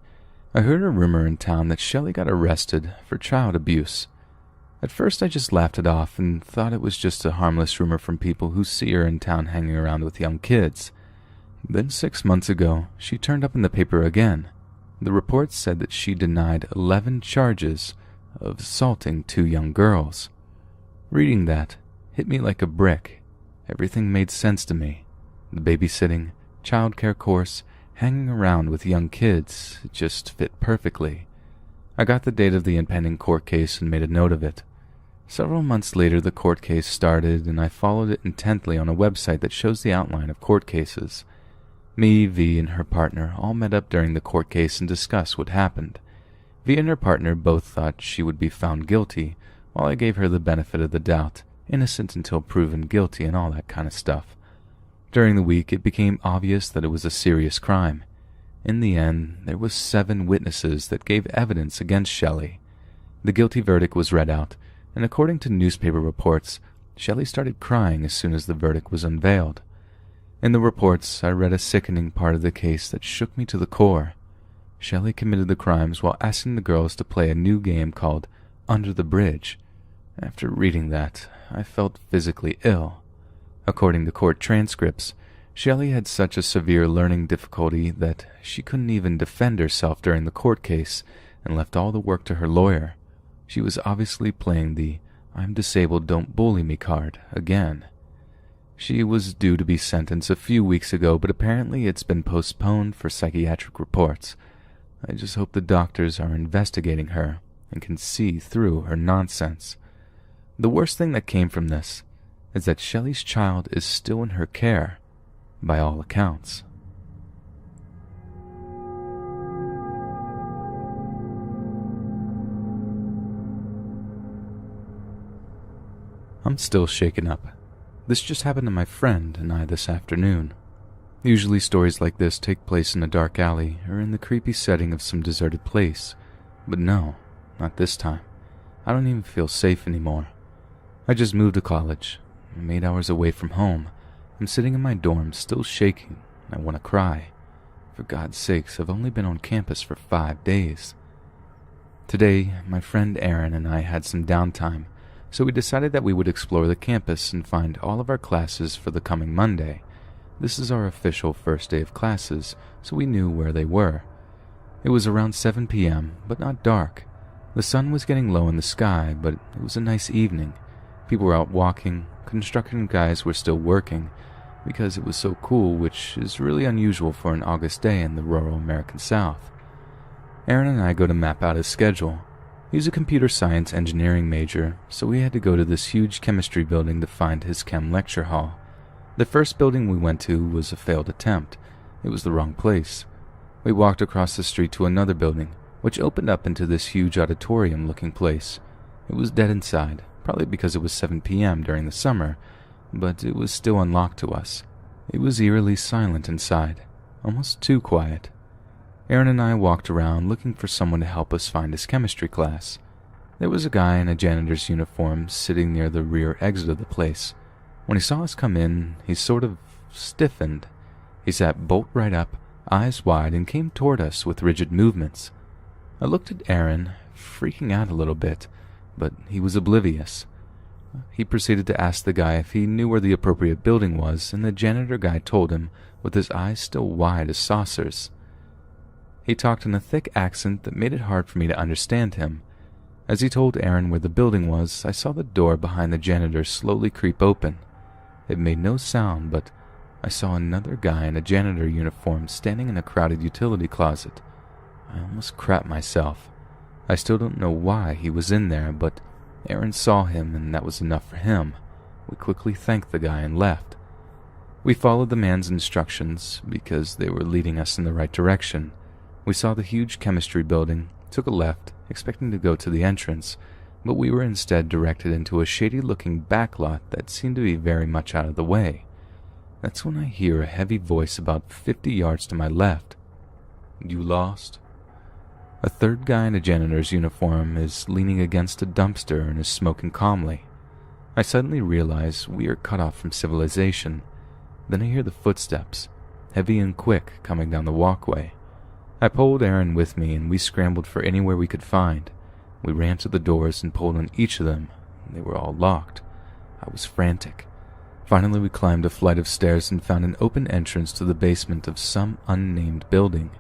I heard a rumor in town that Shelley got arrested for child abuse. At first I just laughed it off and thought it was just a harmless rumor from people who see her in town hanging around with young kids. Then 6 months ago, she turned up in the paper again. The reports said that she denied 11 charges of assaulting 2 young girls. Reading that hit me like a brick. Everything made sense to me. The babysitting, childcare course, hanging around with young kids, it just fit perfectly. I got the date of the impending court case and made a note of it. Several months later, the court case started, and I followed it intently on a website that shows the outline of court cases. Me, V, and her partner all met up during the court case and discussed what happened. V and her partner both thought she would be found guilty, while I gave her the benefit of the doubt, innocent until proven guilty and all that kind of stuff. During the week, it became obvious that it was a serious crime. In the end, there was 7 witnesses that gave evidence against Shelley. The guilty verdict was read out, and according to newspaper reports, Shelley started crying as soon as the verdict was unveiled. In the reports, I read a sickening part of the case that shook me to the core. Shelley committed the crimes while asking the girls to play a new game called Under the Bridge. After reading that, I felt physically ill. According to court transcripts, Shelley had such a severe learning difficulty that she couldn't even defend herself during the court case and left all the work to her lawyer. She was obviously playing the "I'm disabled, don't bully me" card again. She was due to be sentenced a few weeks ago, but apparently it's been postponed for psychiatric reports. I just hope the doctors are investigating her and can see through her nonsense. The worst thing that came from this is that Shelley's child is still in her care, by all accounts. I'm still shaken up. This just happened to my friend and I this afternoon. Usually stories like this take place in a dark alley or in the creepy setting of some deserted place. But no, not this time. I don't even feel safe anymore. I just moved to college. I'm 8 hours away from home. I'm sitting in my dorm, still shaking. I want to cry. For God's sakes, I've only been on campus for 5 days. Today, my friend Aaron and I had some downtime, so we decided that we would explore the campus and find all of our classes for the coming Monday. This is our official first day of classes, so we knew where they were. It was around 7 p.m., but not dark. The sun was getting low in the sky, but it was a nice evening. People were out walking, construction guys were still working, because it was so cool, which is really unusual for an August day in the rural American South. Aaron and I go to map out his schedule. He's a computer science engineering major, so we had to go to this huge chemistry building to find his chem lecture hall. The first building we went to was a failed attempt. It was the wrong place. We walked across the street to another building, which opened up into this huge auditorium-looking place. It was dead inside, probably because it was 7 p.m. during the summer, but it was still unlocked to us. It was eerily silent inside, almost too quiet. Aaron and I walked around looking for someone to help us find his chemistry class. There was a guy in a janitor's uniform sitting near the rear exit of the place. When he saw us come in, he sort of stiffened. He sat bolt right up, eyes wide, and came toward us with rigid movements. I looked at Aaron, freaking out a little bit, but he was oblivious. He proceeded to ask the guy if he knew where the appropriate building was, and the janitor guy told him, with his eyes still wide as saucers. He talked in a thick accent that made it hard for me to understand him. As he told Aaron where the building was, I saw the door behind the janitor slowly creep open. It made no sound, but I saw another guy in a janitor uniform standing in a crowded utility closet. I almost crapped myself. I still don't know why he was in there, but Aaron saw him and that was enough for him. We quickly thanked the guy and left. We followed the man's instructions because they were leading us in the right direction. We saw the huge chemistry building, took a left, expecting to go to the entrance, but we were instead directed into a shady-looking backlot that seemed to be very much out of the way. That's when I hear a heavy voice about 50 yards to my left. You lost? A third guy in a janitor's uniform is leaning against a dumpster and is smoking calmly. I suddenly realize we are cut off from civilization. Then I hear the footsteps, heavy and quick, coming down the walkway. I pulled Aaron with me and we scrambled for anywhere we could find. We ran to the doors and pulled on each of them. They were all locked. I was frantic. Finally, we climbed a flight of stairs and found an open entrance to the basement of some unnamed building.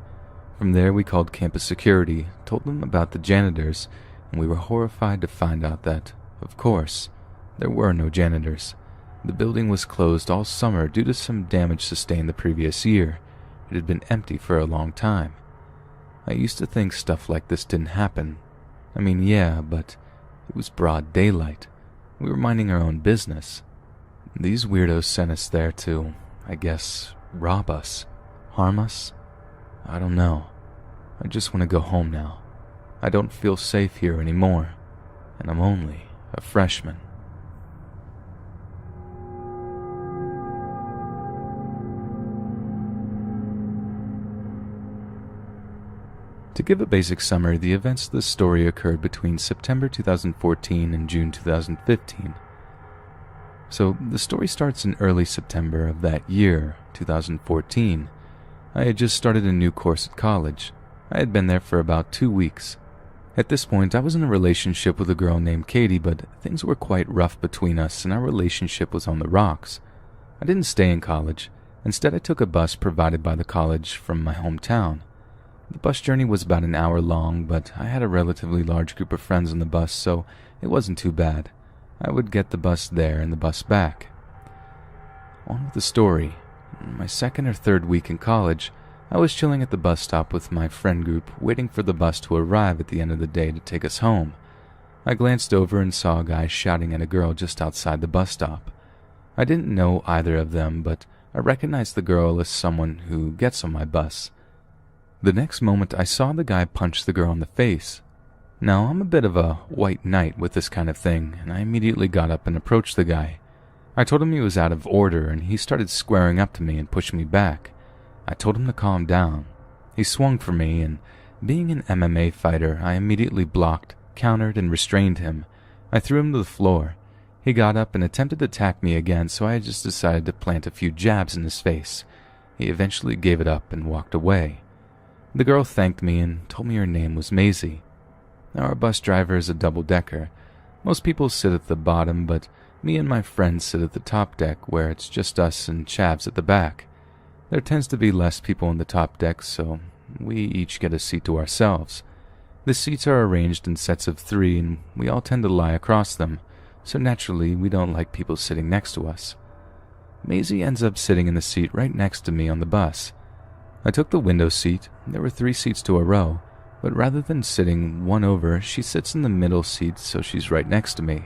From there, we called campus security, told them about the janitors, and we were horrified to find out that, of course, there were no janitors. The building was closed all summer due to some damage sustained the previous year. It had been empty for a long time. I used to think stuff like this didn't happen. I mean, yeah, but it was broad daylight. We were minding our own business. These weirdos sent us there to, I guess, rob us, harm us. I don't know. I just want to go home now. I don't feel safe here anymore, and I'm only a freshman. To give a basic summary, the events of this story occurred between September 2014 and June 2015. So the story starts in early September of that year, 2014. I had just started a new course at college. I had been there for about 2 weeks. At this point, I was in a relationship with a girl named Katie, but things were quite rough between us and our relationship was on the rocks. I didn't stay in college. Instead, I took a bus provided by the college from my hometown. The bus journey was about an hour long, but I had a relatively large group of friends on the bus, so it wasn't too bad. I would get the bus there and the bus back. On with the story. In my second or third week in college, I was chilling at the bus stop with my friend group, waiting for the bus to arrive at the end of the day to take us home. I glanced over and saw a guy shouting at a girl just outside the bus stop. I didn't know either of them, but I recognized the girl as someone who gets on my bus. The next moment, I saw the guy punch the girl in the face. Now, I'm a bit of a white knight with this kind of thing, and I immediately got up and approached the guy. I told him he was out of order, and he started squaring up to me and pushed me back. I told him to calm down. He swung for me, and being an MMA fighter, I immediately blocked, countered, and restrained him. I threw him to the floor. He got up and attempted to attack me again, so I just decided to plant a few jabs in his face. He eventually gave it up and walked away. The girl thanked me and told me her name was Maisie. Our bus driver is a double-decker. Most people sit at the bottom, but me and my friends sit at the top deck where it's just us and Chavs at the back. There tends to be less people in the top deck, so we each get a seat to ourselves. The seats are arranged in sets of 3 and we all tend to lie across them, so naturally we don't like people sitting next to us. Maisie ends up sitting in the seat right next to me on the bus. I took the window seat. There were 3 seats to a row, but rather than sitting one over, she sits in the middle seat so she's right next to me.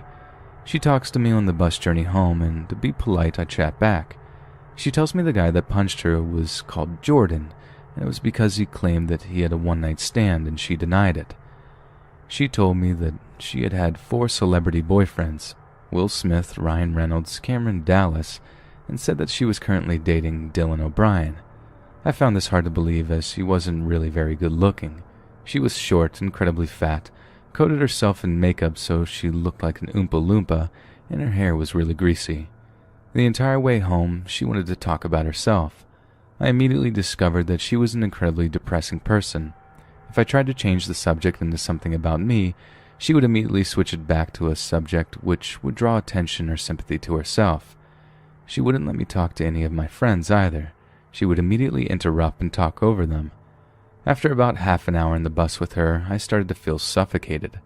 She talks to me on the bus journey home, and to be polite, I chat back. She tells me the guy that punched her was called Jordan, and it was because he claimed that he had a one-night stand and she denied it. She told me that she had had 4 celebrity boyfriends, Will Smith, Ryan Reynolds, Cameron Dallas, and said that she was currently dating Dylan O'Brien. I found this hard to believe as he wasn't really very good looking. She was short, incredibly fat, coated herself in makeup so she looked like an Oompa Loompa, and her hair was really greasy. The entire way home, she wanted to talk about herself. I immediately discovered that she was an incredibly depressing person. If I tried to change the subject into something about me, she would immediately switch it back to a subject which would draw attention or sympathy to herself. She wouldn't let me talk to any of my friends either. She would immediately interrupt and talk over them. After about half an hour in the bus with her, I started to feel suffocated.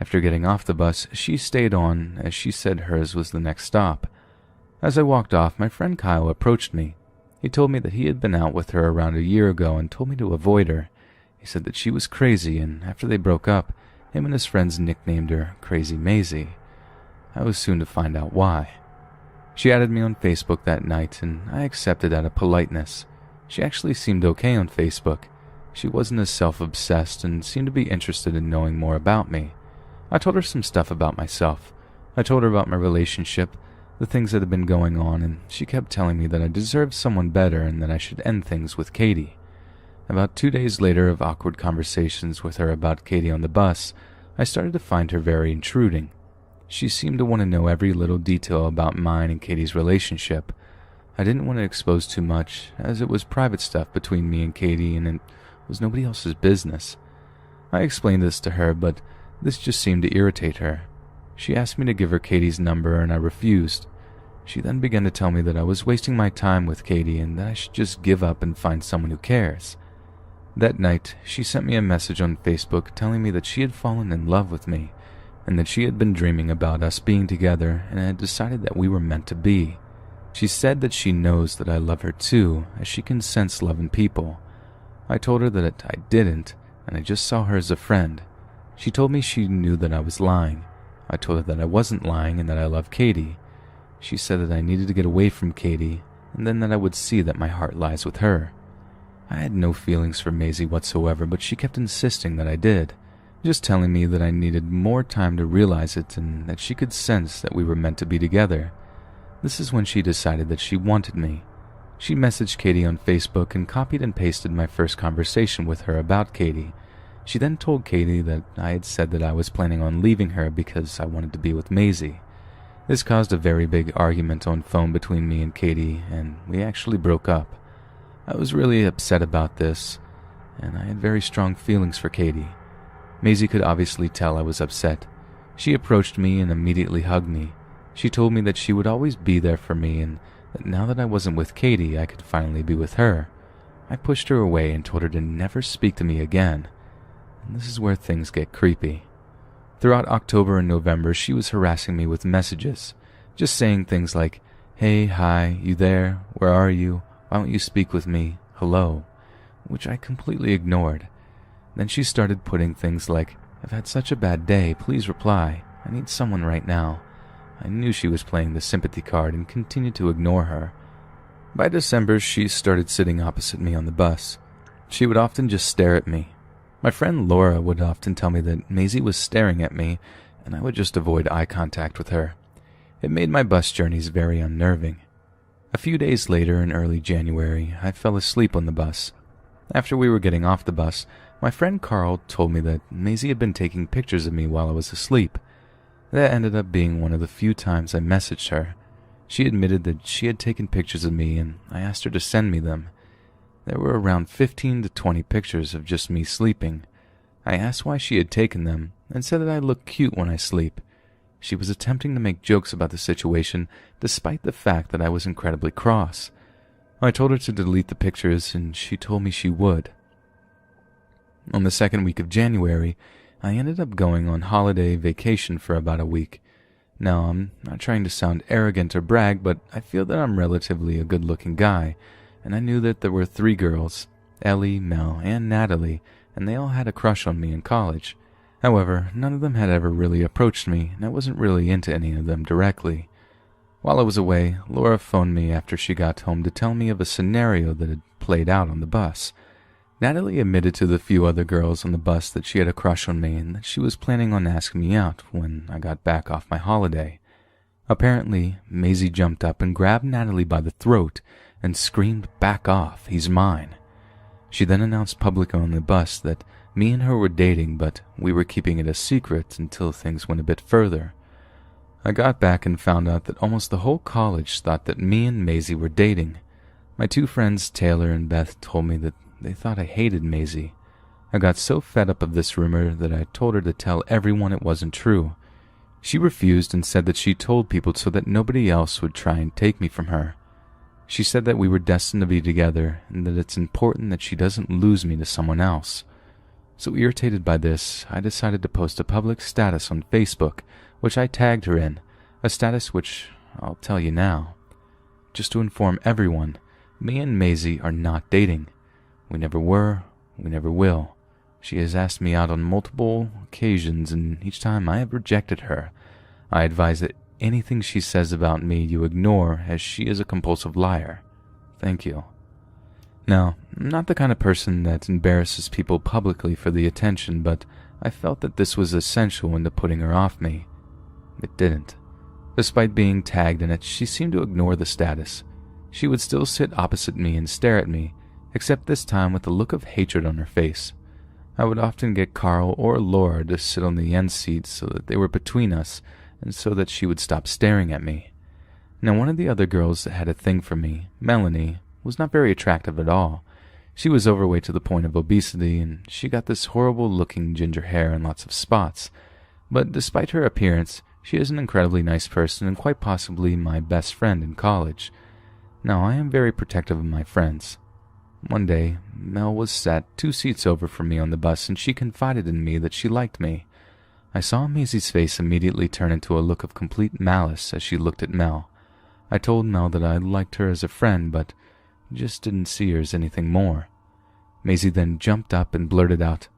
After getting off the bus, she stayed on, as she said hers was the next stop. As I walked off, my friend Kyle approached me. He told me that he had been out with her around a year ago and told me to avoid her. He said that she was crazy, and after they broke up, him and his friends nicknamed her Crazy Maisie. I was soon to find out why. She added me on Facebook that night, and I accepted out of politeness. She actually seemed okay on Facebook. She wasn't as self-obsessed and seemed to be interested in knowing more about me. I told her some stuff about myself. I told her about my relationship, the things that had been going on, and she kept telling me that I deserved someone better and that I should end things with Katie. About 2 days later of awkward conversations with her about Katie on the bus, I started to find her very intruding. She seemed to want to know every little detail about mine and Katie's relationship. I didn't want to expose too much, as it was private stuff between me and Katie and it was nobody else's business. I explained this to her, but this just seemed to irritate her. She asked me to give her Katie's number and I refused. She then began to tell me that I was wasting my time with Katie and that I should just give up and find someone who cares. That night, she sent me a message on Facebook telling me that she had fallen in love with me and that she had been dreaming about us being together and had decided that we were meant to be. She said that she knows that I love her too, as she can sense love in people. I told her that I didn't, and I just saw her as a friend. She told me she knew that I was lying. I told her that I wasn't lying and that I love Katie. She said that I needed to get away from Katie, and then that I would see that my heart lies with her. I had no feelings for Maisie whatsoever, but she kept insisting that I did, just telling me that I needed more time to realize it and that she could sense that we were meant to be together. This is when she decided that she wanted me. She messaged Katie on Facebook and copied and pasted my first conversation with her about Katie. She then told Katie that I had said that I was planning on leaving her because I wanted to be with Maisie. This caused a very big argument on phone between me and Katie, and we actually broke up. I was really upset about this, and I had very strong feelings for Katie. Maisie could obviously tell I was upset. She approached me and immediately hugged me. She told me that she would always be there for me and that now that I wasn't with Katie, I could finally be with her. I pushed her away and told her to never speak to me again. And this is where things get creepy. Throughout October and November, she was harassing me with messages, just saying things like, "Hey, hi, you there? Where are you? Why don't you speak with me? Hello," which I completely ignored. Then she started putting things like, "I've had such a bad day, please reply. I need someone right now." I knew she was playing the sympathy card and continued to ignore her. By December, she started sitting opposite me on the bus. She would often just stare at me. My friend Laura would often tell me that Maisie was staring at me, and I would just avoid eye contact with her. It made my bus journeys very unnerving. A few days later, in early January, I fell asleep on the bus. After we were getting off the bus, my friend Carl told me that Maisie had been taking pictures of me while I was asleep. That ended up being one of the few times I messaged her. She admitted that she had taken pictures of me, and I asked her to send me them. There were around 15 to 20 pictures of just me sleeping. I asked why she had taken them, and said that I look cute when I sleep. She was attempting to make jokes about the situation, despite the fact that I was incredibly cross. I told her to delete the pictures, and she told me she would. On the second week of January, I ended up going on holiday vacation for about a week. Now, I'm not trying to sound arrogant or brag, but I feel that I'm relatively a good-looking guy, and I knew that there were 3 girls, Ellie, Mel, and Natalie, and they all had a crush on me in college. However, none of them had ever really approached me, and I wasn't really into any of them directly. While I was away, Laura phoned me after she got home to tell me of a scenario that had played out on the bus. Natalie admitted to the few other girls on the bus that she had a crush on me and that she was planning on asking me out when I got back off my holiday. Apparently, Maisie jumped up and grabbed Natalie by the throat and screamed, "Back off, he's mine." She then announced publicly on the bus that me and her were dating, but we were keeping it a secret until things went a bit further. I got back and found out that almost the whole college thought that me and Maisie were dating. My 2 friends, Taylor and Beth, told me that they thought I hated Maisie. I got so fed up of this rumor that I told her to tell everyone it wasn't true. She refused and said that she told people so that nobody else would try and take me from her. She said that we were destined to be together and that it's important that she doesn't lose me to someone else. So irritated by this, I decided to post a public status on Facebook, which I tagged her in, a status which I'll tell you now. Just to inform everyone, me and Maisie are not dating. We never were, we never will. She has asked me out on multiple occasions, and each time I have rejected her. I advise that anything she says about me you ignore, as she is a compulsive liar. Thank you. Now, I'm not the kind of person that embarrasses people publicly for the attention, but I felt that this was essential into putting her off me. It didn't. Despite being tagged in it, she seemed to ignore the status. She would still sit opposite me and stare at me, except this time with a look of hatred on her face. I would often get Carl or Laura to sit on the end seat so that they were between us and so that she would stop staring at me. Now, one of the other girls that had a thing for me, Melanie, was not very attractive at all. She was overweight to the point of obesity, and she got this horrible-looking ginger hair and lots of spots. But despite her appearance, she is an incredibly nice person and quite possibly my best friend in college. Now, I am very protective of my friends. One day, Mel was sat 2 seats over from me on the bus, and she confided in me that she liked me. I saw Maisie's face immediately turn into a look of complete malice as she looked at Mel. I told Mel that I liked her as a friend, but just didn't see her as anything more. Maisie then jumped up and blurted out,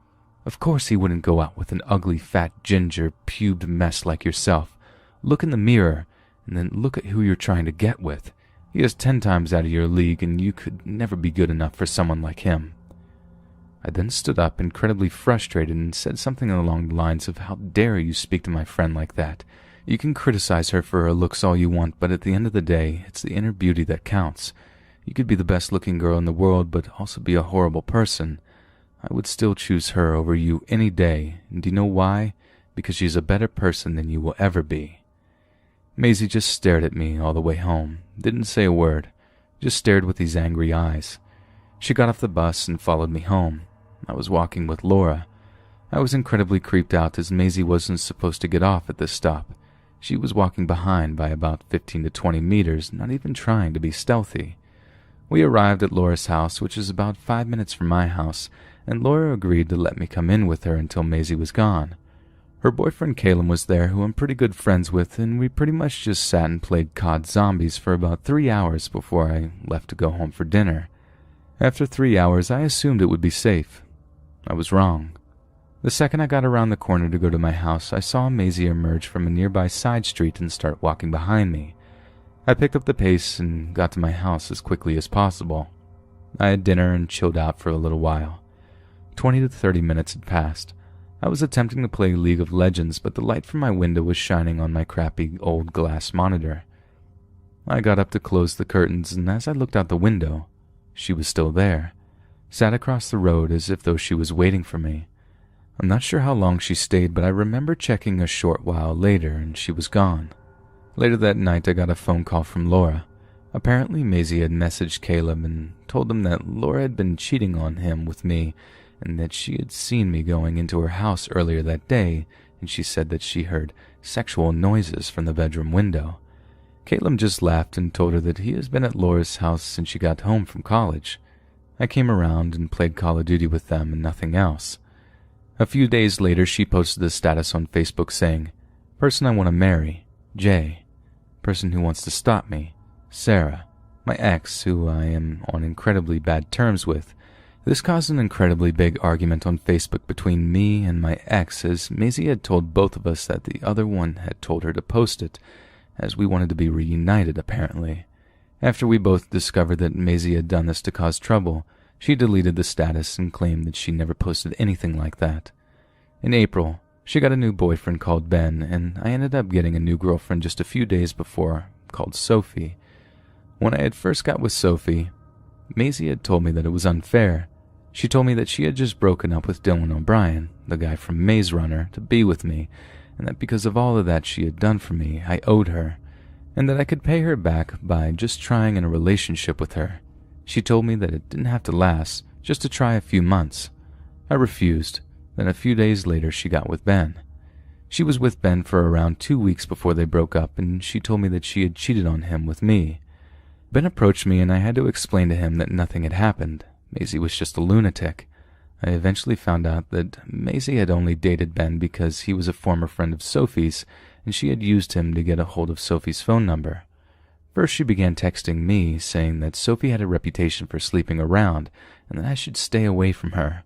"Of course he wouldn't go out with an ugly, fat, ginger, pubed mess like yourself. Look in the mirror, and then look at who you're trying to get with. He is 10 times out of your league, and you could never be good enough for someone like him." I then stood up, incredibly frustrated, and said something along the lines of, "How dare you speak to my friend like that? You can criticize her for her looks all you want, but at the end of the day, it's the inner beauty that counts. You could be the best-looking girl in the world, but also be a horrible person. I would still choose her over you any day, and do you know why? Because she's a better person than you will ever be." Maisie just stared at me all the way home, didn't say a word, just stared with these angry eyes. She got off the bus and followed me home. I was walking with Laura. I was incredibly creeped out as Maisie wasn't supposed to get off at this stop. She was walking behind by about 15 to 20 meters, not even trying to be stealthy. We arrived at Laura's house, which is about 5 minutes from my house, and Laura agreed to let me come in with her until Maisie was gone. Her boyfriend Caleb was there, who I'm pretty good friends with, and we pretty much just sat and played COD Zombies for about 3 hours before I left to go home for dinner. After 3 hours, I assumed it would be safe. I was wrong. The second I got around the corner to go to my house, I saw Maisie emerge from a nearby side street and start walking behind me. I picked up the pace and got to my house as quickly as possible. I had dinner and chilled out for a little while. 20 to 30 minutes had passed. I was attempting to play League of Legends, but the light from my window was shining on my crappy old glass monitor. I got up to close the curtains, and as I looked out the window, she was still there, sat across the road as if though she was waiting for me. I'm not sure how long she stayed, but I remember checking a short while later, and she was gone. Later that night, I got a phone call from Laura. Apparently, Maisie had messaged Caleb and told him that Laura had been cheating on him with me, and that she had seen me going into her house earlier that day, and she said that she heard sexual noises from the bedroom window. Caleb just laughed and told her that he has been at Laura's house since she got home from college. I came around and played Call of Duty with them and nothing else. A few days later, she posted a status on Facebook saying, "Person I want to marry, Jay. Person who wants to stop me, Sarah. My ex, who I am on incredibly bad terms with." This caused an incredibly big argument on Facebook between me and my ex, as Maisie had told both of us that the other one had told her to post it, as we wanted to be reunited apparently. After we both discovered that Maisie had done this to cause trouble, she deleted the status and claimed that she never posted anything like that. In April, she got a new boyfriend called Ben, and I ended up getting a new girlfriend just a few days before, called Sophie. When I had first got with Sophie, Maisie had told me that it was unfair. She told me that she had just broken up with Dylan O'Brien, the guy from Maze Runner, to be with me, and that because of all of that she had done for me, I owed her, and that I could pay her back by just trying in a relationship with her. She told me that it didn't have to last, just to try a few months. I refused. Then a few days later she got with Ben. She was with Ben for around 2 weeks before they broke up, and she told me that she had cheated on him with me. Ben approached me and I had to explain to him that nothing had happened. Maisie was just a lunatic. I eventually found out that Maisie had only dated Ben because he was a former friend of Sophie's, and she had used him to get a hold of Sophie's phone number. First she began texting me, saying that Sophie had a reputation for sleeping around, and that I should stay away from her.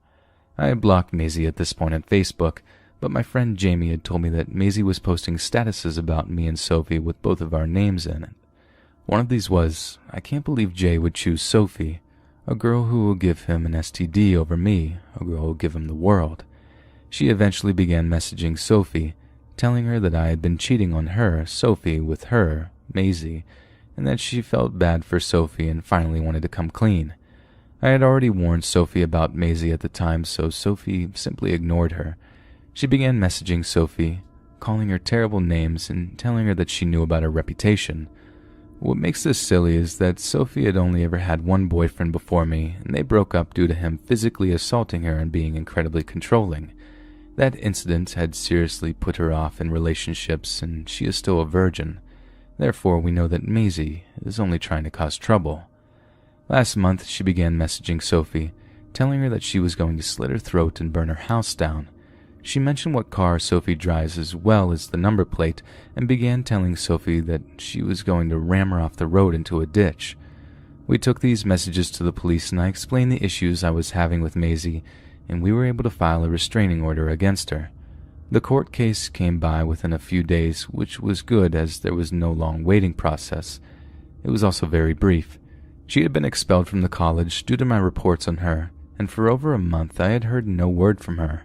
I had blocked Maisie at this point on Facebook, but my friend Jamie had told me that Maisie was posting statuses about me and Sophie with both of our names in it. One of these was, "I can't believe Jay would choose Sophie, a girl who will give him an STD over me, a girl who will give him the world." She eventually began messaging Sophie, telling her that I had been cheating on her, Sophie, with her, Maisie, and that she felt bad for Sophie and finally wanted to come clean. I had already warned Sophie about Maisie at the time, so Sophie simply ignored her. She began messaging Sophie, calling her terrible names and telling her that she knew about her reputation. What makes this silly is that Sophie had only ever had one boyfriend before me, and they broke up due to him physically assaulting her and being incredibly controlling. That incident had seriously put her off in relationships, and she is still a virgin. Therefore, we know that Maisie is only trying to cause trouble. Last month, she began messaging Sophie, telling her that she was going to slit her throat and burn her house down. She mentioned what car Sophie drives as well as the number plate and began telling Sophie that she was going to ram her off the road into a ditch. We took these messages to the police and I explained the issues I was having with Maisie, and we were able to file a restraining order against her. The court case came by within a few days, which was good as there was no long waiting process. It was also very brief. She had been expelled from the college due to my reports on her, and for over a month I had heard no word from her.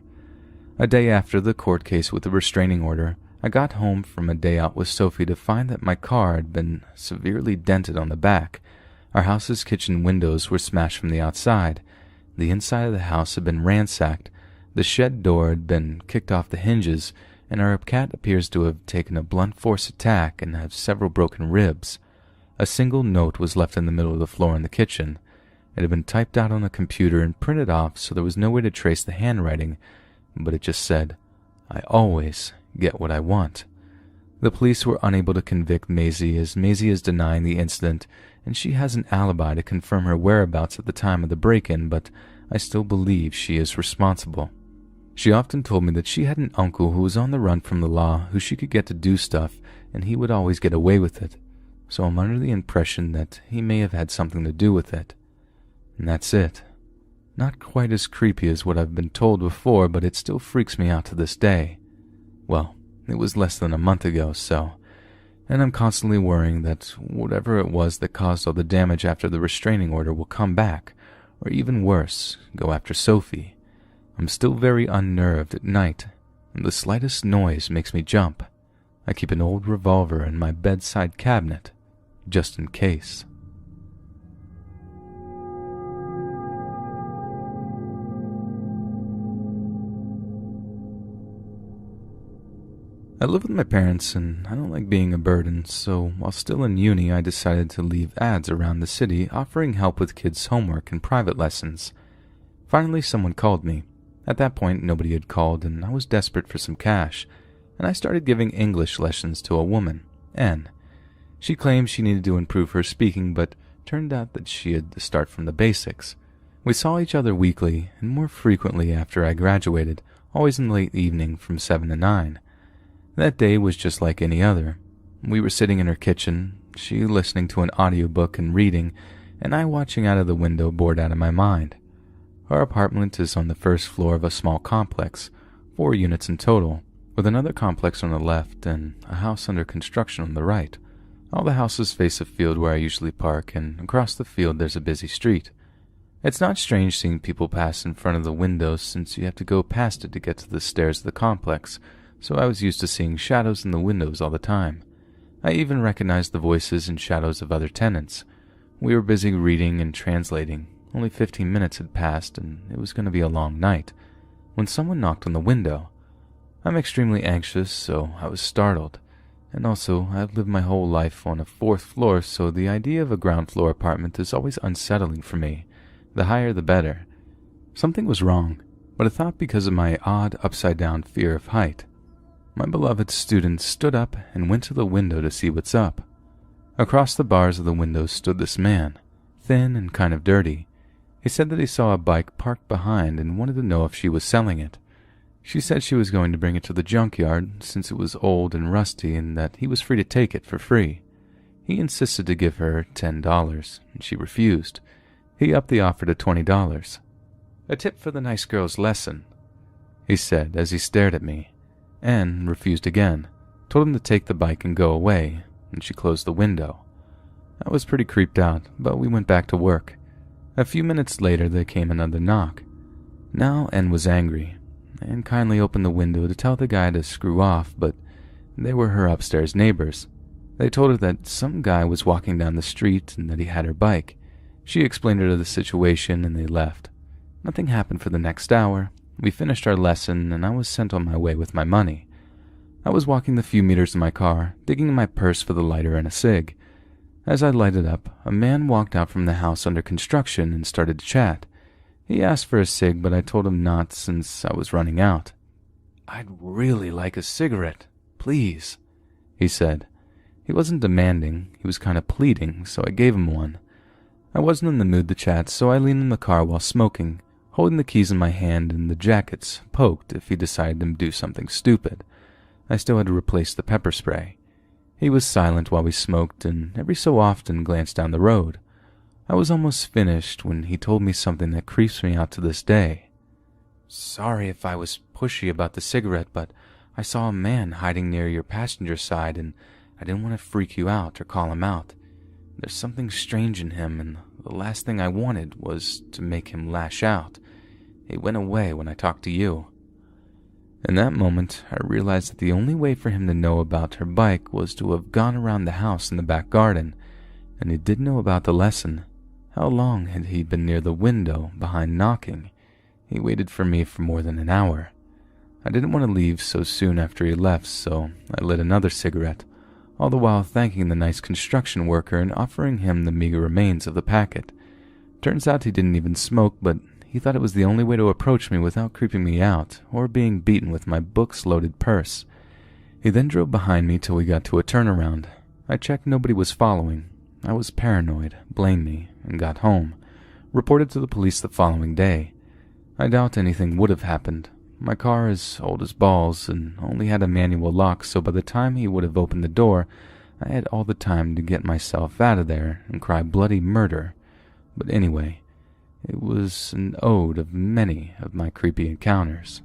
A day after the court case with the restraining order, I got home from a day out with Sophie to find that my car had been severely dented on the back. Our house's kitchen windows were smashed from the outside. The inside of the house had been ransacked. The shed door had been kicked off the hinges, and our cat appears to have taken a blunt force attack and have several broken ribs. A single note was left in the middle of the floor in the kitchen. It had been typed out on a computer and printed off, so there was no way to trace the handwriting, but it just said, "I always get what I want." The police were unable to convict Maisie as Maisie is denying the incident, and she has an alibi to confirm her whereabouts at the time of the break-in, but I still believe she is responsible. She often told me that she had an uncle who was on the run from the law who she could get to do stuff, and he would always get away with it, so I'm under the impression that he may have had something to do with it. And that's it. Not quite as creepy as what I've been told before, but it still freaks me out to this day. Well, it was less than a month ago, and I'm constantly worrying that whatever it was that caused all the damage after the restraining order will come back, or even worse, go after Sophie. I'm still very unnerved at night, and the slightest noise makes me jump. I keep an old revolver in my bedside cabinet, just in case. I live with my parents and I don't like being a burden, so while still in uni I decided to leave ads around the city offering help with kids' homework and private lessons. Finally someone called me. At that point nobody had called and I was desperate for some cash, and I started giving English lessons to a woman, Anne. She claimed she needed to improve her speaking, but turned out that she had to start from the basics. We saw each other weekly and more frequently after I graduated, always in the late evening from 7 to 9. That day was just like any other. We were sitting in her kitchen, she listening to an audiobook and reading, and I watching out of the window bored out of my mind. Our apartment is on the first floor of a small complex, 4 units in total, with another complex on the left and a house under construction on the right. All the houses face a field where I usually park, and across the field there's a busy street. It's not strange seeing people pass in front of the windows since you have to go past it to get to the stairs of the complex, so I was used to seeing shadows in the windows all the time. I even recognized the voices and shadows of other tenants. We were busy reading and translating. Only 15 minutes had passed, and it was going to be a long night, when someone knocked on the window. I'm extremely anxious, so I was startled. And also, I've lived my whole life on a 4th floor, so the idea of a ground floor apartment is always unsettling for me. The higher the better. Something was wrong, but I thought because of my odd upside-down fear of height. My beloved student stood up and went to the window to see what's up. Across the bars of the window stood this man, thin and kind of dirty. He said that he saw a bike parked behind and wanted to know if she was selling it. She said she was going to bring it to the junkyard since it was old and rusty and that he was free to take it for free. He insisted to give her $10, and she refused. He upped the offer to $20. "A tip for the nice girl's lesson," he said as he stared at me. Anne refused again, told him to take the bike and go away, and she closed the window. I was pretty creeped out, but we went back to work. A few minutes later there came another knock. Now Anne was angry, and kindly opened the window to tell the guy to screw off, but they were her upstairs neighbors. They told her that some guy was walking down the street and that he had her bike. She explained her the situation and they left. Nothing happened for the next hour. We finished our lesson and I was sent on my way with my money. I was walking the few meters in my car, digging in my purse for the lighter and a cig. As I lighted up, a man walked out from the house under construction and started to chat. He asked for a cig, but I told him not since I was running out. "I'd really like a cigarette, please," he said. He wasn't demanding, he was kind of pleading, so I gave him one. I wasn't in the mood to chat, so I leaned in the car while smoking, holding the keys in my hand and the jackets, poked if he decided to do something stupid. I still had to replace the pepper spray. He was silent while we smoked and every so often glanced down the road. I was almost finished when he told me something that creeps me out to this day. "Sorry if I was pushy about the cigarette, but I saw a man hiding near your passenger side and I didn't want to freak you out or call him out. There's something strange in him and the last thing I wanted was to make him lash out. He went away when I talked to you." In that moment, I realized that the only way for him to know about her bike was to have gone around the house in the back garden, and he did know about the lesson. How long had he been near the window behind knocking? He waited for me for more than an hour. I didn't want to leave so soon after he left, so I lit another cigarette, all the while thanking the nice construction worker and offering him the meager remains of the packet. Turns out he didn't even smoke, but he thought it was the only way to approach me without creeping me out or being beaten with my books-loaded purse. He then drove behind me till we got to a turnaround. I checked nobody was following. I was paranoid, blame me, and got home. Reported to the police the following day. I doubt anything would have happened. My car is old as balls and only had a manual lock, so by the time he would have opened the door, I had all the time to get myself out of there and cry bloody murder. But anyway, it was an ode of many of my creepy encounters.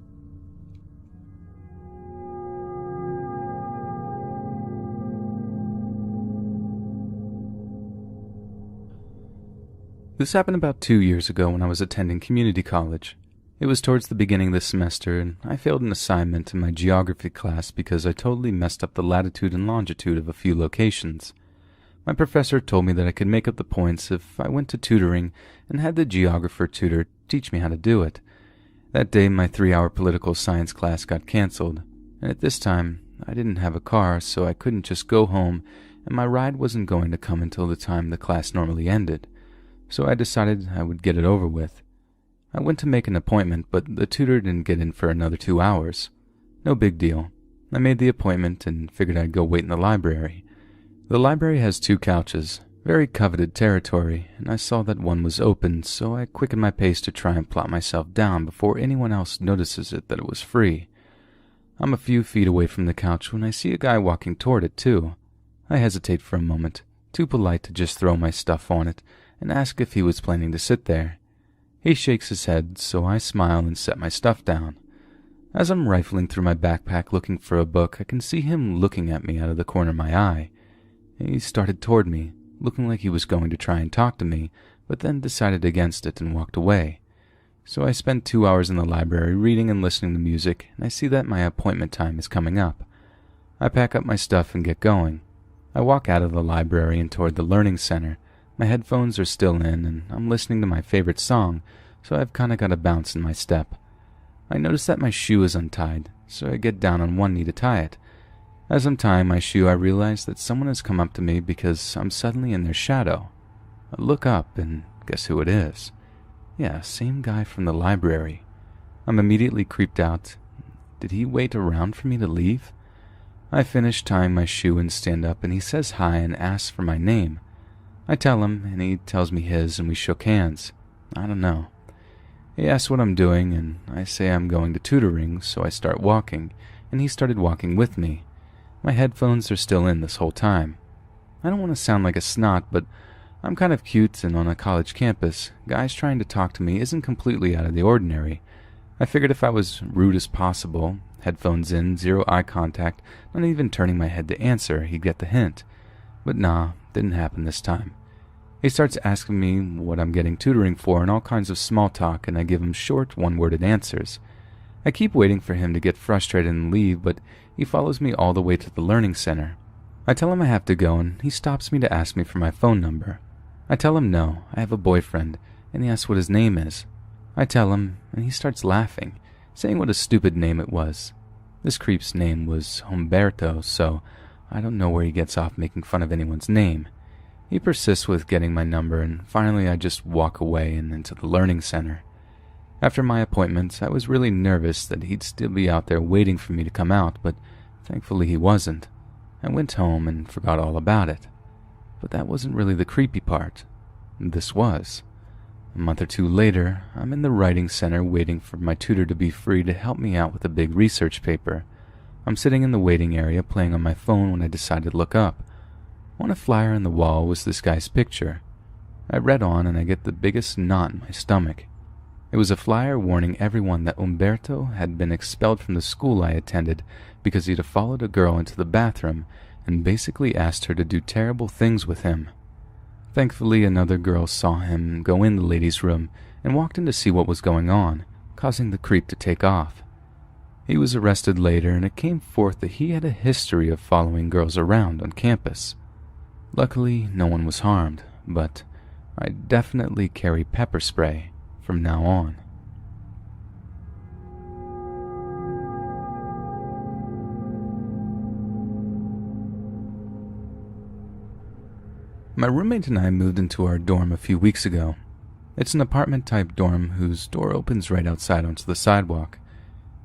This happened about 2 years ago when I was attending community college. It was towards the beginning of the semester, and I failed an assignment in my geography class because I totally messed up the latitude and longitude of a few locations. My professor told me that I could make up the points if I went to tutoring and had the geographer tutor teach me how to do it. That day, my 3-hour political science class got canceled, and at this time, I didn't have a car, so I couldn't just go home, and my ride wasn't going to come until the time the class normally ended. So I decided I would get it over with. I went to make an appointment, but the tutor didn't get in for another 2 hours. No big deal. I made the appointment and figured I'd go wait in the library. The library has 2 couches, very coveted territory, and I saw that one was open, so I quickened my pace to try and plop myself down before anyone else notices that it was free. I'm a few feet away from the couch when I see a guy walking toward it, too. I hesitate for a moment, too polite to just throw my stuff on it, and ask if he was planning to sit there. He shakes his head, so I smile and set my stuff down. As I'm rifling through my backpack looking for a book, I can see him looking at me out of the corner of my eye. He started toward me, looking like he was going to try and talk to me, but then decided against it and walked away. So I spent 2 hours in the library reading and listening to music, and I see that my appointment time is coming up. I pack up my stuff and get going. I walk out of the library and toward the learning center. My headphones are still in, and I'm listening to my favorite song, so I've kind of got a bounce in my step. I notice that my shoe is untied, so I get down on one knee to tie it. As I'm tying my shoe, I realize that someone has come up to me because I'm suddenly in their shadow. I look up, and guess who it is? Yeah, same guy from the library. I'm immediately creeped out. Did he wait around for me to leave? I finish tying my shoe and stand up, and he says hi and asks for my name. I tell him, and he tells me his, and we shook hands. I don't know. He asks what I'm doing, and I say I'm going to tutoring, so I start walking, and he started walking with me. My headphones are still in this whole time. I don't want to sound like a snot, but I'm kind of cute, and on a college campus, guys trying to talk to me isn't completely out of the ordinary. I figured if I was rude as possible, headphones in, zero eye contact, not even turning my head to answer, he'd get the hint. But nah, didn't happen this time. He starts asking me what I'm getting tutoring for and all kinds of small talk, and I give him short, one-worded answers. I keep waiting for him to get frustrated and leave, but he follows me all the way to the learning center. I tell him I have to go, and he stops me to ask me for my phone number. I tell him no, I have a boyfriend, and he asks what his name is. I tell him, and he starts laughing, saying what a stupid name it was. This creep's name was Humberto, so I don't know where he gets off making fun of anyone's name. He persists with getting my number, and finally I just walk away and into the learning center. After my appointment, I was really nervous that he'd still be out there waiting for me to come out, but thankfully he wasn't. I went home and forgot all about it. But that wasn't really the creepy part. This was. A month or two later, I'm in the writing center waiting for my tutor to be free to help me out with a big research paper. I'm sitting in the waiting area playing on my phone when I decided to look up. On a flyer on the wall was this guy's picture. I read on and I get the biggest knot in my stomach. It was a flyer warning everyone that Umberto had been expelled from the school I attended because he'd followed a girl into the bathroom and basically asked her to do terrible things with him. Thankfully, another girl saw him go in the ladies' room and walked in to see what was going on, causing the creep to take off. He was arrested later, and it came forth that he had a history of following girls around on campus. Luckily, no one was harmed, but I definitely carry pepper spray from now on. My roommate and I moved into our dorm a few weeks ago. It's an apartment-type dorm whose door opens right outside onto the sidewalk.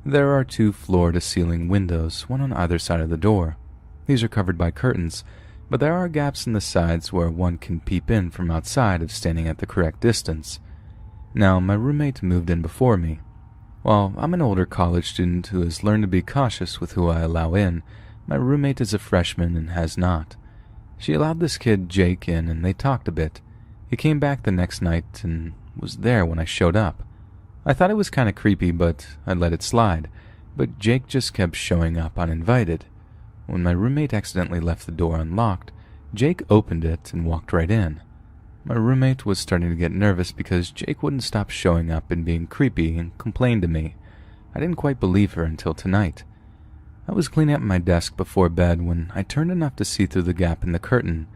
There are 2 floor-to-ceiling windows, one on either side of the door. These are covered by curtains, but there are gaps in the sides where one can peep in from outside if standing at the correct distance. Now, my roommate moved in before me. While I'm an older college student who has learned to be cautious with who I allow in, my roommate is a freshman and has not. She allowed this kid, Jake, in and they talked a bit. He came back the next night and was there when I showed up. I thought it was kind of creepy, but I let it slide. But Jake just kept showing up uninvited. When my roommate accidentally left the door unlocked, Jake opened it and walked right in. My roommate was starting to get nervous because Jake wouldn't stop showing up and being creepy and complained to me. I didn't quite believe her until tonight. I was cleaning up my desk before bed when I turned enough to see through the gap in the curtain,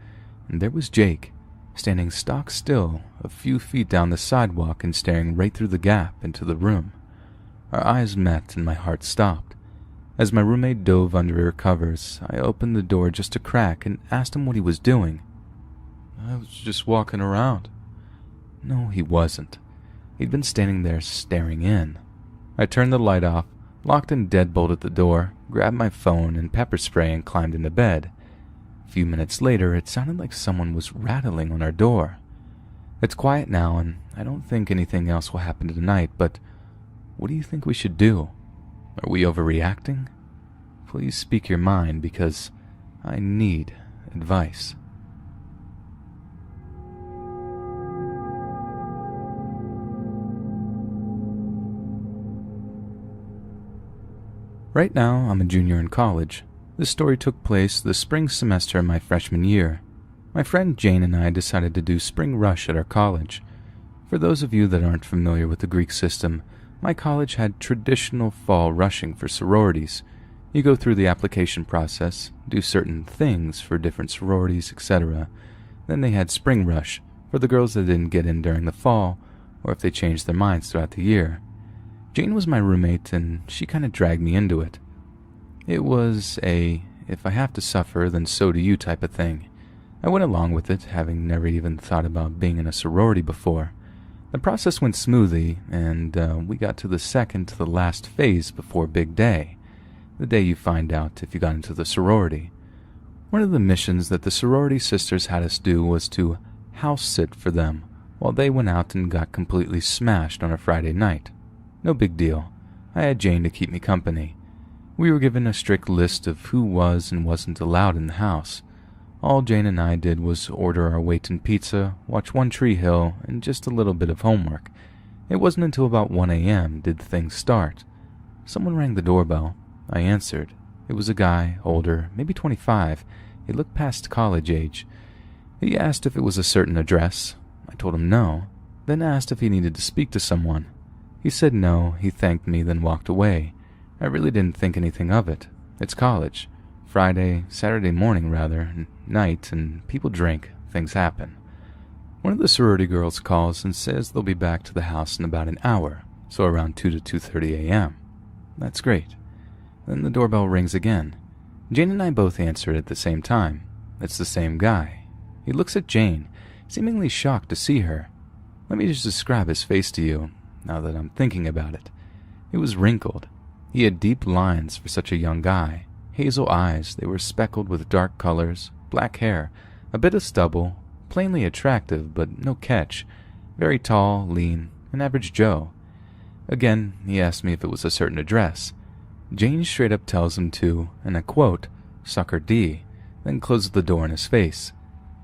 and there was Jake, standing stock still a few feet down the sidewalk and staring right through the gap into the room. Our eyes met and my heart stopped. As my roommate dove under her covers, I opened the door just a crack and asked him what he was doing. "I was just walking around." No, he wasn't. He'd been standing there staring in. I turned the light off, locked and deadbolted the door, grabbed my phone and pepper spray and climbed into bed. A few minutes later, it sounded like someone was rattling on our door. It's quiet now, and I don't think anything else will happen tonight, but what do you think we should do? Are we overreacting? Please speak your mind, because I need advice. Right now, I'm a junior in college. This story took place the spring semester of my freshman year. My friend Jane and I decided to do spring rush at our college. For those of you that aren't familiar with the Greek system, my college had traditional fall rushing for sororities. You go through the application process, do certain things for different sororities, etc. Then they had spring rush for the girls that didn't get in during the fall, or if they changed their minds throughout the year. Jane was my roommate, and she kind of dragged me into it. It was a, if I have to suffer, then so do you type of thing. I went along with it, having never even thought about being in a sorority before. The process went smoothly, and we got to the second to the last phase before big day, the day you find out if you got into the sorority. One of the missions that the sorority sisters had us do was to house sit for them while they went out and got completely smashed on a Friday night. No big deal. I had Jane to keep me company. We were given a strict list of who was and wasn't allowed in the house. All Jane and I did was order our weight in pizza, watch One Tree Hill, and just a little bit of homework. It wasn't until about 1 a.m. did things start. Someone rang the doorbell. I answered. It was a guy, older, maybe 25. He looked past college age. He asked if it was a certain address. I told him no, then asked if he needed to speak to someone. He said no, he thanked me, then walked away. I really didn't think anything of it. It's college. Saturday morning rather, night, and people drink, things happen. One of the sorority girls calls and says they'll be back to the house in about an hour, so around 2 to 2:30 a.m. That's great. Then the doorbell rings again. Jane and I both answer it at the same time. It's the same guy. He looks at Jane, seemingly shocked to see her. Let me just describe his face to you, now that I'm thinking about it. It was wrinkled. He had deep lines for such a young guy. Hazel eyes, they were speckled with dark colors, black hair, a bit of stubble, plainly attractive but no catch, very tall, lean, an average Joe. Again, he asked me if it was a certain address. Jane straight up tells him to, and I quote, "Sucker D," then closes the door in his face.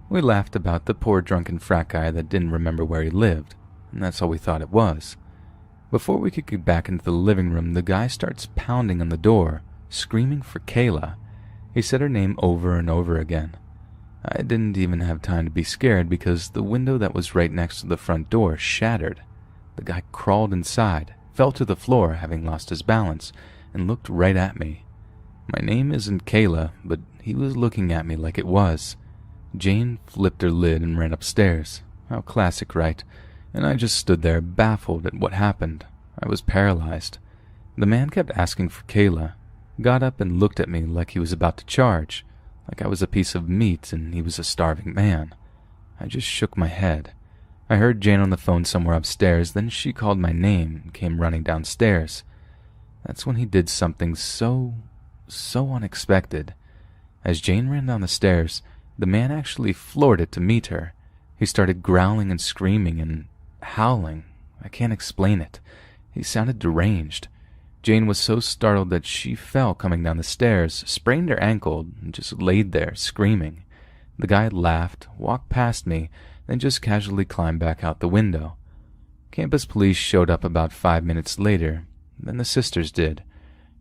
We laughed about the poor drunken frat guy that didn't remember where he lived, and that's all we thought it was. Before we could get back into the living room, the guy starts pounding on the door, screaming for Kayla. He said her name over and over again. I didn't even have time to be scared because the window that was right next to the front door shattered. The guy crawled inside, fell to the floor having lost his balance, and looked right at me. My name isn't Kayla, but he was looking at me like it was. Jane flipped her lid and ran upstairs. How classic, right? And I just stood there baffled at what happened. I was paralyzed. The man kept asking for Kayla, got up and looked at me like he was about to charge, like I was a piece of meat and he was a starving man. I just shook my head. I heard Jane on the phone somewhere upstairs, then she called my name and came running downstairs. That's when he did something so unexpected. As Jane ran down the stairs, the man actually floored it to meet her. He started growling and screaming and howling. I can't explain it. He sounded deranged. Jane was so startled that she fell coming down the stairs, sprained her ankle, and just laid there, screaming. The guy laughed, walked past me, then just casually climbed back out the window. Campus police showed up about 5 minutes later. Then the sisters did.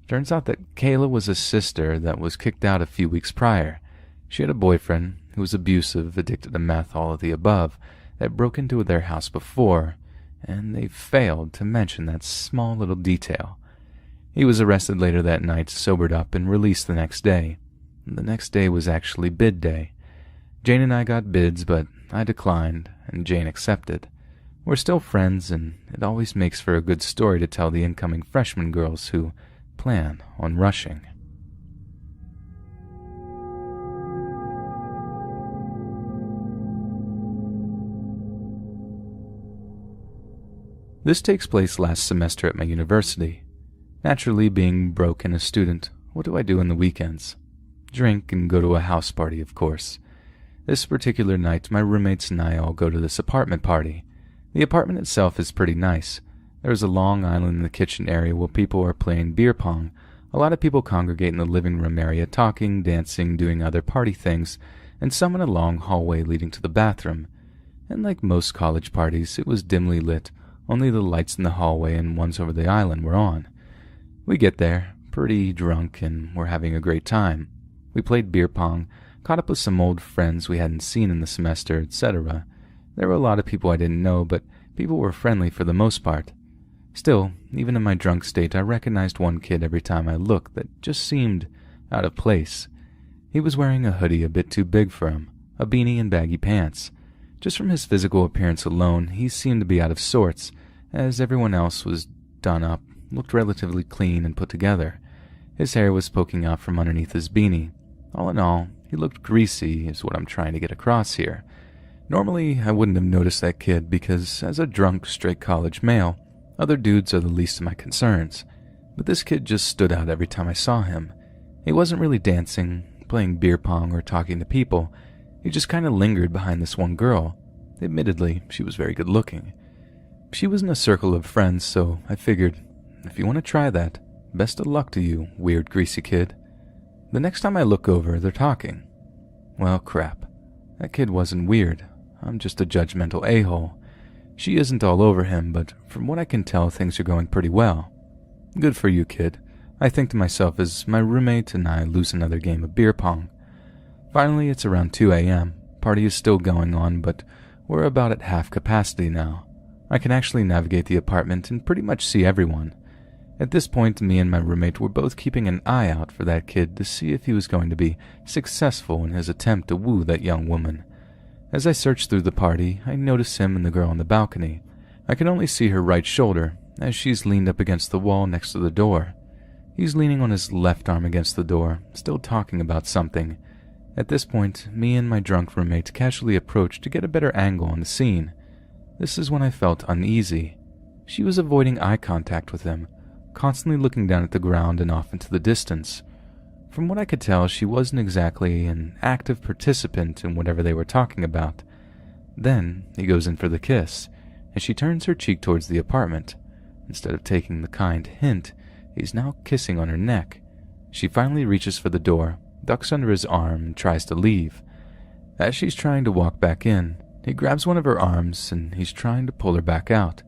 Turns out that Kayla was a sister that was kicked out a few weeks prior. She had a boyfriend who was abusive, addicted to meth, all of the above, that broke into their house before, and they failed to mention that small little detail. He was arrested later that night, sobered up, and released the next day. The next day was actually bid day. Jane and I got bids, but I declined, and Jane accepted. We're still friends, and it always makes for a good story to tell the incoming freshman girls who plan on rushing. This takes place last semester at my university. Naturally, being broke and a student, what do I do in the weekends? Drink and go to a house party, of course. This particular night, my roommates and I all go to this apartment party. The apartment itself is pretty nice. There is a long island in the kitchen area where people are playing beer pong. A lot of people congregate in the living room area, talking, dancing, doing other party things, and some in a long hallway leading to the bathroom. And like most college parties, it was dimly lit. Only the lights in the hallway and ones over the island were on. We get there, pretty drunk, and we're having a great time. We played beer pong, caught up with some old friends we hadn't seen in the semester, etc. There were a lot of people I didn't know, but people were friendly for the most part. Still, even in my drunk state, I recognized one kid every time I looked that just seemed out of place. He was wearing a hoodie a bit too big for him, a beanie and baggy pants. Just from his physical appearance alone, he seemed to be out of sorts, as everyone else was done up, looked relatively clean and put together. His hair was poking out from underneath his beanie. All in all, he looked greasy, is what I'm trying to get across here. Normally, I wouldn't have noticed that kid because, as a drunk, straight college male, other dudes are the least of my concerns. But this kid just stood out every time I saw him. He wasn't really dancing, playing beer pong, or talking to people. He just kind of lingered behind this one girl. Admittedly, she was very good looking. She was in a circle of friends, so I figured, if you want to try that, best of luck to you, weird greasy kid. The next time I look over, they're talking. Well, crap. That kid wasn't weird. I'm just a judgmental a-hole. She isn't all over him, but from what I can tell, things are going pretty well. Good for you, kid. I think to myself as my roommate and I lose another game of beer pong. Finally, it's around 2 a.m. Party is still going on, but we're about at half capacity now. I can actually navigate the apartment and pretty much see everyone. At this point, me and my roommate were both keeping an eye out for that kid to see if he was going to be successful in his attempt to woo that young woman. As I search through the party, I notice him and the girl on the balcony. I can only see her right shoulder, as she's leaned up against the wall next to the door. He's leaning on his left arm against the door, still talking about something. At this point, me and my drunk roommate casually approach to get a better angle on the scene. This is when I felt uneasy. She was avoiding eye contact with him, constantly looking down at the ground and off into the distance. From what I could tell, she wasn't exactly an active participant in whatever they were talking about. Then, he goes in for the kiss, and she turns her cheek towards the apartment. Instead of taking the kind hint, he's now kissing on her neck. She finally reaches for the door, ducks under his arm, and tries to leave. As she's trying to walk back in, he grabs one of her arms, and he's trying to pull her back out.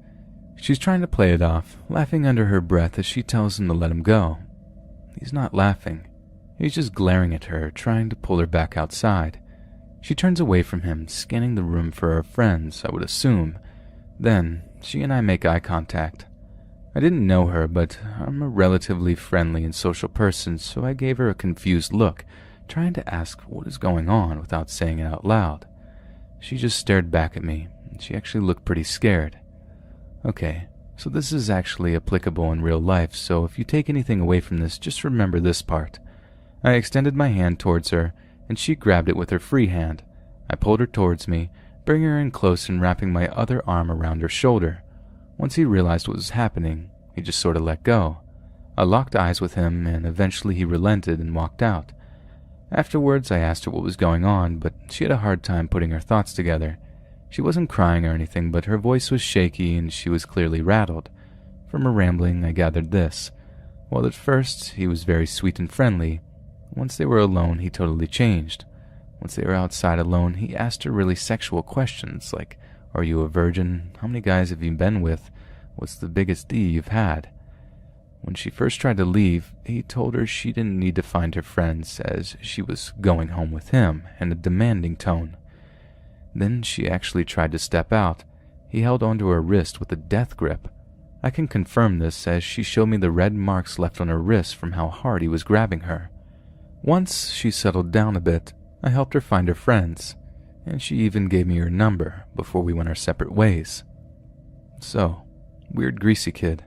She's trying to play it off, laughing under her breath as she tells him to let him go. He's not laughing. He's just glaring at her, trying to pull her back outside. She turns away from him, scanning the room for her friends, I would assume. Then, she and I make eye contact. I didn't know her, but I'm a relatively friendly and social person, so I gave her a confused look, trying to ask what is going on without saying it out loud. She just stared back at me, and she actually looked pretty scared. Okay, so this is actually applicable in real life, so if you take anything away from this, just remember this part. I extended my hand towards her, and she grabbed it with her free hand. I pulled her towards me, bringing her in close and wrapping my other arm around her shoulder. Once he realized what was happening, he just sort of let go. I locked eyes with him, and eventually he relented and walked out. Afterwards, I asked her what was going on, but she had a hard time putting her thoughts together. She wasn't crying or anything, but her voice was shaky and she was clearly rattled. From her rambling, I gathered this. While at first, he was very sweet and friendly, once they were alone, he totally changed. Once they were outside alone, he asked her really sexual questions like, "Are you a virgin? How many guys have you been with? What's the biggest D you've had?" When she first tried to leave, he told her she didn't need to find her friends as she was going home with him in a demanding tone. Then she actually tried to step out. He held onto her wrist with a death grip. I can confirm this as she showed me the red marks left on her wrist from how hard he was grabbing her. Once she settled down a bit, I helped her find her friends, and she even gave me her number before we went our separate ways. So, weird greasy kid,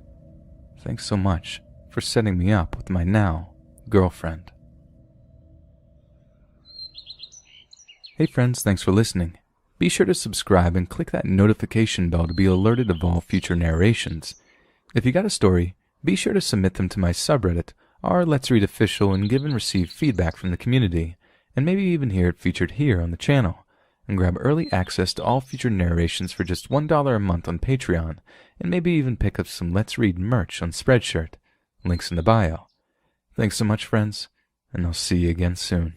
thanks so much for setting me up with my now girlfriend. Hey friends, thanks for listening. Be sure to subscribe and click that notification bell to be alerted of all future narrations. If you got a story, be sure to submit them to my subreddit, our Let's Read official, and give and receive feedback from the community, and maybe even hear it featured here on the channel, and grab early access to all future narrations for just $1 a month on Patreon, and maybe even pick up some Let's Read merch on Spreadshirt. Links in the bio. Thanks so much, friends, and I'll see you again soon.